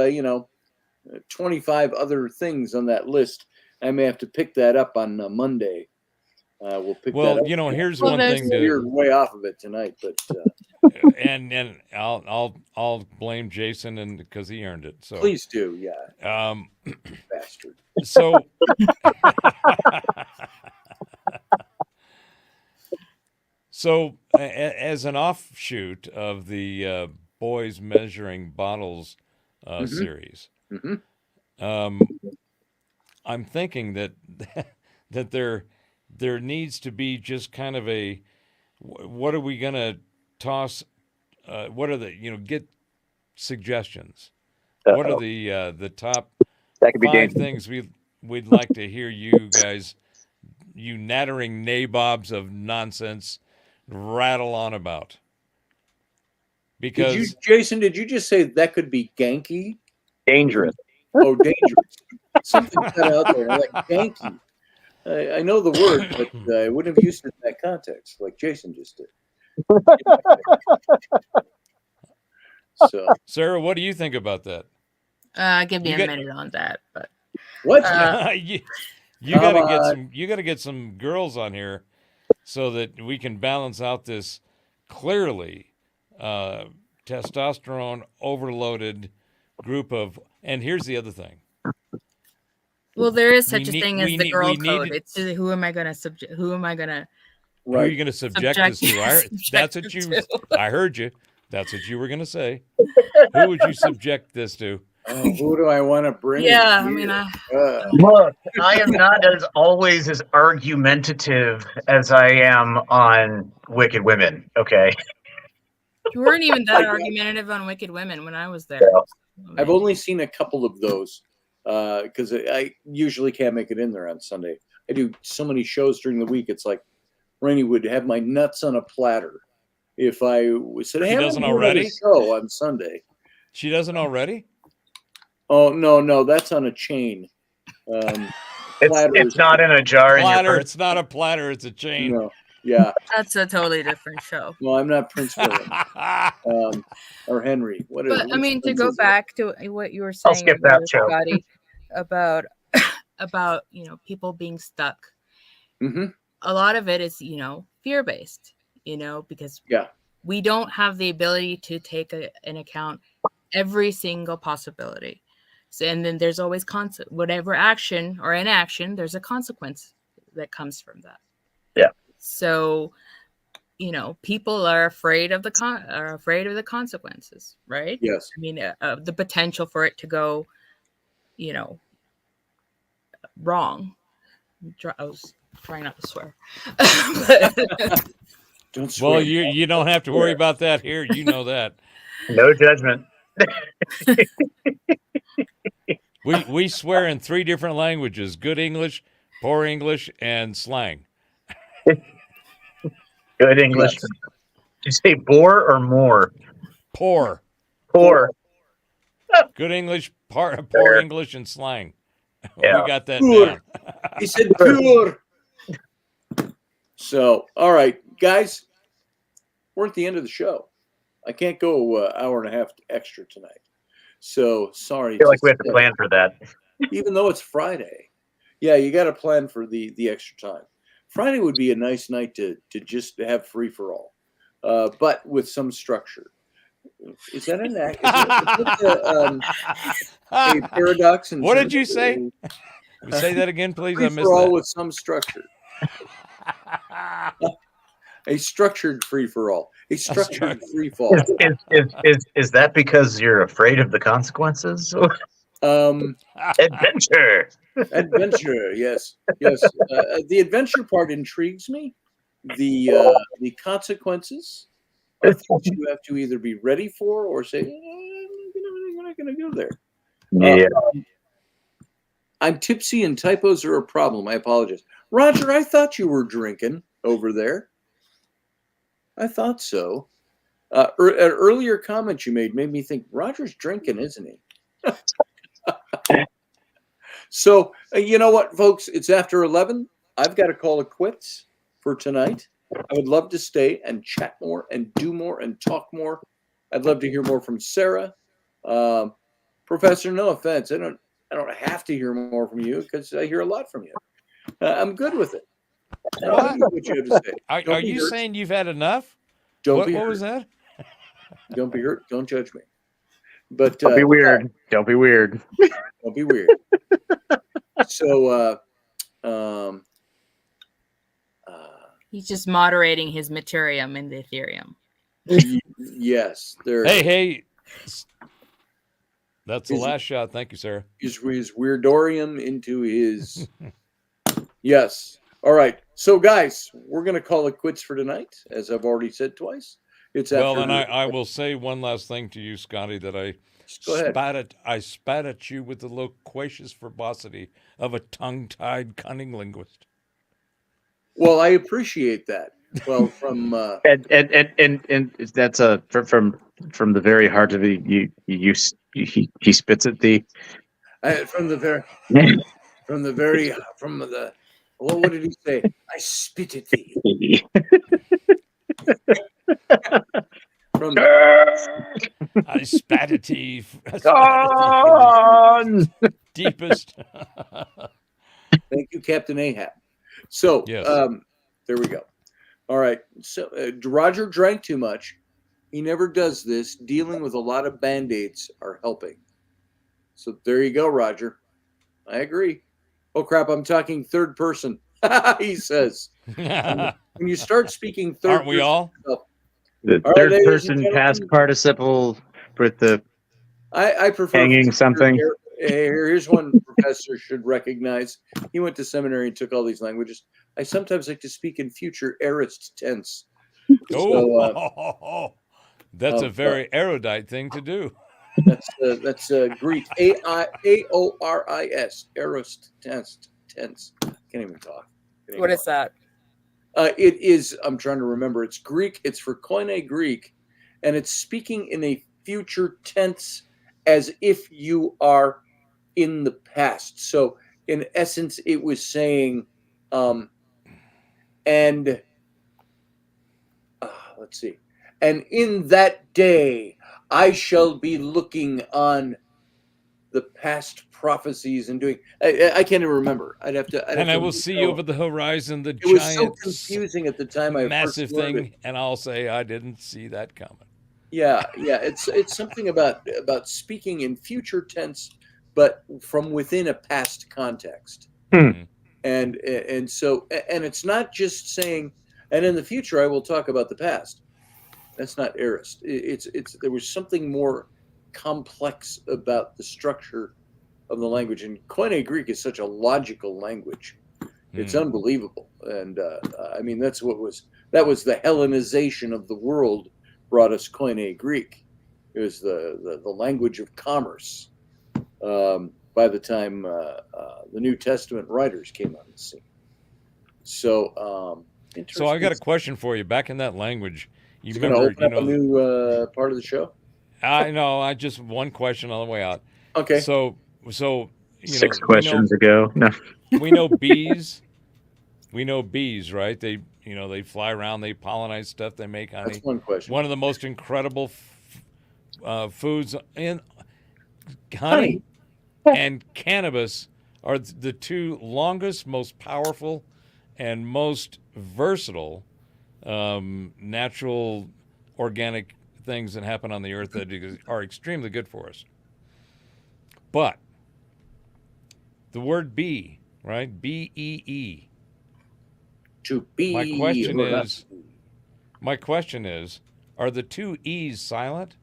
25 other things on that list. I may have to pick that up on Monday. We'll pick that up. Here's one thing we're way off of it tonight, but and I'll blame Jason, and because he earned it. So please do, yeah. Bastard. So So, as an offshoot of the Boys Measuring Bottles series, I'm thinking that there needs to be just kind of a, what are we going to toss? What are the, get suggestions. What are the top that could be 5 things we'd like to hear you guys, you nattering nabobs of nonsense, rattle on about? Because Jason, did you just say that could be ganky? Dangerous. Oh, dangerous. Something cut out there like ganky. I know the word, but I wouldn't have used it in that context, like Jason just did. So, Sarah, what do you think about that? Give me a minute on that, but what? You gotta get some girls on here so that we can balance out this clearly testosterone overloaded group of. And here's the other thing: Well, there is We such a need- thing we as the need- girl we code. needed- It's who am I going to subject? Who am I going to Who are you Right. going to subject this to? That's what you. to? I heard you. That's what you were going to say. Who would you subject this to? Oh, who do I want to bring? Yeah, in I mean, here? Look, I am not as always as argumentative as I am on Wicked Women. Okay. you weren't even that I- argumentative on Wicked Women when I was there. I've only seen a couple of those because I usually can't make it in there on Sunday. I do so many shows during the week. It's like Rainey would have my nuts on a platter if I said, "Hey, She I'm doesn't gonna do another already? show on Sunday." She doesn't already. Oh no, that's on a chain. It's not in a jar in your Platter. purse. It's not a platter. It's a chain. No, yeah. That's a totally different show. No, I'm not Prince William or Henry. What is? But I which mean, to prince go is it? back to what you were I'll saying, skip that earlier, show. Scotty, about people being stuck. Mhm. A lot of it is fear based. Because Yeah. we don't have the ability to take in account every single possibility. So, and then there's always whatever action or inaction, there's a consequence that comes from that. Yeah. So, people are afraid of the consequences, right? Yes. I mean, the potential for it to go, wrong. I was trying not to swear. But- Don't swear. Well, you don't have to worry about that here. You know that. No judgment. We swear in 3 different languages: good English, poor English, and slang. Good English. Yes. Did you say bore or more? Poor. Poor. Good English, poor English, and slang. Yeah. We got that Poor. down. He said pure. So, all right, guys, we're at the end of the show. I can't go hour and a half extra tonight. So sorry. I feel like we have to plan for that. Even though it's Friday. Yeah, you got to plan for the extra time. Friday would be a nice night to just have free for all, but with some structure. Is that an act? A paradox? In What did terms you of say? Say that again, please. Free I missed for all that. with some structure. A structured free for all. A structured free fall. Is that because you're afraid of the consequences? Adventure. Adventure, yes. The adventure part intrigues me. The consequences are things you have to either be ready for or say, we're not going to go there. Yeah. I'm tipsy and typos are a problem. I apologize. Roger, I thought you were drinking over there. I thought so. An earlier comment you made me think Roger's drinking, isn't he? So, you know what, folks? It's after 11. I've got to call it quits for tonight. I would love to stay and chat more and do more and talk more. I'd love to hear more from Sarah. Professor, no offense. I don't have to hear more from you because I hear a lot from you. I'm good with it. What? What you have to say. Are Don't be you hurt. saying you've had enough? Don't be What hurt. was that? Don't be hurt. Don't judge me. But Don't be weird. Don't be weird. Don't be weird. So, He's just moderating his Materium in the Ethereum. yes, there. Hey. That's the last shot. Thank you, Sarah. His weirdorium into his. Yes. All right. So, guys, we're going to call it quits for tonight, as I've already said twice. It's Well, after. and I will say one last thing to you, Scotty, that I Go ahead. spat at you with the loquacious verbosity of a tongue-tied cunning linguist. Well, I appreciate that. Well, from And that's from the very heart of it. He spits at thee. from the what did he say? I spit at thee. From I spat at you. Gone! Deepest. Thank you, Captain Ahab. So, Yes. there we go. All right. So, Roger drank too much. He never does this. Dealing with a lot of Band-Aids are helping. So, there you go, Roger. I agree. Oh crap! I'm talking third person. He says. When you start speaking third, Aren't we all? The All right, third ladies and person past gentlemen. participle with the I prefer hanging future. something. Here's one professor should recognize. He went to seminary and took all these languages. I sometimes like to speak in future aorist tense. So, That's a very erudite thing to do. that's Greek. Aoris. Aorist tense. Can't even talk. What is that? It is. I'm trying to remember. It's Greek. It's for Koine Greek, and it's speaking in a future tense as if you are in the past. So, in essence, it was saying, and let's see, and in that day I shall be looking on the past prophecies and doing. I can't even remember. I'd have to. And I will see over the horizon the It was so giant, confusing at the time. I massive first learned it. thing, and I'll say I didn't see that coming. Yeah. It's something about speaking in future tense, but from within a past context. And so it's not just saying, and in the future I will talk about the past. That's not aorist. It's there was something more complex about the structure of the language. And Koine Greek is such a logical language. It's unbelievable. And I mean, that was the Hellenization of the world brought us Koine Greek. It was the language of commerce by the time the New Testament writers came on the scene. So I got a question for you. Back in that language, you going to remember, open up a new part of the show? I know. I just one question on the way out. Okay. So 6 questions ago. No. We know bees. We know bees, right? They fly around, they pollinize stuff, they make honey. That's one question. One of the most incredible foods in honey and cannabis are the two longest, most powerful, and most versatile natural organic things that happen on the earth that are extremely good for us. But the word bee, right? B-E-E. To be. My question is, are the two E's silent?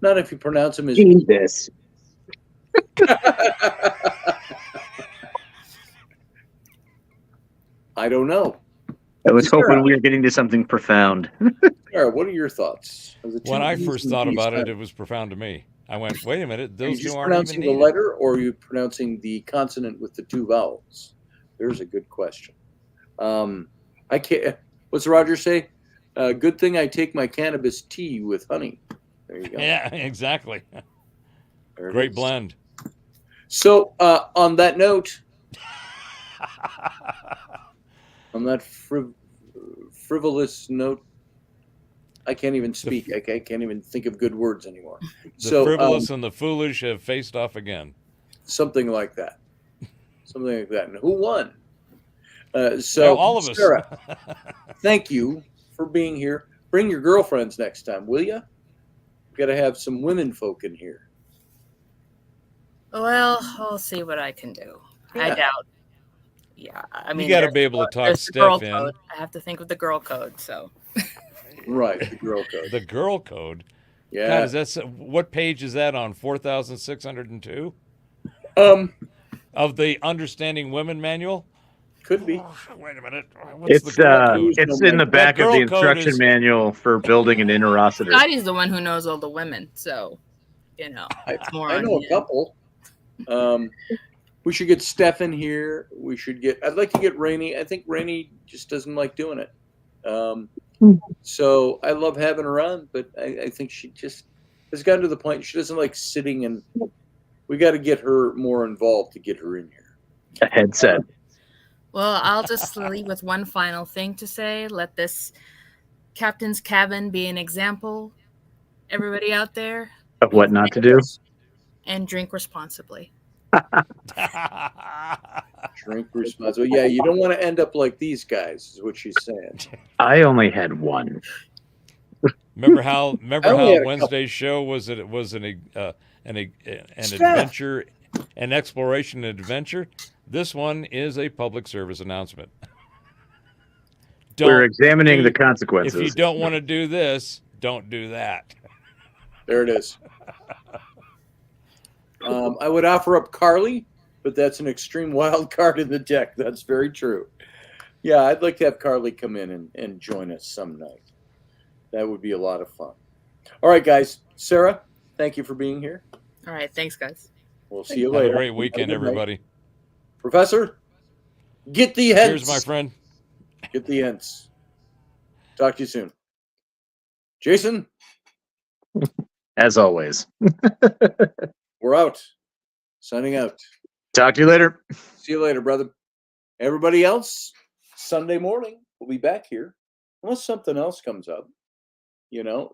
Not if you pronounce them as Jesus. I don't know. I was hoping we were getting to something profound. Sarah, what are your thoughts? When I first thought about it, it was profound to me. I went, wait a minute, those two aren't pronouncing even the letter, or are you pronouncing the consonant with the two vowels? There's a good question. I can't. What's Roger say? Good thing I take my cannabis tea with honey. There you go. Yeah, exactly. Great blend. So on that note, on that frivolous note, I can't even speak. I can't even think of good words anymore. The frivolous and the foolish have faced off again. Something like that. Something like that. And who won? Well, all of us. Sarah, thank you for being here. Bring your girlfriends next time, will you? We've got to have some women folk in here. Well, I'll see what I can do. Yeah. I doubt. Yeah, I mean, You got to be able to talk Steph in. Code. I have to think of the girl code. So. Right, the girl code. The girl code. Yeah. God, is that what page is that on? 4,602. Of the Understanding Women manual. Could be. Wait a minute. It's in the back of the instruction manual for building an interocitor. Scotty's the one who knows all the women, so it's more. I know a couple. We should get Steph in here. I'd like to get Rainey. I think Rainey just doesn't like doing it. So I love having her on, but I think she just has gotten to the point she doesn't like sitting, and we got to get her more involved to get her in here. A headset. Well, I'll just leave with one final thing to say. Let this captain's cabin be an example, everybody out there. Of what not to do. And drink responsibly. Drink responsibly. Yeah, you don't want to end up like these guys, is what she's saying. I only had one. Remember how Wednesday's show was? It was an adventure and exploration and adventure, this one is a public service announcement. We're examining the If consequences. you don't want to do this, don't do that. There it is. I would offer up Carly, but that's an extreme wild card in the deck. That's very true. Yeah, I'd like to have Carly come in and join us some night. That would be a lot of fun. All right, guys. Sarah, thank you for being here. All right, thanks, guys. We'll see you Have later. a great weekend, Have a good night. everybody. Professor, get the hens. Cheers, my friend. Get the hens. Talk to you soon. Jason, As always. we're out. Signing out. Talk to you later. See you later, brother. Everybody else, Sunday morning, we'll be back here. Unless something else comes up. You know,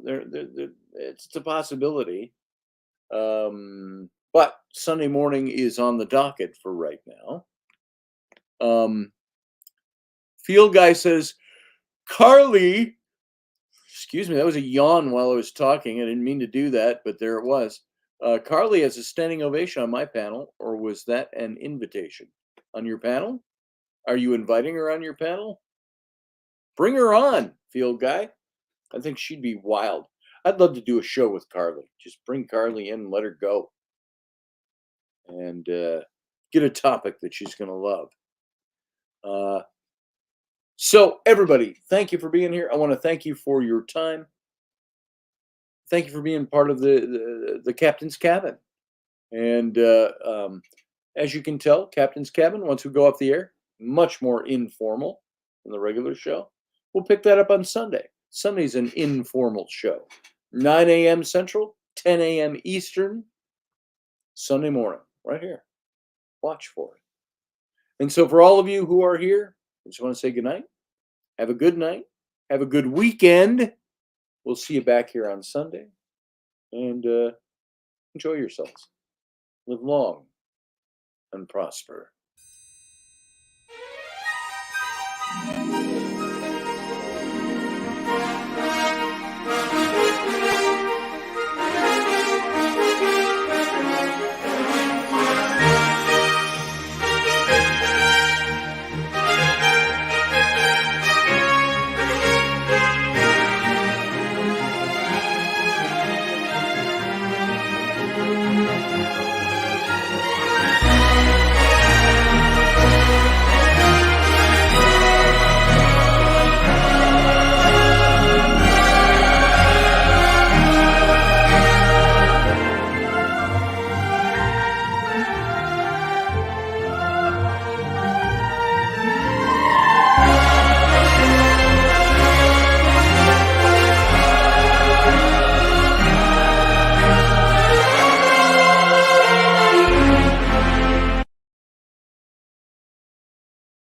it's a possibility. But Sunday morning is on the docket for right now. Field guy says, Carly, excuse me, that was a yawn while I was talking. I didn't mean to do that, but there it was. Carly has a standing ovation on my panel, or was that an invitation? On your panel? Are you inviting her on your panel? Bring her on, field guy. I think she'd be wild. I'd love to do a show with Carly. Just bring Carly in and let her go. And get a topic that she's going to love. So, everybody, thank you for being here. I want to thank you for your time. Thank you for being part of the Captain's Cabin. And as you can tell, Captain's Cabin, once we go off the air, much more informal than the regular show. We'll pick that up on Sunday. Sunday's an informal show. 9 a.m. Central, 10 a.m. Eastern, Sunday morning, right here. Watch for it. And so for all of you who are here, I just want to say good night. Have a good night. Have a good weekend. We'll see you back here on Sunday. And enjoy yourselves. Live long and prosper.